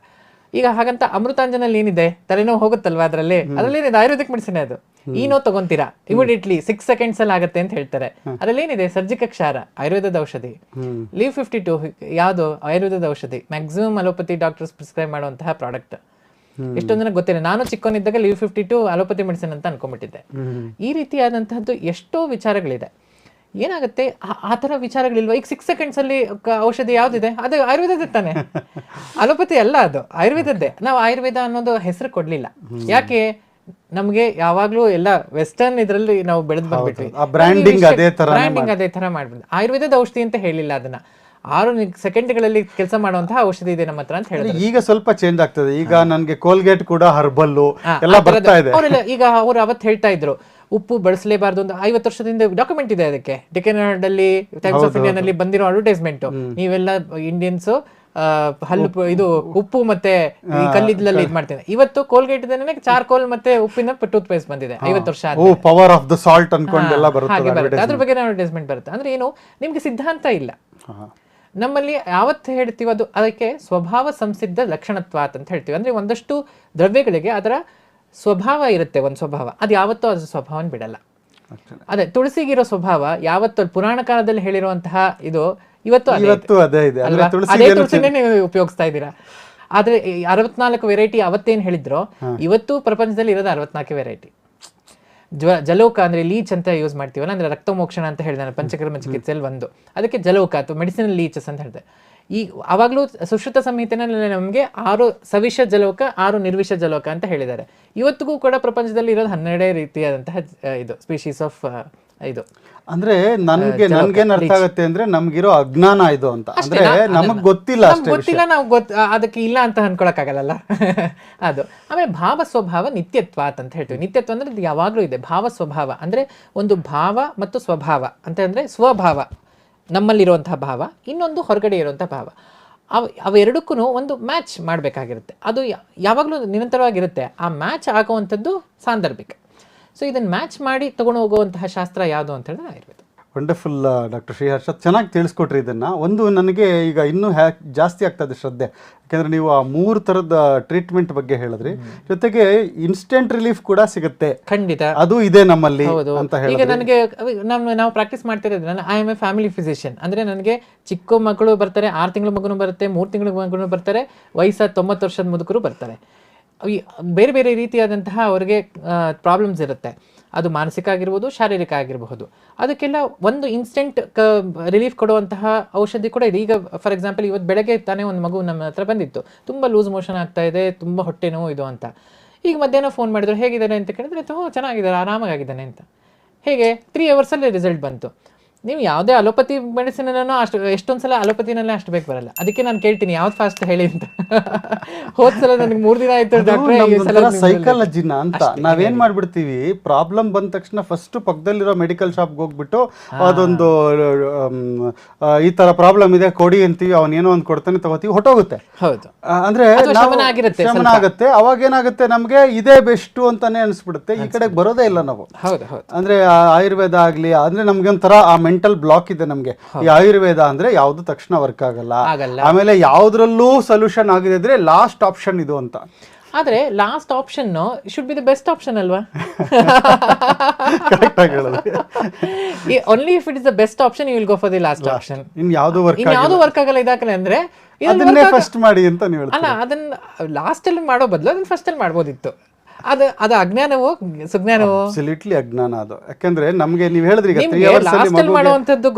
ಈಗ ಹಾಗಂತ ಅಮೃತಾಂಜನಲ್ಲಿ ಏನಿದೆ, ತಲೆನೋವು ಹೋಗುತ್ತಲ್ವಾ ಅದರಲ್ಲಿ ಏನಿದೆ ಆಯುರ್ವೇದಿಕ್ ಮೆಡಿಸಿನ್. ಅದು ಈ ನೋವು ತಗೊಂತೀರಾ ಇಮಿಡಿಯೇಟ್ಲಿ 6 seconds ಅಲ್ಲಿ ಆಗುತ್ತೆ ಅಂತ ಹೇಳ್ತಾರೆ. ಅದ್ರಲ್ಲಿ ಏನಿದೆ ಸರ್ಜಿಕ ಕ್ಷಾರ, ಆಯುರ್ವೇದದ ಔಷಧಿ. ಲೀವ್ 52 ಯಾವುದು ಆಯುರ್ವೇದದ ಔಷಧಿ, ಮ್ಯಾಕ್ಸಿಮಮ್ ಅಲೋಪತಿ ಡಾಕ್ಟರ್ಸ್ ಪ್ರಿಸ್ಕ್ರೈಬ್ ಮಾಡುವಂತಹ ಪ್ರಾಡಕ್ಟ್. ಎಷ್ಟೊಂದು ಜನ ಗೊತ್ತಿಲ್ಲ. ನಾನು ಚಿಕ್ಕವನಿದ್ದಾಗ ಲೀವ್ 52 ಅಲೋಪತಿ ಮೆಡಿಸಿನ್ ಅಂತ ಅನ್ಕೊಂಡ್ಬಿಟ್ಟಿದ್ದೆ. ಈ ರೀತಿಯಾದಂತಹದ್ದು ಎಷ್ಟೋ ವಿಚಾರಗಳಿದೆ. ಏನಾಗುತ್ತೆ ಆ ತರ ವಿಚಾರಗಳಿಲ್ವಾ? ಈಗ 6 seconds ಅಲ್ಲಿ ಔಷಧಿ ಯಾವ್ದಿದೆ, ಅದು ಆಯುರ್ವೇದದ ತಾನೆ, ಅಲೋಪತಿ ಅಲ್ಲ, ಅದು ಆಯುರ್ವೇದದ್ದೇ. ನಾವು ಆಯುರ್ವೇದ ಅನ್ನೋದು ಹೆಸರು ಕೊಡ್ಲಿಲ್ಲ. ಯಾಕೆ? ನಮ್ಗೆ ಯಾವಾಗ್ಲೂ ಎಲ್ಲ ವೆಸ್ಟರ್ನ್ ಇದ್ರಲ್ಲಿ ನಾವು ಬೆಳೆದ್ ಬಂದ್ಬಿಟ್ವಿ. ಬ್ರ್ಯಾಂಡಿಂಗ್ ಅದೇ ತರ ಮಾಡ್ಬಿಟ್ಟು ಆಯುರ್ವೇದದ ಔಷಧಿ ಅಂತ ಹೇಳಿಲ್ಲ. ಅದನ್ನ 6 ಸೆಕೆಂಡ್ಗಳಲ್ಲಿ ಕೆಲಸ ಮಾಡುವಂತಹ ಔಷಧಿ ಇದೆ ನಮ್ಮ ಹತ್ರ ಅಂತ ಹೇಳಿದ್ರೆ ಈಗ ಸ್ವಲ್ಪ ಚೇಂಜ್ ಆಗ್ತದೆ. ಈಗ ನನ್ಗೆ ಕೋಲ್ಗೇಟ್ ಕೂಡ ಹರ್ಬಲ್ಲು ಎಲ್ಲ ಬರ್ತಾ ಇದೆ. ಈಗ ಅವ್ರು ಅವತ್ತು ಹೇಳ್ತಾ ಇದ್ರು ಉಪ್ಪು ಬಳಸಲೇಬಾರ್ದು ಅಂತ. 50 ವರ್ಷದಿಂದ ಡಾಕ್ಯುಮೆಂಟ್ ಇದೆ ಅದಕ್ಕೆ. ಡೆಕೆನಾರ್ಡ್ ಅಲ್ಲಿ, ಟೈಮ್ಸ್ ಆಫ್ ಇಂಡಿಯಾ ನಲ್ಲಿ ಬಂದಿರೋ ಅಡ್ವರ್ಟೈಸ್ಮೆಂಟ್. ನೀವೆಲ್ಲ ಇಂಡಿಯನ್ಸ್ ಹಲ್ಲು ಇದು ಉಪ್ಪು ಮತ್ತೆ ಕಲ್ಲಿದ್ದಲಲ್ಲಿ ಇದ್ ಮಾಡ್ತೀನಿ. ಇವತ್ತು ಕೋಲ್ಗೇಟ್ ಚಾರ್ಕೋಲ್ ಮತ್ತೆ ಉಪ್ಪಿನ ಟೂತ್ ಪೇಸ್ಟ್ ಬಂದಿದೆ 50 ವರ್ಷ ಆದ್ಮೇಲೆ. ಪವರ್ ಆಫ್ ದ ಸಾಲ್ಟ್ ಅನ್ಕೊಂಡೆಲ್ಲ ಬರುತ್ತೆ. ಅದ್ರ ಬಗ್ಗೆ ಅಡ್ವರ್ಟೈಸ್ಮೆಂಟ್ ಬರುತ್ತೆ. ಅಂದ್ರೆ ಏನು, ನಿಮ್ಗೆ ಸಿದ್ಧಾಂತ ಇಲ್ಲ. ನಮ್ಮಲ್ಲಿ ಯಾವತ್ತು ಹೇಳ್ತೀವಿ ಅದು ಅದಕ್ಕೆ ಸ್ವಭಾವ ಸಂಸಿದ್ಧ ಲಕ್ಷಣತ್ವಾತ್ ಅಂತ ಹೇಳ್ತೀವಿ. ಅಂದ್ರೆ ಒಂದಷ್ಟು ದ್ರವ್ಯಗಳಿಗೆ ಅದರ ಸ್ವಭಾವ ಇರುತ್ತೆ, ಒಂದು ಸ್ವಭಾವ. ಅದು ಯಾವತ್ತೂ ಅದ್ರ ಸ್ವಭಾವನ ಬಿಡಲ್ಲ. ಅದೇ ತುಳಸಿಗಿರೋ ಸ್ವಭಾವ ಯಾವತ್ತು ಪುರಾಣ ಕಾಲದಲ್ಲಿ ಹೇಳಿರುವಂತಹ ಇದು ಇವತ್ತು ಅದೇ ತುಳಸಿನೇ ನೀವು ಉಪಯೋಗಿಸ್ತಾ ಇದ್ದೀರಾ. ಆದ್ರೆ 64 ವೆರೈಟಿ ಅವತ್ತೇನ್ ಹೇಳಿದ್ರು, ಇವತ್ತು ಪ್ರಪಂಚದಲ್ಲಿ ಇರೋದು 64 ವೆರೈಟಿ. ಜಲೋಕ ಅಂದ್ರೆ ಲೀಚ್ ಅಂತ ಯೂಸ್ ಮಾಡ್ತೀವಲ್ಲ, ಅಂದ್ರೆ ರಕ್ತ ಮೋಕ್ಷಣ ಅಂತ ಹೇಳಿದಾನೆ ಪಂಚಕರ್ಮ ಚಿಕಿತ್ಸೆಯಲ್ಲಿ ಒಂದು. ಅದಕ್ಕೆ ಜಲೋಕ ಅಥವಾ ಮೆಡಿಸಿನಲ್ ಲೀಚಸ್ ಅಂತ ಹೇಳಿದೆ. ಈ ಅವಾಗಲೂ ಸುಶ್ರುತ ಸಂಹಿತೆನಲ್ಲಿ ನಮಗೆ 6 ಸವಿಷ ಜಲೋಕ, 6 ನಿರ್ವಿಷ ಜಲೋಕ ಅಂತ ಹೇಳಿದ್ದಾರೆ. ಇವತ್ತಿಗೂ ಕೂಡ ಪ್ರಪಂಚದಲ್ಲಿ ಇರೋದು 12 ರೀತಿಯಾದಂತಹ ಇದು ಸ್ಪೀಶೀಸ್ ಆಫ್ ಇದು. ಅಂದ್ರೆ ನನ್ಗೇನ್ ಅರ್ಥ ಆಗುತ್ತೆ ಅಂದ್ರೆ ನಮ್ಗಿರೋ ಅಜ್ಞಾನ ಇದು ಅಂತ. ಅಂದ್ರೆ ನಮಗ್ ಗೊತ್ತಿಲ್ಲ, ನಾವು ಅದಕ್ಕೆ ಇಲ್ಲ ಅಂತ ಅನ್ಕೊಳಕ್ಕಾಗಲ್ಲ ಅದು. ಆಮೇಲೆ ಭಾವ ಸ್ವಭಾವ ನಿತ್ಯತ್ವಾತ್ ಅಂತ ಹೇಳ್ತೀವಿ. ನಿತ್ಯತ್ವ ಅಂದ್ರೆ ಇದು ಯಾವಾಗ್ಲೂ ಇದೆ. ಭಾವ ಸ್ವಭಾವ ಅಂದ್ರೆ ಒಂದು ಭಾವ ಮತ್ತು ಸ್ವಭಾವ ಅಂತ ಅಂದ್ರೆ ಸ್ವಭಾವ ನಮ್ಮಲ್ಲಿರುವಂತಹ ಭಾವ, ಇನ್ನೊಂದು ಹೊರಗಡೆ ಇರುವಂತಹ ಭಾವ. ಅವೆರಡಕ್ಕೂ ಒಂದು ಮ್ಯಾಚ್ ಮಾಡಬೇಕಾಗಿರುತ್ತೆ. ಅದು ಯಾವಾಗಲೂ ನಿರಂತರವಾಗಿರುತ್ತೆ. ಆ ಮ್ಯಾಚ್ ಆಗುವಂಥದ್ದು ಸಾಂದರ್ಭಿಕ. ಸೊ ಇದನ್ನು ಮ್ಯಾಚ್ ಮಾಡಿ ತಗೊಂಡು ಹೋಗುವಂತಹ ಶಾಸ್ತ್ರ ಯಾವುದು ಅಂತ ಹೇಳಿದ್ರೆ ಆಯುರ್ವೇದ. ವಂಡರ್ಫುಲ್ ಡಾಕ್ಟರ್ ಶ್ರೀಹರ್ಷ, ಚೆನ್ನಾಗಿ ತಿಳಿಸ್ಕೊಟ್ರಿ ಇದನ್ನು. ಒಂದು ನನಗೆ ಈಗ ಇನ್ನೂ ಜಾಸ್ತಿ ಆಗ್ತದೆ ಶ್ರದ್ಧೆ. ಯಾಕೆಂದರೆ ನೀವು ಆ 3 ಥರದ ಟ್ರೀಟ್ಮೆಂಟ್ ಬಗ್ಗೆ ಹೇಳಿದ್ರಿ, ಜೊತೆಗೆ ಇನ್ಸ್ಟೆಂಟ್ ರಿಲೀಫ್ ಕೂಡ ಸಿಗುತ್ತೆ. ಖಂಡಿತ ಅದು ಇದೆ ನಮ್ಮಲ್ಲಿ ಅಂತ ಹೇಳಿ. ಈಗ ನನಗೆ ನಾವು ಪ್ರಾಕ್ಟೀಸ್ ಮಾಡ್ತಿರೋದು, ನಾನು I am A family physician. ಅಂದರೆ ನನಗೆ ಚಿಕ್ಕ ಮಕ್ಕಳು ಬರ್ತಾರೆ, 6 ತಿಂಗಳ ಮಗನೂ ಬರುತ್ತೆ, 3 ತಿಂಗಳ ಮಗನೂ ಬರ್ತಾರೆ, ವಯಸ್ಸಾದ 90 ವರ್ಷದ ಮುದುಕರು ಬರ್ತಾರೆ. ಬೇರೆ ಬೇರೆ ರೀತಿಯಾದಂತಹ ಅವರಿಗೆ ಪ್ರಾಬ್ಲಮ್ಸ್ ಇರುತ್ತೆ. ಅದು ಮಾನಸಿಕ ಆಗಿರ್ಬೋದು, ಶಾರೀರಿಕ ಆಗಿರಬಹುದು. ಅದಕ್ಕೆಲ್ಲ ಒಂದು ಇನ್ಸ್ಟೆಂಟ್ ರಿಲೀಫ್ ಕೊಡುವಂತಹ ಔಷಧಿ ಕೂಡ ಇದೆ. ಈಗ ಫಾರ್ ಎಕ್ಸಾಂಪಲ್ ಇವತ್ತು ಬೆಳಗ್ಗೆ ತಾನೇ ಒಂದು ಮಗು ನಮ್ಮ ಹತ್ರ ಬಂದಿತ್ತು, ತುಂಬ ಲೂಸ್ ಮೋಷನ್ ಆಗ್ತಾ ಇದೆ, ತುಂಬ ಹೊಟ್ಟೆ ನೋವು ಇದು ಅಂತ. ಈಗ ಮಧ್ಯಾಹ್ನ ಫೋನ್ ಮಾಡಿದ್ರು, ಹೇಗಿದ್ದಾರೆ ಅಂತ ಕೇಳಿದ್ರೆ, ಚೆನ್ನಾಗಿದ್ದಾರೆ, ಆರಾಮಾಗಿದ್ದಾನೆ ಅಂತ. ಹೇಗೆ 3 hours ರಿಸಲ್ಟ್ ಬಂತು. ನೀವು ಯಾವುದೇ ಅಲೋಪತಿ ಮೆಡಿಸಿನ್ ಅಷ್ಟು ಎಷ್ಟೊಂದ್ಸಲ ಅಲೋಪತಿನಲ್ಲೇ ಅಷ್ಟು ಬೇಕು ಬರಲ್ಲ. ಅದಕ್ಕೆ ನಾನು ಕೇಳ್ತೀನಿ ಯಾವ್ದು ಫಾಸ್ಟ್ ಹೇಳಿ ಅಂತ. ಹೋದ್ಸಲ ನನಗೆ 3 ದಿನ ಆಯ್ತು ಸೈಕಾಲಜಿನ ಅಂತ ನಾವೇನ್ ಮಾಡ್ಬಿಡ್ತೀವಿ, ಪ್ರಾಬ್ಲಮ್ ಬಂದ ತಕ್ಷಣ ಫಸ್ಟ್ ಪಕ್ಕದಲ್ಲಿರೋ ಮೆಡಿಕಲ್ ಶಾಪ್ಗೆ ಹೋಗ್ಬಿಟ್ಟು ಅದೊಂದು ಈ ತರ ಪ್ರಾಬ್ಲಮ್ ಇದೆ ಕೊಡಿ ಅಂತೀವಿ, ಅವನೇನೋ ಒಂದು ಕೊಡ್ತಾನೆ, ತಗೋತೀವಿ, ಹೊಟ್ಟೋಗುತ್ತೆ. ಹೌದು, ಅಂದ್ರೆ ಶಮನ ಆಗುತ್ತೆ. ಅವಾಗ ಏನಾಗುತ್ತೆ, ನಮ್ಗೆ ಇದೇ ಬೆಸ್ಟ್ ಅಂತಾನೆ ಅನ್ಸ್ಬಿಡುತ್ತೆ. ಈ ಕಡೆಗೆ ಬರೋದೇ ಇಲ್ಲ ನಾವು. ಹೌದು, ಅಂದ್ರೆ ಆಯುರ್ವೇದ ಆಗ್ಲಿ ಅಂದ್ರೆ ನಮ್ಗೆ ಒಂಥರ ಆ ಮೆಂಟಲ್ ಬ್ಲಾಕ್ ಇದೆ ನಮ್ಗೆ, ಈ ಆಯುರ್ವೇದ ಅಂದ್ರೆ ಯಾವ್ದು ತಕ್ಷಣ ವರ್ಕ್ ಆಗಲ್ಲ, ಆಗಲ್ಲ. ಆಮೇಲೆ ಯಾವ್ದ್ರಲ್ಲೂ ಸೊಲ್ಯೂಷನ್ ಆಗಿದೆ ಅಂದ್ರೆ ಲಾಸ್ಟ್ ಆಪ್ಷನ್ ಇದು ಅಂತ. ಆದ್ರೆ last option should be the best option ಅಲ್ವಾ? ಕರೆಕ್ಟ್ ಆಗಿ ಹೇಳೋದು. Only if it is the best option you will go for the last option. ಇನ್ ಯಾವ್ದು ವರ್ಕ್ ಆಗಲ್ಲ ಇದಾಕಲ್ಲ ಅಂದ್ರೆ ಅದನ್ನೇ ಫಸ್ಟ್ ಮಾಡಿ ಅಂತ ನೀವು ಅಲ್ಲ, ಅದನ್ನ ಲಾಸ್ಟ್ ಅಲ್ಲಿ ಮಾಡೋ ಬದಲು ಅದನ್ನ ಫಸ್ಟ್ ಅಲ್ಲಿ ಮಾಡ್ಬೋದಿತ್ತು. ಅದು ಅಜ್ಞಾನವೋ ಸುಜ್ಞಾನವೋ? ಅಬ್ಸಲ್ಯೂಟ್ಲಿ ಅಜ್ಞಾನ ಅದು. ಯಾಕಂದ್ರೆ ನಮ್ಗೆ ನೀವು ಹೇಳಿದ್ರಿ ಈಗ 3 ನಿಮ್ಗೆ hours ಅಲ್ಲಿ ಲಾಸ್ಟ್ ಅಲ್ಲಿ ಮಾಡುವಂತದ್ದು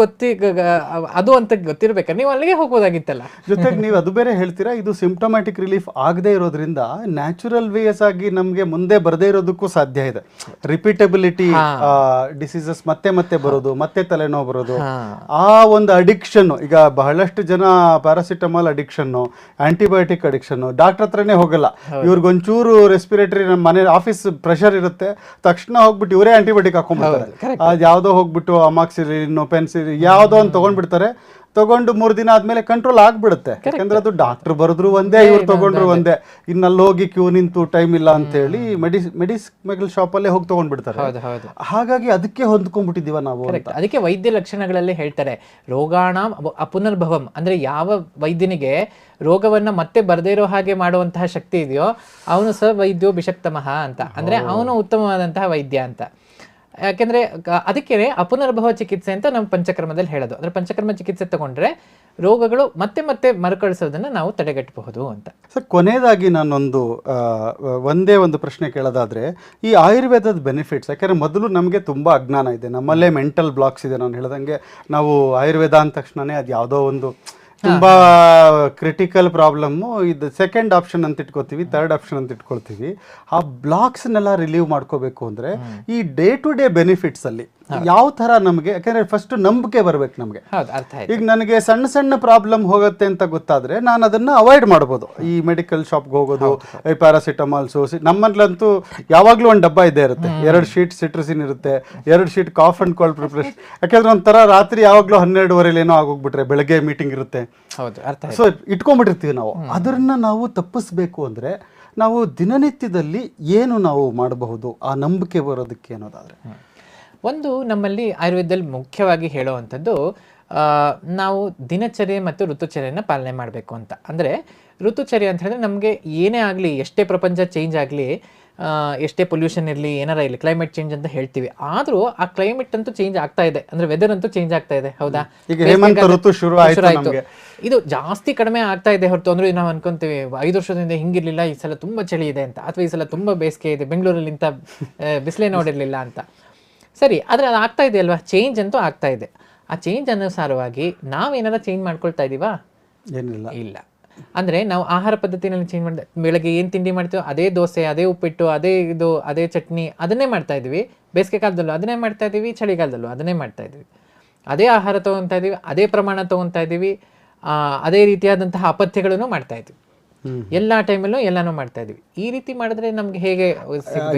ಅದು ಅಂತ ಗೊತ್ತಿರ್ಬೇಕಾದ್ರೆ ನೀವು ಅಲ್ಲಿಗೆ ಹೋಗ್ಬೋದಾಗಿತ್ತಲ್ಲ. ಜೊತೆಗೆ ನೀವು ಅದು ಬೇರೆ ಹೇಳ್ತೀರಾ, ಇದು ಸಿಂಪ್ಟಮ್ಯಾಟಿಕ್ ರಿಲೀಫ್ ಆಗದೆ ಇರೋದ್ರಿಂದ ನ್ಯಾಚುರಲ್ ವೇಸ್ ಆಗಿ ನಮ್ಗೆ ಮುಂದೆ ಬರದೇ ಇರೋದಕ್ಕೂ ಸಾಧ್ಯ ಇದೆ. ರಿಪೀಟಬಿಲಿಟಿ ಡಿಸೀಸಸ್ ಮತ್ತೆ ಮತ್ತೆ ಬರೋದು, ಮತ್ತೆ ತಲೆನೋವು ಬರೋದು, ಆ ಒಂದು ಅಡಿಕ್ಷನ್. ಈಗ ಬಹಳಷ್ಟು ಜನ paracetamol addiction, antibiotic addiction, doctor ಹತ್ರನೇ ಹೋಗಲ್ಲ. ಇವ್ರಿಗೊಂಚೂರು ರೆಸ್ಪಿರೇಟರಿ ಮನೆ ಆಫೀಸ್ ಪ್ರೆಷರ್ ಇರುತ್ತೆ, ತಕ್ಷಣ ಹೋಗ್ಬಿಟ್ಟು ಇವರೇ ಆಂಟಿಬಯೋಟಿಕ್ ಹಾಕೊಂಡ್ಬಿಡ್ತಾರೆ. ಅದು ಯಾವ್ದೋ ಹೋಗ್ಬಿಟ್ಟು ಅಮಾಕ್ಸಿಲಿನ್, ಪೆನ್ಸಿಲಿನ್ ಯಾವ್ದೋ ಒಂದು ತಗೊಂಡ್ಬಿಡ್ತಾರೆ. ತಗೊಂಡು 3 ದಿನ ಆದ್ಮೇಲೆ ಕಂಟ್ರೋಲ್ ಆಗ್ಬಿಡುತ್ತೆ. ಯಾಕಂದ್ರೆ ಅದು ಡಾಕ್ಟರ್ ಬರೆದ್ರು ಒಂದೇ, ಇವ್ರು ತಗೊಂಡ್ರು ಒಂದೇ. ಇನ್ನಲ್ಲಿ ಹೋಗಿ ಕ್ಯೂ ನಿಂತು ಟೈಮ್ ಇಲ್ಲ ಅಂತ ಹೇಳಿ ಮೆಡಿಕಲ್ ಶಾಪ್ ಅಲ್ಲೇ ಹೋಗಿ ತಗೊಂಡ್ಬಿಡ್ತಾರೆ. ಹಾಗಾಗಿ ಅದಕ್ಕೆ ಹೊಂದ್ಕೊಂಡ್ಬಿಟ್ಟಿದೀವ ನಾವು. ಅದಕ್ಕೆ ವೈದ್ಯ ಲಕ್ಷಣಗಳಲ್ಲಿ ಹೇಳ್ತಾರೆ ರೋಗಾಣ ಅಪುನರ್ಭವಂ. ಅಂದ್ರೆ ಯಾವ ವೈದ್ಯನಿಗೆ ರೋಗವನ್ನ ಮತ್ತೆ ಬರದೇ ಇರೋ ಹಾಗೆ ಮಾಡುವಂತಹ ಶಕ್ತಿ ಇದೆಯೋ ಅವನು ಸ ವೈದ್ಯೋ ಬಿಷಕ್ತಮಃ ಅಂತ. ಅಂದ್ರೆ ಅವನು ಉತ್ತಮವಾದಂತಹ ವೈದ್ಯ ಅಂತ. ಯಾಕೆಂದ್ರೆ ಅದಕ್ಕೆ ಅಪುನರ್ಭವ ಚಿಕಿತ್ಸೆ ಅಂತ ನಾವು ಪಂಚಕರ್ಮದಲ್ಲಿ ಹೇಳೋದು. ಅಂದ್ರೆ ಪಂಚಕರ್ಮ ಚಿಕಿತ್ಸೆ ತಗೊಂಡ್ರೆ ರೋಗಗಳು ಮತ್ತೆ ಮತ್ತೆ ಮರುಕಳಿಸೋದನ್ನ ನಾವು ತಡೆಗಟ್ಟಬಹುದು ಅಂತ. ಸರ್, ಕೊನೆಯದಾಗಿ ನಾನೊಂದು ಒಂದೇ ಒಂದು ಪ್ರಶ್ನೆ ಕೇಳೋದಾದ್ರೆ, ಈ ಆಯುರ್ವೇದದ ಬೆನಿಫಿಟ್ಸ್, ಯಾಕಂದ್ರೆ ಮೊದಲು ನಮಗೆ ತುಂಬಾ ಅಜ್ಞಾನ ಇದೆ, ನಮ್ಮಲ್ಲೇ ಮೆಂಟಲ್ ಬ್ಲಾಕ್ಸ್ ಇದೆ. ನಾನು ಹೇಳ್ದಂಗೆ ನಾವು ಆಯುರ್ವೇದ ಅಂದ ತಕ್ಷಣನೇ ಅದು ಯಾವುದೋ ಒಂದು ತುಂಬಾ ಕ್ರಿಟಿಕಲ್ ಪ್ರಾಬ್ಲಮ್ಮು, ಇದು ಸೆಕೆಂಡ್ ಆಪ್ಷನ್ ಅಂತ ಇಟ್ಕೋತೀವಿ, ಥರ್ಡ್ ಆಪ್ಷನ್ ಅಂತ ಇಟ್ಕೊಳ್ತೀವಿ. ಆ ಬ್ಲಾಕ್ಸ್ನೆಲ್ಲ ರಿಲೀವ್ ಮಾಡ್ಕೋಬೇಕು ಅಂದ್ರೆ ಈ ಡೇ ಟು ಡೇ ಬೆನಿಫಿಟ್ಸ್ ಅಲ್ಲಿ ಯಾವ ತರ ನಮಗೆ, ಯಾಕಂದ್ರೆ ಫಸ್ಟ್ ನಂಬಿಕೆ ಬರ್ಬೇಕು ನಮಗೆ. ಈಗ ನನಗೆ ಸಣ್ಣ ಸಣ್ಣ ಪ್ರಾಬ್ಲಮ್ ಹೋಗುತ್ತೆ ಅಂತ ಗೊತ್ತಾದ್ರೆ ನಾನು ಅದನ್ನ ಅವಾಯ್ಡ್ ಮಾಡ್ಬೋದು. ಈ ಮೆಡಿಕಲ್ ಶಾಪ್ಗೆ ಹೋಗೋದು, ಈ ಪ್ಯಾರಾಸಿಟಮಾಲ್ಸು, ನಮ್ಮಲ್ಲಂತೂ ಯಾವಾಗ್ಲೂ ಒಂದು ಡಬ್ಬ ಇದ್ದೇ ಇರುತ್ತೆ. 2 ಶೀಟ್ ಸಿಟ್ರಸಿನ್ ಇರುತ್ತೆ, 2 sheet cough and cold preparation. ಯಾಕಂದ್ರೆ ಒಂಥರ ರಾತ್ರಿ ಯಾವಾಗ್ಲೂ 12:15 ಏನೋ ಆಗೋಗ್ಬಿಟ್ರೆ ಬೆಳಗ್ಗೆ ಮೀಟಿಂಗ್ ಇರುತ್ತೆ, ಸೊ ಇಟ್ಕೊಂಡ್ಬಿಟ್ಟಿರ್ತೀವಿ ನಾವು. ಅದನ್ನ ನಾವು ತಪ್ಪಿಸ್ಬೇಕು ಅಂದ್ರೆ ನಾವು ದಿನನಿತ್ಯದಲ್ಲಿ ಏನು ನಾವು ಮಾಡಬಹುದು ಆ ನಂಬಿಕೆ ಬರೋದಕ್ಕೆ ಅನ್ನೋದಾದ್ರೆ? ಒಂದು, ನಮ್ಮಲ್ಲಿ ಆಯುರ್ವೇದದಲ್ಲಿ ಮುಖ್ಯವಾಗಿ ಹೇಳುವಂಥದ್ದು ನಾವು ದಿನಚರ್ಯೆ ಮತ್ತು ಋತುಚರ್ಯೆಯನ್ನು ಪಾಲನೆ ಮಾಡಬೇಕು ಅಂತ. ಅಂದರೆ ಋತುಚರ್ಯೆ ಅಂತ ಹೇಳಿದ್ರೆ ನಮಗೆ ಏನೇ ಆಗಲಿ, ಎಷ್ಟೇ ಪ್ರಪಂಚ ಚೇಂಜ್ ಆಗಲಿ, ಎಷ್ಟೇ ಪೊಲ್ಯೂಷನ್ ಇರಲಿ, ಏನಾರ ಇರಲಿ, ಕ್ಲೈಮೇಟ್ ಚೇಂಜ್ ಅಂತ ಹೇಳ್ತೀವಿ. ಆದರೂ ಆ ಕ್ಲೈಮೇಟ್ ಅಂತೂ ಚೇಂಜ್ ಆಗ್ತಾ ಇದೆ, ಅಂದರೆ ವೆದರ್ ಅಂತೂ ಚೇಂಜ್ ಆಗ್ತಾ ಇದೆ. ಹೌದಾ? ಶುರು ಆಯಿತು, ಇದು ಜಾಸ್ತಿ ಕಡಿಮೆ ಆಗ್ತಾ ಇದೆ ಹೊರತು. ಅಂದ್ರೆ ನಾವು ಅನ್ಕೊಂತೀವಿ 5 ವರ್ಷದಿಂದ ಹಿಂಗಿರ್ಲಿಲ್ಲ, ಈ ಸಲ ತುಂಬ ಚಳಿ ಇದೆ ಅಂತ, ಅಥವಾ ಈ ಸಲ ತುಂಬ ಬೇಸಿಗೆ ಇದೆ, ಬೆಂಗಳೂರಲ್ಲಿ ಇಂಥ ಬಿಸಿಲೇ ನೋಡಿರಲಿಲ್ಲ ಅಂತ. ಸರಿ, ಆದರೆ ಅದು ಆಗ್ತಾ ಇದೆ ಅಲ್ವಾ? ಚೇಂಜ್ ಅಂತೂ ಆಗ್ತಾ ಇದೆ. ಆ ಚೇಂಜ್ ಅನುಸಾರವಾಗಿ ನಾವೇನಾರ ಚೇಂಜ್ ಮಾಡ್ಕೊಳ್ತಾ ಇದೀವಾ? ಏನಿಲ್ಲ, ಇಲ್ಲ. ಅಂದರೆ ನಾವು ಆಹಾರ ಪದ್ಧತಿನಲ್ಲಿ ಚೇಂಜ್ ಮಾಡಿದೆ. ಬೆಳಗ್ಗೆ ಏನು ತಿಂಡಿ ಮಾಡ್ತೀವೋ ಅದೇ ದೋಸೆ, ಅದೇ ಉಪ್ಪಿಟ್ಟು, ಅದೇ ಚಟ್ನಿ, ಅದನ್ನೇ ಮಾಡ್ತಾ ಇದ್ವಿ. ಬೇಸಿಗೆ ಕಾಲದಲ್ಲೂ ಅದನ್ನೇ ಮಾಡ್ತಾ ಇದ್ದೀವಿ, ಚಳಿಗಾಲದಲ್ಲೂ ಅದನ್ನೇ ಮಾಡ್ತಾ ಇದ್ವಿ. ಅದೇ ಆಹಾರ ತೊಗೊತಾ ಇದ್ದೀವಿ, ಅದೇ ಪ್ರಮಾಣ ತೊಗೊತಾ ಇದ್ದೀವಿ, ಅದೇ ರೀತಿಯಾದಂತಹ ಅಪಥ್ಯಗಳನ್ನು ಮಾಡ್ತಾ ಇದ್ವಿ. ಎಲ್ಲ ಟೈಮಲ್ಲೂ ಎಲ್ಲಾನು ಮಾಡ್ತಾ ಇದೀವಿ. ಈ ರೀತಿ ಮಾಡಿದ್ರೆ ನಮ್ಗೆ ಹೇಗೆ?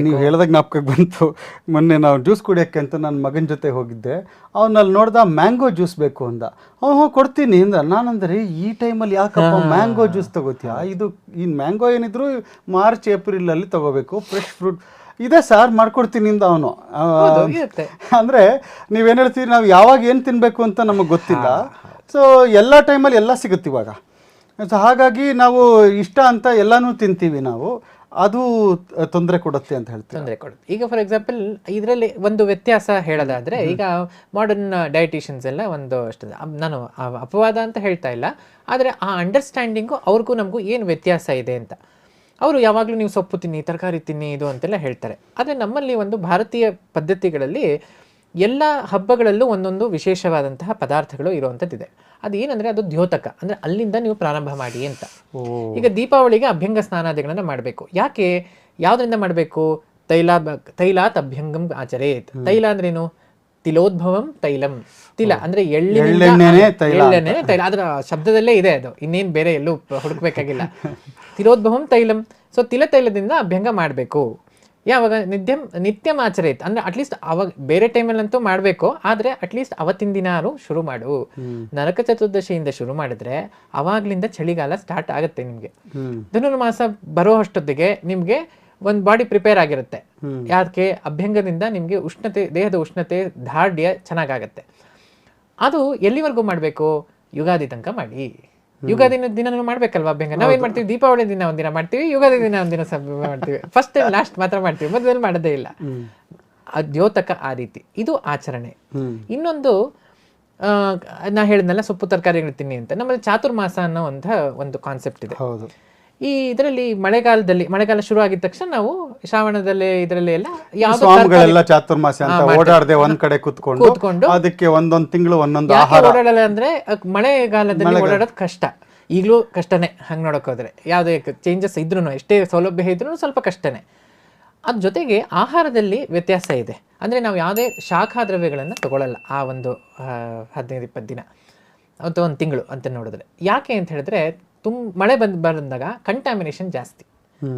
ನೀವು ಹೇಳಿದಾಗ ಜ್ಞಾಪಕಕ್ಕೆ ಬಂತು, ಮೊನ್ನೆ ನಾವು ಜ್ಯೂಸ್ ಕುಡಿಯೋಕ್ಕೆ ಅಂತ ನನ್ನ ಮಗನ ಜೊತೆ ಹೋಗಿದ್ದೆ. ಅವನಲ್ಲಿ ನೋಡ್ದ ಮ್ಯಾಂಗೋ ಜ್ಯೂಸ್ ಬೇಕು ಅಂದ. ಅವ್ನು ಕೊಡ್ತೀನಿ ಅಂದ. ನಾನಂದ್ರೆ ಈ ಟೈಮಲ್ಲಿ ಯಾಕಪ್ಪ ಮ್ಯಾಂಗೋ ಜ್ಯೂಸ್ ತಗೋತೀಯಾ? ಇದು ಈ ಮ್ಯಾಂಗೋ ಏನಿದ್ರು ಮಾರ್ಚ್ ಏಪ್ರಿಲ್ ಅಲ್ಲಿ ತಗೋಬೇಕು, ಫ್ರೆಶ್ ಫ್ರೂಟ್ ಇದೆ ಸಾರ್, ಮಾಡ್ಕೊಡ್ತೀನಿ ಅಂದ ಅವನು. ಅಂದ್ರೆ ನೀವೇನು ಹೇಳ್ತೀವಿ, ನಾವು ಯಾವಾಗ ಏನು ತಿನ್ಬೇಕು ಅಂತ ನಮಗೆ ಗೊತ್ತಿಲ್ಲ. ಸೊ ಎಲ್ಲ ಟೈಮಲ್ಲಿ ಎಲ್ಲ ಸಿಗುತ್ತೆ ಇವಾಗ. ಸೊ ಹಾಗಾಗಿ ನಾವು ಇಷ್ಟ ಅಂತ ಎಲ್ಲಾನು ತಿಂತೀವಿ ನಾವು, ಅದು ತೊಂದರೆ ಕೊಡುತ್ತೆ ಅಂತ ಹೇಳ್ತೀವಿ. ತೊಂದರೆ ಕೊಡುತ್ತೆ. ಈಗ ಫಾರ್ ಎಕ್ಸಾಂಪಲ್ ಇದರಲ್ಲಿ ಒಂದು ವ್ಯತ್ಯಾಸ ಹೇಳೋದಾದ್ರೆ, ಈಗ ಮಾಡರ್ನ್ ಡಯಟಿಷಿಯನ್ಸ್ ಎಲ್ಲ ಒಂದು ಅಷ್ಟು, ನಾನು ಅಪವಾದ ಅಂತ ಹೇಳ್ತಾ ಇಲ್ಲ, ಆದರೆ ಆ ಅಂಡರ್ಸ್ಟ್ಯಾಂಡಿಂಗು ಅವ್ರಿಗೂ ನಮಗೂ ಏನು ವ್ಯತ್ಯಾಸ ಇದೆ ಅಂತ. ಅವರು ಯಾವಾಗಲೂ ನೀವು ಸೊಪ್ಪು ತಿನ್ನಿ, ತರಕಾರಿ ತಿನ್ನಿ, ಇದು ಅಂತೆಲ್ಲ ಹೇಳ್ತಾರೆ. ಆದರೆ ನಮ್ಮಲ್ಲಿ ಒಂದು ಭಾರತೀಯ ಪದ್ಧತಿಗಳಲ್ಲಿ ಎಲ್ಲ ಹಬ್ಬಗಳಲ್ಲೂ ಒಂದೊಂದು ವಿಶೇಷವಾದಂತಹ ಪದಾರ್ಥಗಳು ಇರುವಂಥದ್ದಿದೆ. ಅದೇನಂದರೆ ಅದು ದ್ಯೋತಕ, ಅಂದರೆ ಅಲ್ಲಿಂದ ನೀವು ಪ್ರಾರಂಭ ಮಾಡಿ ಅಂತ. ಈಗ ದೀಪಾವಳಿಗೆ ಅಭ್ಯಂಗ ಸ್ನಾನಾದಿಗಳನ್ನು ಮಾಡಬೇಕು. ಯಾಕೆ? ಯಾವುದರಿಂದ ಮಾಡಬೇಕು? ತೈಲಾತ್ ಅಭ್ಯಂಗಂ ಆಚರೇತ್. ತೈಲ ಅಂದ್ರೇನು? ತಿಲೋದ್ಭವಂ ತೈಲಂ. ತಿಲ ಅಂದರೆ ಎಳ್ಳೆಣ್ಣೆ ತೈಲ, ಅದರ ಶಬ್ದದಲ್ಲೇ ಇದೆ ಅದು, ಇನ್ನೇನು ಬೇರೆ ಎಲ್ಲೂ ಹುಡುಕ್ಬೇಕಾಗಿಲ್ಲ. ತಿಲೋದ್ಭವಂ ತೈಲಂ. ಸೊ ತೈಲದಿಂದ ಅಭ್ಯಂಗ ಮಾಡಬೇಕು. ಯಾವಾಗ? ನಿತ್ಯಂ ಆಚರೇತ್, ಅಂದರೆ ಅಟ್ಲೀಸ್ಟ್ ಅವಾಗ ಬೇರೆ ಟೈಮಲ್ಲಂತೂ ಮಾಡಬೇಕು, ಆದರೆ ಅಟ್ಲೀಸ್ಟ್ ಅವತ್ತಿನ ದಿನಾರು ಶುರು ಮಾಡು. ನರಕ ಚತುರ್ದಶಿಯಿಂದ ಶುರು ಮಾಡಿದ್ರೆ ಅವಾಗ್ಲಿಂದ ಚಳಿಗಾಲ ಸ್ಟಾರ್ಟ್ ಆಗುತ್ತೆ ನಿಮಗೆ. ಧನುರ್ಮಾಸ ಬರೋ ಅಷ್ಟೊತ್ತಿಗೆ ನಿಮಗೆ ಒಂದು ಬಾಡಿ ಪ್ರಿಪೇರ್ ಆಗಿರುತ್ತೆ. ಯಾಕೆ? ಅಭ್ಯಂಗದಿಂದ ನಿಮಗೆ ಉಷ್ಣತೆ, ದೇಹದ ಉಷ್ಣತೆ, ದಾರ್ಢ್ಯ ಚೆನ್ನಾಗಾಗತ್ತೆ. ಅದು ಎಲ್ಲಿವರೆಗೂ ಮಾಡಬೇಕು? ಯುಗಾದಿ ತನಕ ಮಾಡಿ. ಯುಗಾದಿ ದಿನ ಮಾಡ್ಬೇಕಲ್ವಾ ಅಭ್ಯಂಗ. ನಾವೇನ್ ಮಾಡ್ತೀವಿ, ದೀಪಾವಳಿ ದಿನ ಒಂದಿನ ಮಾಡ್ತೀವಿ, ಯುಗಾದಿ ದಿನ ಒಂದಿನ ಮಾಡ್ತೀವಿ, ಫಸ್ಟ್ ಅಂಡ್ ಲಾಸ್ಟ್ ಮಾತ್ರ ಮಾಡ್ತೀವಿ, ಮಧ್ಯದಲ್ಲಿ ಮಾಡೋದೇ ಇಲ್ಲ. ದ್ಯೋತಕ ಆ ರೀತಿ, ಇದು ಆಚರಣೆ. ಇನ್ನೊಂದು ನಾ ಹೇಳಿದ್ನಲ್ಲ ಸೊಪ್ಪು ತರಕಾರಿಗಳು ತಿನ್ನಿ ಅಂತ, ನಮ್ಮಲ್ಲಿ ಚಾತುರ್ಮಾಸ ಅನ್ನೋ ಒಂದು ಕಾನ್ಸೆಪ್ಟ್ ಇದೆ. ಈ ಇದರಲ್ಲಿ ಮಳೆಗಾಲ ಶುರು ಆಗಿದ ತಕ್ಷಣ ನಾವು ಶ್ರಾವಣದಲ್ಲಿ ಇದರಲ್ಲಿ ಎಲ್ಲ ಸ್ವಾಮಿಗಳೆಲ್ಲ ಚಾತುರ್ಮಾಸ ಅಂತ ಓಡಾಡದೆ ಒಂದ್ ಕಡೆ ಕೂತ್ಕೊಂಡು ಅದಕ್ಕೆ ಒಂದೊಂದ್ ತಿಂಗಳು ಒಂದೊಂದು ಆಹಾರ. ಓಡಾಡಲ್ಲ ಅಂದ್ರೆ ಮಳೆಗಾಲದಲ್ಲಿ ಓಡಾಡೋದು ಕಷ್ಟ, ಈಗಲೂ ಕಷ್ಟನೇ. ಹಂಗೆ ನೋಡಕ್ ಹೋದ್ರೆ ಯಾವುದೇ ಚೇಂಜಸ್ ಇದ್ರೂ, ಎಷ್ಟೇ ಸೌಲಭ್ಯ ಇದ್ರೂ ಸ್ವಲ್ಪ ಕಷ್ಟನೇ. ಅದ್ರ ಜೊತೆಗೆ ಆಹಾರದಲ್ಲಿ ವ್ಯತ್ಯಾಸ ಇದೆ. ಅಂದರೆ ನಾವು ಯಾವುದೇ ಶಾಖಾ ದ್ರವ್ಯಗಳನ್ನು ತಗೊಳ್ಳಲ್ಲ ಆ ಒಂದು 15-20 ದಿನ ಅಥವಾ ಒಂದು ತಿಂಗಳು ಅಂತ ನೋಡಿದ್ರೆ. ಯಾಕೆ ಅಂತ ಹೇಳಿದ್ರೆ ಮಳೆ ಬಂದಾಗ ಕಂಟಾಮಿನೇಷನ್ ಜಾಸ್ತಿ.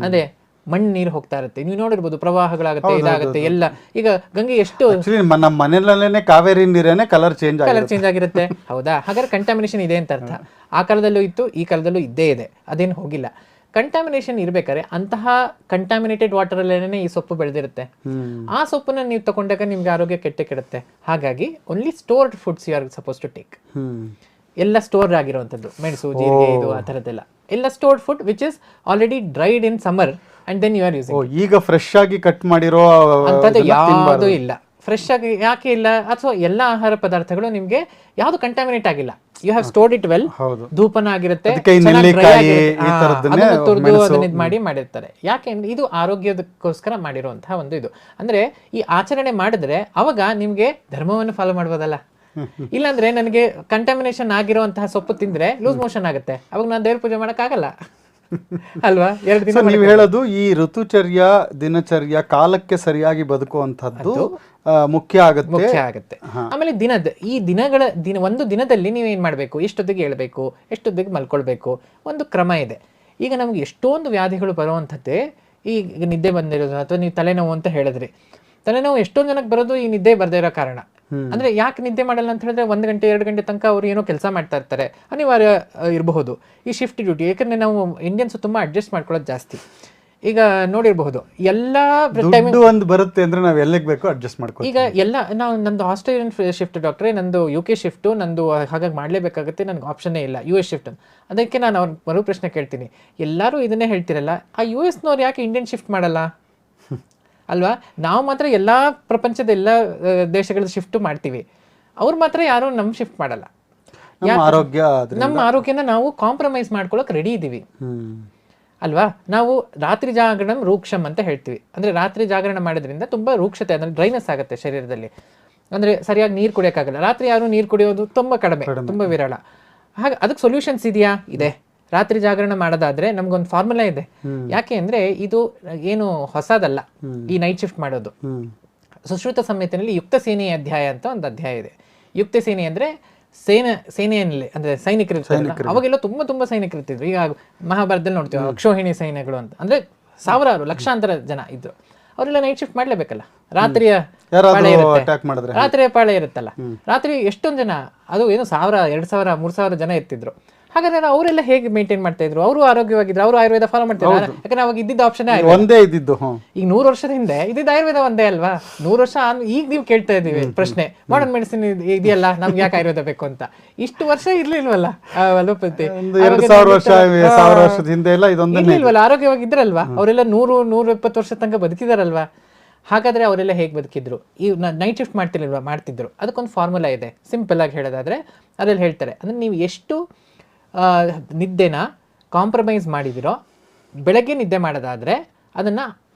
ಅಂದರೆ ಮಣ್ಣು ನೀರು ಹೋಗ್ತಾ ಇರುತ್ತೆ, ನೀವು ನೋಡಿರ್ಬೋದು, ಪ್ರವಾಹಗಳಾಗುತ್ತೆ, ಇದಾಗುತ್ತೆ ಎಲ್ಲ. ಈಗ ಗಂಗೆ ಎಷ್ಟು ನಮ್ಮ ಮನೆಯಲ್ಲೇನೆ ಕಾವೇರಿ ನೀರೇನೆ ಕಲರ್ ಚೇಂಜ್ ಆಗಿರುತ್ತೆ. ಹೌದಾ? ಹಾಗಾದ್ರೆ ಕಂಟಾಮಿನೇಷನ್ ಇದೆ ಅಂತ ಅರ್ಥ. ಆ ಕಾಲದಲ್ಲೂ ಇತ್ತು, ಈ ಕಾಲದಲ್ಲೂ ಇದ್ದೇ ಇದೆ, ಅದೇನು ಹೋಗಿಲ್ಲ. ಕಂಟಾಮಿನೇಷನ್ ಇರ್ಬೇಕಾದ್ರೆ ಅಂತಹ ಕಂಟಾಮಿನೇಟೆಡ್ ವಾಟರ್ ಅಲ್ಲೇನೆ ಈ ಸೊಪ್ಪು ಬೆಳೆದಿರುತ್ತೆ. ಆ ಸೊಪ್ಪನ್ನ ನೀವು ತಗೊಂಡಾಗ ನಿಮ್ಗೆ ಆರೋಗ್ಯ ಕೆಡುತ್ತೆ. ಹಾಗಾಗಿ only stored foods you are suppose to take. ಎಲ್ಲ ಸ್ಟೋರ್ ಆಗಿರುವಂಥದ್ದು, ಮೆಣಸು, ಜೀರಿಗೆ, ಇದು ಆ ಥರದ್ದೆಲ್ಲ ಎಲ್ಲ stored food which is already dried in summer and then you are using. ಈಗ ಫ್ರೆಶ್ ಆಗಿ ಕಟ್ ಮಾಡಿರೋ ಅಂಥದ್ದು ಯಾವುದೂ ಇಲ್ಲ. ಫ್ರೆಶ್ ಆಗಿ ಯಾಕೆ ಇಲ್ಲ? ಅಥವಾ ಎಲ್ಲ ಆಹಾರ ಪದಾರ್ಥಗಳು ನಿಮ್ಗೆ ಯಾವ್ದು ಕಂಟಾಮಿನೇಟ್ ಆಗಿಲ್ಲ. You have stored it well. ಧೂಪನ ಆಗಿರುತ್ತೆ, ತುರ್ದು ಅದನ್ನ ಇದು ಮಾಡಿರ್ತಾರೆ. ಯಾಕೆಂದ್ರೆ ಇದು ಆರೋಗ್ಯದಕ್ಕೋಸ್ಕರ ಮಾಡಿರುವಂತಹ ಒಂದು ಇದು. ಅಂದ್ರೆ ಈ ಆಚರಣೆ ಮಾಡಿದ್ರೆ ಅವಾಗ ನಿಮ್ಗೆ ಧರ್ಮವನ್ನು ಫಾಲೋ ಮಾಡ್ಬೋದಲ್ಲ. ಇಲ್ಲಾಂದ್ರೆ ನನಗೆ ಕಂಟಾಮಿನೇಷನ್ ಆಗಿರುವಂತಹ ಸೊಪ್ಪು ತಿಂದ್ರೆ ಲೂಸ್ ಮೋಷನ್ ಆಗುತ್ತೆ, ಅವಾಗ ನಾನು ದೇವ್ರ ಪೂಜೆ ಮಾಡಕ್ ಆಗಲ್ಲ ಅಲ್ವಾ? 2 ದಿನ ನೀವು ಹೇಳೋದು ಈ ಋತುಚರ್ಯ ದಿನಚರ್ಯ ಕಾಲಕ್ಕೆ ಸರಿಯಾಗಿ ಬದುಕುವಂತದ್ದು ಮುಖ್ಯ ಆಗುತ್ತೆ. ಆಮೇಲೆ ಒಂದು ದಿನದಲ್ಲಿ ನೀವೇನ್ ಮಾಡ್ಬೇಕು, ಎಷ್ಟೊತ್ತಿಗೆ ಹೇಳ್ಬೇಕು, ಎಷ್ಟೊತ್ತಿಗೆ ಮಲ್ಕೊಳ್ಬೇಕು, ಒಂದು ಕ್ರಮ ಇದೆ. ಈಗ ನಮ್ಗೆ ಎಷ್ಟೊಂದು ವ್ಯಾಧಿಗಳು ಬರುವಂಥದ್ದೇ ಈಗ ನಿದ್ದೆ ಬಂದಿರೋದು, ಅಥವಾ ನೀವು ತಲೆನೋವು ಅಂತ ಹೇಳಿದ್ರಿ. ತಲೆನೋವು ಎಷ್ಟೊಂದು ಜನಕ್ಕೆ ಬರೋದು ಈ ನಿದ್ದೆ ಬರ್ದೇ ಇರೋ ಕಾರಣ. ಅಂದ್ರೆ ಯಾಕೆ ನಿದ್ದೆ ಮಾಡಲ್ಲ ಅಂತ ಹೇಳಿದ್ರೆ 1 ಗಂಟೆ 2 ಗಂಟೆ ತನಕ ಅವ್ರು ಏನೋ ಕೆಲಸ ಮಾಡ್ತಾ ಇರ್ತಾರೆ, ಅನಿವಾರ್ಯ ಇರಬಹುದು ಈ ಶಿಫ್ಟ್ ಡ್ಯೂಟಿ. ಯಾಕಂದ್ರೆ ನಾವು ಇಂಡಿಯನ್ಸ್ ತುಂಬಾ ಅಡ್ಜಸ್ಟ್ ಮಾಡ್ಕೊಳ್ಳೋದು ಜಾಸ್ತಿ. ಈಗ ನೋಡಿರಬಹುದು ಎಲ್ಲಾ ಟೈಮಿಂಗ್ ಒಂದು ಬರುತ್ತೆ ಅಂದ್ರೆ ನಾವು ಎಲ್ಲಿಗೆ ಬೇಕೋ ಅಡ್ಜಸ್ಟ್ ಮಾಡ್ಕೊಳ್ಳಿ. ಈಗ ಎಲ್ಲ ನಂದು ಆಸ್ಟ್ರೇಲಿಯನ್ ಶಿಫ್ಟ್ ಡಾಕ್ಟ್ರೆ, ನಂದು UK ಶಿಫ್ಟ್, ನಂದು ಹಾಗಾಗಿ ಮಾಡ್ಲೇಬೇಕಾಗುತ್ತೆ, ನನಗೆ ಆಪ್ಷನ್ನೇ ಇಲ್ಲ US ಶಿಫ್ಟ್. ಅದಕ್ಕೆ ನಾನು ಅವ್ರ ಮರು ಪ್ರಶ್ನೆ ಕೇಳ್ತೀನಿ, ಎಲ್ಲರೂ ಇದನ್ನೇ ಹೇಳ್ತಿರಲ್ಲ, ಆ US-ನವ್ರು ಯಾಕೆ ಇಂಡಿಯನ್ ಶಿಫ್ಟ್ ಮಾಡಲ್ಲ ಅಲ್ವಾ? ನಾವು ಮಾತ್ರ ಎಲ್ಲಾ ಪ್ರಪಂಚದ ಎಲ್ಲ ದೇಶಗಳ ಶಿಫ್ಟ್ ಮಾಡ್ತೀವಿ, ಅವ್ರು ಮಾತ್ರ ಯಾರು ನಮ್ ಶಿಫ್ಟ್ ಮಾಡಲ್ಲ. ನಮ್ಮ ಆರೋಗ್ಯನ ನಾವು ಕಾಂಪ್ರಮೈಸ್ ಮಾಡ್ಕೊಳಕ್ ರೆಡಿ ಇದೀವಿ ಅಲ್ವಾ? ನಾವು ರಾತ್ರಿ ಜಾಗರಣ ರೂಕ್ಷಂ ಅಂತ ಹೇಳ್ತೀವಿ. ಅಂದ್ರೆ ರಾತ್ರಿ ಜಾಗರಣ ಮಾಡೋದ್ರಿಂದ ತುಂಬಾ ರೂಕ್ಷತೆ, ಅಂದ್ರೆ ಡ್ರೈನೆಸ್ ಆಗುತ್ತೆ ಶರೀರದಲ್ಲಿ. ಅಂದ್ರೆ ಸರಿಯಾಗಿ ನೀರು ಕುಡಿಯೋಕ್ಕಾಗಲ್ಲ. ರಾತ್ರಿ ಯಾರು ನೀರು ಕುಡಿಯೋದು ತುಂಬಾ ಕಡಿಮೆ, ತುಂಬಾ ವಿರಳ. ಹಾಗೆ ಅದಕ್ಕೆ ಸೊಲ್ಯೂಷನ್ಸ್ ಇದೆಯಾ? ಇದೆ. ರಾತ್ರಿ ಜಾಗರಣ ಮಾಡೋದಾದ್ರೆ ನಮ್ಗೊಂದು ಫಾರ್ಮುಲಾ ಇದೆ. ಯಾಕೆ ಅಂದ್ರೆ ಇದು ಏನು ಹೊಸದಲ್ಲ ಈ ನೈಟ್ ಶಿಫ್ಟ್ ಮಾಡೋದು. ಸುಶ್ರುತ ಸಂಹಿತೆಯಲ್ಲಿ ಯುಕ್ತ ಸೇನೆಯ ಅಧ್ಯಾಯ ಅಂತ ಒಂದು ಅಧ್ಯಾಯ ಇದೆ. ಯುಕ್ತ ಸೇನೆ ಅಂದ್ರೆ ಸೇನೆಯಲ್ಲಿ ಅಂದ್ರೆ ಸೈನಿಕರು, ಅವಾಗೆಲ್ಲ ತುಂಬಾ ಸೈನಿಕರು ಇರ್ತಿದ್ರು. ಈಗ ಮಹಾಭಾರತದಲ್ಲಿ ನೋಡ್ತೀವಿ ಅಕ್ಷೋಹಿಣಿ ಸೈನ್ಯಗಳು ಅಂತ, ಅಂದ್ರೆ ಸಾವಿರಾರು ಲಕ್ಷಾಂತರ ಜನ ಇದ್ರು. ಅವರೆಲ್ಲ ನೈಟ್ ಶಿಫ್ಟ್ ಮಾಡ್ಲೇಬೇಕಲ್ಲ. ರಾತ್ರಿಯ ಪಾಳೆ ಇರುತ್ತಲ್ಲ, ರಾತ್ರಿ ಎಷ್ಟೊಂದು ಜನ, ಅದು ಏನು 1000, 2000, 3000 ಜನ ಇರ್ತಿದ್ರು. ಹಾಗಾದ್ರೆ ಅವರೆಲ್ಲ ಹೇಗೆ ಮೇಂಟೈನ್ ಮಾಡ್ತಾ ಇದ್ರು? ಅವರು ಆರೋಗ್ಯವಾಗಿದ್ರು, ಅವರು ಆಯುರ್ವೇದ ಫಾಲೋ ಮಾಡ್ತಿದ್ರು. ಯಾಕಂದ್ರೆ ಅವಾಗ ಇದ್ದಿದ್ದ ಆಪ್ಷನ್ ಒಂದೇ ಇದ್ದಿದ್ದು. ಈಗ 100 ವರ್ಷದ ಹಿಂದೆ ಇದ್ದಿದ್ದು ಆಯುರ್ವೇದ ಒಂದೇ ಅಲ್ವಾ? 100 ವರ್ಷ ಈಗ ನೀವು ಕೇಳ್ತಾ ಇದೀವಿ ಪ್ರಶ್ನೆ, ಮಾಡರ್ನ್ ಮೆಡಿಸಿನ್ ಇದೆಯಲ್ಲ, ನಮ್ಗೆ ಯಾಕೆ ಆಯುರ್ವೇದ ಬೇಕು ಅಂತ. ಇಷ್ಟು ವರ್ಷ ಇರ್ಲಿಲ್ವಲ್ಲ ಅಲೋಪತಿ, 2000 ವರ್ಷದ ಹಿಂದೆ ಇರ್ಲಿಲ್ವಲ್ಲ, ಆರೋಗ್ಯವಾಗಿದ್ರಲ್ವಾ? ಅವರೆಲ್ಲ 100-120 ವರ್ಷ ತನಕ ಬದುಕಿದಾರಲ್ವಾ? ಹಾಗಾದ್ರೆ ಅವರೆಲ್ಲ ಹೇಗೆ ಬದುಕಿದ್ರು? ಈ ನೈಟ್ ಶಿಫ್ಟ್ ಮಾಡ್ತಿದ್ರು. ಅದಕ್ಕೊಂದು ಫಾರ್ಮುಲಾ ಇದೆ. ಸಿಂಪಲ್ ಆಗಿ ಹೇಳೋದಾದ್ರೆ ಅದ್ರಲ್ಲಿ ಹೇಳ್ತಾರೆ, ಅಂದ್ರೆ ನೀವು ಎಷ್ಟು ನಿದ್ದೆನ ಕಾಂಪ್ರಮೈಸ್ ಮಾಡಿದಿರೋ, ಬೆಳಗ್ಗೆ ನಿದ್ದೆ ಮಾಡೋದಾದ್ರೆ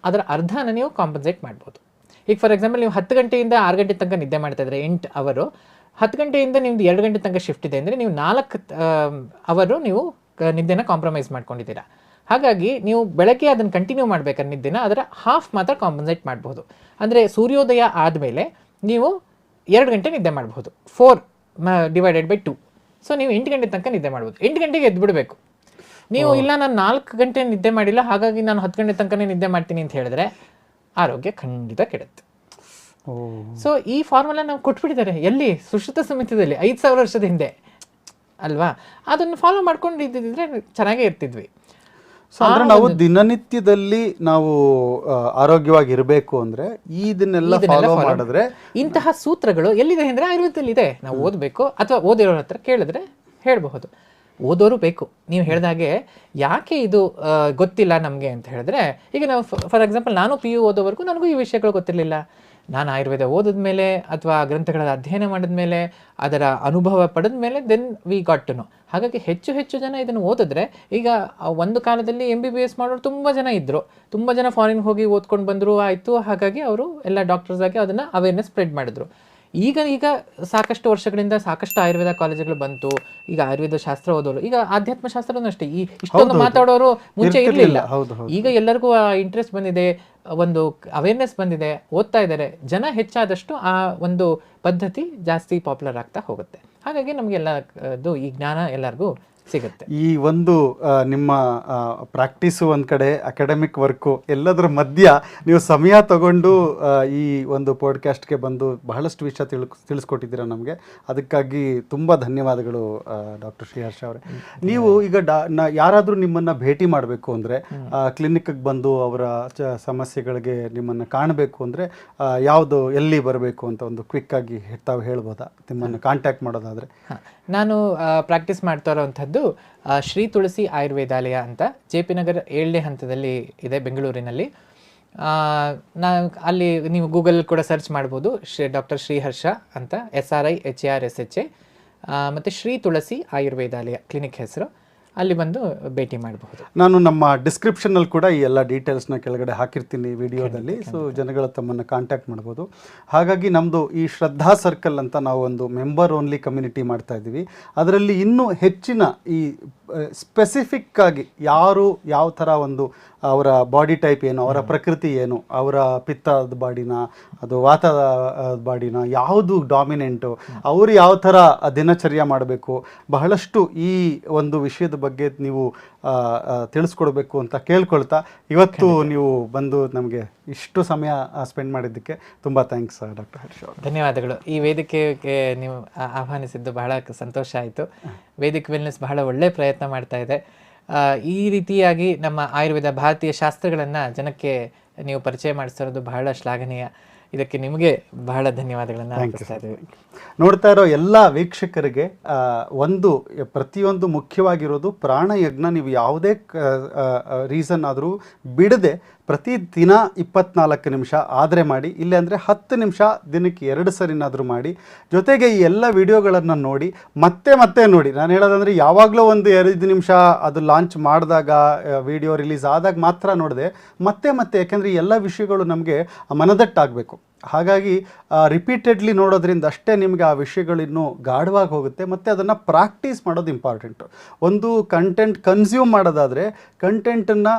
ಅದರ ಅರ್ಧನ ನೀವು ಕಾಂಪನ್ಸೇಟ್ ಮಾಡ್ಬೋದು. ಈಗ ಫಾರ್ ಎಕ್ಸಾಂಪಲ್ ನೀವು 10 ಗಂಟೆಯಿಂದ 6 ಗಂಟೆ ತನಕ ನಿದ್ದೆ ಮಾಡ್ತಾ ಇದ್ರೆ 8 ಅವರು, 10 ಗಂಟೆಯಿಂದ ನಿಮ್ದು 2 ಗಂಟೆ ತನಕ ಶಿಫ್ಟ್ ಇದೆ ಅಂದ್ರೆ ನೀವು 4 ಅವರು ನೀವು ನಿದ್ದೆನ ಕಾಂಪ್ರಮೈಸ್ ಮಾಡ್ಕೊಂಡಿದ್ದೀರಾ. ಹಾಗಾಗಿ ನೀವು ಬೆಳಗ್ಗೆ ಅದನ್ನು ಕಂಟಿನ್ಯೂ ಮಾಡ್ಬೇಕಾದ್ರೆ ನಿದ್ದೆನ ಅದರ ಹಾಫ್ ಮಾತ್ರ ಕಾಂಪನ್ಸೇಟ್ ಮಾಡ್ಬೋದು. ಅಂದರೆ ಸೂರ್ಯೋದಯ ಆದಮೇಲೆ ನೀವು 2 ಗಂಟೆ ನಿದ್ದೆ ಮಾಡ್ಬೋದು, 4/2. ಸೊ ನೀವು 8 ಗಂಟೆ ತನಕ ನಿದ್ದೆ ಮಾಡ್ಬೋದು. 8 ಗಂಟೆಗೆ ಎದ್ದು ಬಿಡಬೇಕು ನೀವು. ಇಲ್ಲ ನಾನು 4 ಗಂಟೆ ನಿದ್ದೆ ಮಾಡಿಲ್ಲ, ಹಾಗಾಗಿ ನಾನು 10 ಗಂಟೆ ತನಕನೇ ನಿದ್ದೆ ಮಾಡ್ತೀನಿ ಅಂತ ಹೇಳಿದ್ರೆ ಆರೋಗ್ಯ ಖಂಡಿತ ಕೆಡುತ್ತೆ. ಸೊ ಈ ಫಾರ್ಮುಲಾ ನಾವು ಕೊಟ್ಬಿಟ್ಟಿದ್ದಾರೆ ಎಲ್ಲಿ? ಸುಶ್ರುತ ಸಂಹಿತೆಯಲ್ಲಿ 5000 ವರ್ಷದ ಹಿಂದೆ ಅಲ್ವಾ? ಅದನ್ನು ಫಾಲೋ ಮಾಡ್ಕೊಂಡು ಇದ್ದಿದ್ರೆ ಚೆನ್ನಾಗೇ ಇರ್ತಿದ್ವಿ. ಸೊ ಅಂದ್ರೆ ನಾವು ದಿನನಿತ್ಯದಲ್ಲಿ ನಾವು ಆರೋಗ್ಯವಾಗಿರಬೇಕು ಅಂದ್ರೆ ಇದನ್ನೆಲ್ಲ ಫಾಲೋ ಮಾಡಿದ್ರೆ ಇಂತಹ ಸೂತ್ರಗಳು ಎಲ್ಲಿದೆ ಅಂದ್ರೆ ಆಯುರ್ವೇದದಲ್ಲಿ ಇದೆ. ನಾವು ಓದಬೇಕು ಅಥವಾ ಓದಿರೋರ ಹತ್ರ ಕೇಳಿದ್ರೆ ಹೇಳಬಹುದು. ಓದೋರು ಬೇಕು. ನೀವು ಹೇಳಿದಾಗೆ ಯಾಕೆ ಇದು ಗೊತ್ತಿಲ್ಲ ನಮಗೆ ಅಂತ ಹೇಳಿದ್ರೆ, ಈಗ ನಾವು ಫಾರ್ ಎಕ್ಸಾಂಪಲ್ ನಾನು PU ಓದೋವರೆಗೂ ನನಗೂ ಈ ವಿಷಯಗಳು ಗೊತ್ತಿರಲಿಲ್ಲ. ನಾನು ಆಯುರ್ವೇದ ಓದಿದ ಮೇಲೆ ಅಥವಾ ಗ್ರಂಥಗಳ ಅಧ್ಯಯನ ಮಾಡಿದ ಮೇಲೆ ಅದರ ಅನುಭವ ಪಡೆದ ಮೇಲೆ then we got to know. ಹಾಗಾಗಿ ಹೆಚ್ಚು ಜನ ಇದನ್ನು ಓದಿದ್ರೆ, ಈಗ ಒಂದು ಕಾಲದಲ್ಲಿ MBBS ಮಾಡೋರು ತುಂಬ ಜನ ಇದ್ದರು, ತುಂಬ ಜನ ಫಾರಿನ್ ಹೋಗಿ ಓದ್ಕೊಂಡು ಬಂದರು ಆಯಿತು. ಹಾಗಾಗಿ ಅವರು ಎಲ್ಲ ಡಾಕ್ಟರ್ಸ್ ಆಗಿ ಅದನ್ನು ಅವೇರ್ನೆಸ್ ಸ್ಪ್ರೆಡ್ ಮಾಡಿದ್ರು. ಈಗ ಸಾಕಷ್ಟು ವರ್ಷಗಳಿಂದ ಸಾಕಷ್ಟು ಆಯುರ್ವೇದ ಕಾಲೇಜುಗಳು ಬಂತು. ಈಗ ಆಯುರ್ವೇದ ಶಾಸ್ತ್ರ ಓದೋರು, ಈಗ ಆಧ್ಯಾತ್ಮ ಶಾಸ್ತ್ರನೂ ಅಷ್ಟೇ, ಇಷ್ಟೊಂದು ಮಾತಾಡೋರು ಮುಂಚೆ ಇರಲಿಲ್ಲ. ಈಗ ಎಲ್ಲರಿಗೂ ಇಂಟ್ರೆಸ್ಟ್ ಬಂದಿದೆ, ಒಂದು ಅವೇರ್ನೆಸ್ ಬಂದಿದೆ, ಓದ್ತಾ ಇದ್ದಾರೆ ಜನ. ಹೆಚ್ಚಾದಷ್ಟು ಆ ಒಂದು ಪದ್ಧತಿ ಜಾಸ್ತಿ ಪಾಪ್ಯುಲರ್ ಆಗ್ತಾ ಹೋಗುತ್ತೆ. ಹಾಗಾಗಿ ನಮಗೆಲ್ಲದು ಈ ಜ್ಞಾನ ಎಲ್ಲರಿಗೂ ಸಿಗುತ್ತೆ. ಈ ಒಂದು ನಿಮ್ಮ ಪ್ರಾಕ್ಟೀಸು ಒಂದು ಕಡೆ, ಅಕಾಡೆಮಿಕ್ ವರ್ಕು ಎಲ್ಲದರ ಮಧ್ಯ ನೀವು ಸಮಯ ತಗೊಂಡು ಈ ಒಂದು ಪಾಡ್ಕಾಸ್ಟ್ಗೆ ಬಂದು ಬಹಳಷ್ಟು ವಿಷಯ ತಿಳಿಸ್ಕೊಟ್ಟಿದ್ದೀರಾ ನಮಗೆ. ಅದಕ್ಕಾಗಿ ತುಂಬ ಧನ್ಯವಾದಗಳು ಡಾಕ್ಟರ್ ಶ್ರೀಹರ್ಷ ಅವರೇ. ನೀವು ಈಗ ಯಾರಾದರೂ ನಿಮ್ಮನ್ನು ಭೇಟಿ ಮಾಡಬೇಕು ಅಂದರೆ, ಕ್ಲಿನಿಕ್ಗೆ ಬಂದು ಅವರ ಸಮಸ್ಯೆಗಳಿಗೆ ನಿಮ್ಮನ್ನು ಕಾಣಬೇಕು ಅಂದರೆ ಯಾವುದು, ಎಲ್ಲಿ ಬರಬೇಕು ಅಂತ ಒಂದು ಕ್ವಿಕ್ಕಾಗಿ ತಾವು ಹೇಳ್ಬೋದಾ, ನಿಮ್ಮನ್ನು ಕಾಂಟ್ಯಾಕ್ಟ್ ಮಾಡೋದಾದರೆ? ನಾನು ಪ್ರಾಕ್ಟೀಸ್ ಮಾಡ್ತಾ ಇರೋವಂಥದ್ದು ಶ್ರೀ ತುಳಸಿ ಆಯುರ್ವೇದಾಲಯ ಅಂತ JP ನಗರ್ 7ನೇ ಹಂತದಲ್ಲಿ ಇದೆ ಬೆಂಗಳೂರಿನಲ್ಲಿ. ಅಲ್ಲಿ ನೀವು ಗೂಗಲ್ ಕೂಡ ಸರ್ಚ್ ಮಾಡ್ಬೋದು, ಡಾಕ್ಟರ್ ಶ್ರೀಹರ್ಷ ಅಂತ, SRIHRSHA, ಮತ್ತು ಶ್ರೀ ತುಳಸಿ ಆಯುರ್ವೇದಾಲಯ ಕ್ಲಿನಿಕ್ ಹೆಸರು. ಅಲ್ಲಿ ಬಂದು ಭೇಟಿ ಮಾಡಬಹುದು. ನಾನು ನಮ್ಮ ಡಿಸ್ಕ್ರಿಪ್ಷನಲ್ಲಿ ಕೂಡ ಈ ಎಲ್ಲ ಡೀಟೇಲ್ಸ್ನ ಕೆಳಗಡೆ ಹಾಕಿರ್ತೀನಿ ವಿಡಿಯೋದಲ್ಲಿ. ಸೊ ಜನಗಳು ತಮ್ಮನ್ನು ಕಾಂಟ್ಯಾಕ್ಟ್ ಮಾಡ್ಬೋದು. ಹಾಗಾಗಿ ನಮ್ಮದು ಈ ಶ್ರದ್ಧಾ ಸರ್ಕಲ್ ಅಂತ ನಾವು ಒಂದು ಮೆಂಬರ್ ಓನ್ಲಿ ಕಮ್ಯುನಿಟಿ ಮಾಡ್ತಾ ಇದ್ದೀವಿ. ಅದರಲ್ಲಿ ಇನ್ನೂ ಹೆಚ್ಚಿನ ಈ ಸ್ಪೆಸಿಫಿಕ್ ಆಗಿ ಯಾರು ಯಾವ ಥರ ಒಂದು ಅವರ ಬಾಡಿ ಟೈಪ್ ಏನು, ಅವರ ಪ್ರಕೃತಿ ಏನು, ಅವರ ಪಿತ್ತದ ಬಾಡಿನ ಅದು ವಾತದ ಬಾಡಿನ ಯಾವುದು ಡಾಮಿನೆಂಟು, ಅವರು ಯಾವ ಥರ ದಿನಚರ್ಯ ಮಾಡಬೇಕು, ಬಹಳಷ್ಟು ಈ ಒಂದು ವಿಷಯದ ಬಗ್ಗೆ ನೀವು ತಿಳಿಸ್ಕೊಡ್ಬೇಕು ಅಂತ ಕೇಳ್ಕೊಳ್ತಾ, ಇವತ್ತು ನೀವು ಬಂದು ನಮಗೆ ಇಷ್ಟು ಸಮಯ ಸ್ಪೆಂಡ್ ಮಾಡಿದ್ದಕ್ಕೆ ತುಂಬ ಥ್ಯಾಂಕ್ಸ್ ಡಾಕ್ಟರ್ ಹರ್ಷ ಅವರು. ಧನ್ಯವಾದಗಳು. ಈ ವೇದಿಕೆಗೆ ನೀವು ಆಹ್ವಾನಿಸಿದ್ದು ಬಹಳ ಸಂತೋಷ ಆಯಿತು. ವೇದಿಕ್ ವೆಲ್ನೆಸ್ ಬಹಳ ಒಳ್ಳೆಯ ಪ್ರಯತ್ನ ಮಾಡ್ತಾ ಇದೆ. ಈ ರೀತಿಯಾಗಿ ನಮ್ಮ ಆಯುರ್ವೇದ ಭಾರತೀಯ ಶಾಸ್ತ್ರಗಳನ್ನು ಜನಕ್ಕೆ ನೀವು ಪರಿಚಯ ಮಾಡಿಸಿರೋದು ಬಹಳ ಶ್ಲಾಘನೀಯ. ಇದಕ್ಕೆ ನಿಮಗೆ ಬಹಳ ಧನ್ಯವಾದಗಳನ್ನು ಅರ್ಪಿಸ್ತಾ ಇದ್ದೀವಿ. ನೋಡ್ತಾ ಇರೋ ಎಲ್ಲ ವೀಕ್ಷಕರಿಗೆ ಪ್ರತಿಯೊಂದು ಮುಖ್ಯವಾಗಿರೋದು ಪ್ರಾಣಯಜ್ಞ. ನೀವು ಯಾವುದೇ ರೀಸನ್ ಆದರೂ ಬಿಡದೆ ಪ್ರತಿದಿನ 24 ನಿಮಿಷ ಆದರೆ ಮಾಡಿ, ಇಲ್ಲ ಅಂದರೆ 10 ನಿಮಿಷ ದಿನಕ್ಕೆ 2 ಸರಿನಾದರೂ ಮಾಡಿ. ಜೊತೆಗೆ ಈ ಎಲ್ಲ ವಿಡಿಯೋಗಳನ್ನು ನೋಡಿ ಮತ್ತೆ ನೋಡಿ. ನಾನು ಹೇಳೋದಂದರೆ ಯಾವಾಗಲೂ ಒಂದು 2 ನಿಮಿಷ ಅದು ಲಾಂಚ್ ಮಾಡಿದಾಗ, ವಿಡಿಯೋ ರಿಲೀಸ್ ಆದಾಗ ಮಾತ್ರ ನೋಡಿದೆ, ಮತ್ತೆ ಯಾಕೆಂದರೆ ಈ ಎಲ್ಲ ವಿಷಯಗಳು ನಮಗೆ ಮನದಟ್ಟಾಗಬೇಕು. ಹಾಗಾಗಿ ರಿಪೀಟೆಡ್ಲಿ ನೋಡೋದ್ರಿಂದ ಅಷ್ಟೇ ನಿಮಗೆ ಆ ವಿಷಯಗಳಿನ್ನೂ ಗಾಢವಾಗಿ ಹೋಗುತ್ತೆ. ಮತ್ತು ಅದನ್ನು ಪ್ರಾಕ್ಟೀಸ್ ಮಾಡೋದು ಇಂಪಾರ್ಟೆಂಟು. ಒಂದು ಕಂಟೆಂಟ್ ಕನ್ಸ್ಯೂಮ್ ಮಾಡೋದಾದರೆ ಕಂಟೆಂಟನ್ನು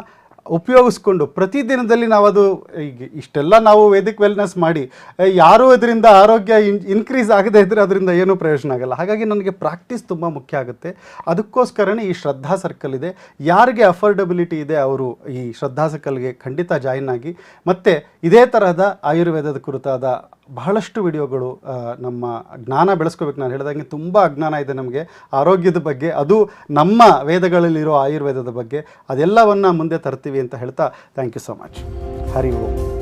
ಉಪಯೋಗಿಸ್ಕೊಂಡು ಪ್ರತಿದಿನದಲ್ಲಿ ನಾವದು, ಈಗ ಇಷ್ಟೆಲ್ಲ ನಾವು ವೇದಿಕ್ ವೆಲ್ನೆಸ್ ಮಾಡಿ ಯಾರೂ ಇದರಿಂದ ಆರೋಗ್ಯ ಇನ್ಕ್ರೀಸ್ ಆಗದೇ ಇದ್ದರೆ ಅದರಿಂದ ಏನೂ ಪ್ರಯೋಜನ ಆಗಲ್ಲ. ಹಾಗಾಗಿ ನನಗೆ ಪ್ರಾಕ್ಟೀಸ್ ತುಂಬ ಮುಖ್ಯ ಆಗುತ್ತೆ. ಅದಕ್ಕೋಸ್ಕರನೇ ಈ ಶ್ರದ್ಧಾ ಸರ್ಕಲ್ ಇದೆ. ಯಾರಿಗೆ ಅಫೋರ್ಡಬಿಲಿಟಿ ಇದೆ ಅವರು ಈ ಶ್ರದ್ಧಾ ಸರ್ಕಲ್ಗೆ ಖಂಡಿತ ಜಾಯಿನ್ ಆಗಿ. ಮತ್ತು ಇದೇ ತರಹದ ಆಯುರ್ವೇದದ ಕುರಿತಾದ ಬಹಳಷ್ಟು ವಿಡಿಯೋಗಳು, ನಮ್ಮ ಜ್ಞಾನ ಬೆಳೆಸ್ಕೋಬೇಕು. ನಾನು ಹೇಳಿದಂಗೆ ತುಂಬ ಅಜ್ಞಾನ ಇದೆ ನಮಗೆ ಆರೋಗ್ಯದ ಬಗ್ಗೆ, ಅದು ನಮ್ಮ ವೇದಗಳಲ್ಲಿರೋ ಆಯುರ್ವೇದದ ಬಗ್ಗೆ. ಅದೆಲ್ಲವನ್ನು ಮುಂದೆ ತರ್ತೀವಿ ಅಂತ ಹೇಳ್ತಾ thank you so much. Hari Om.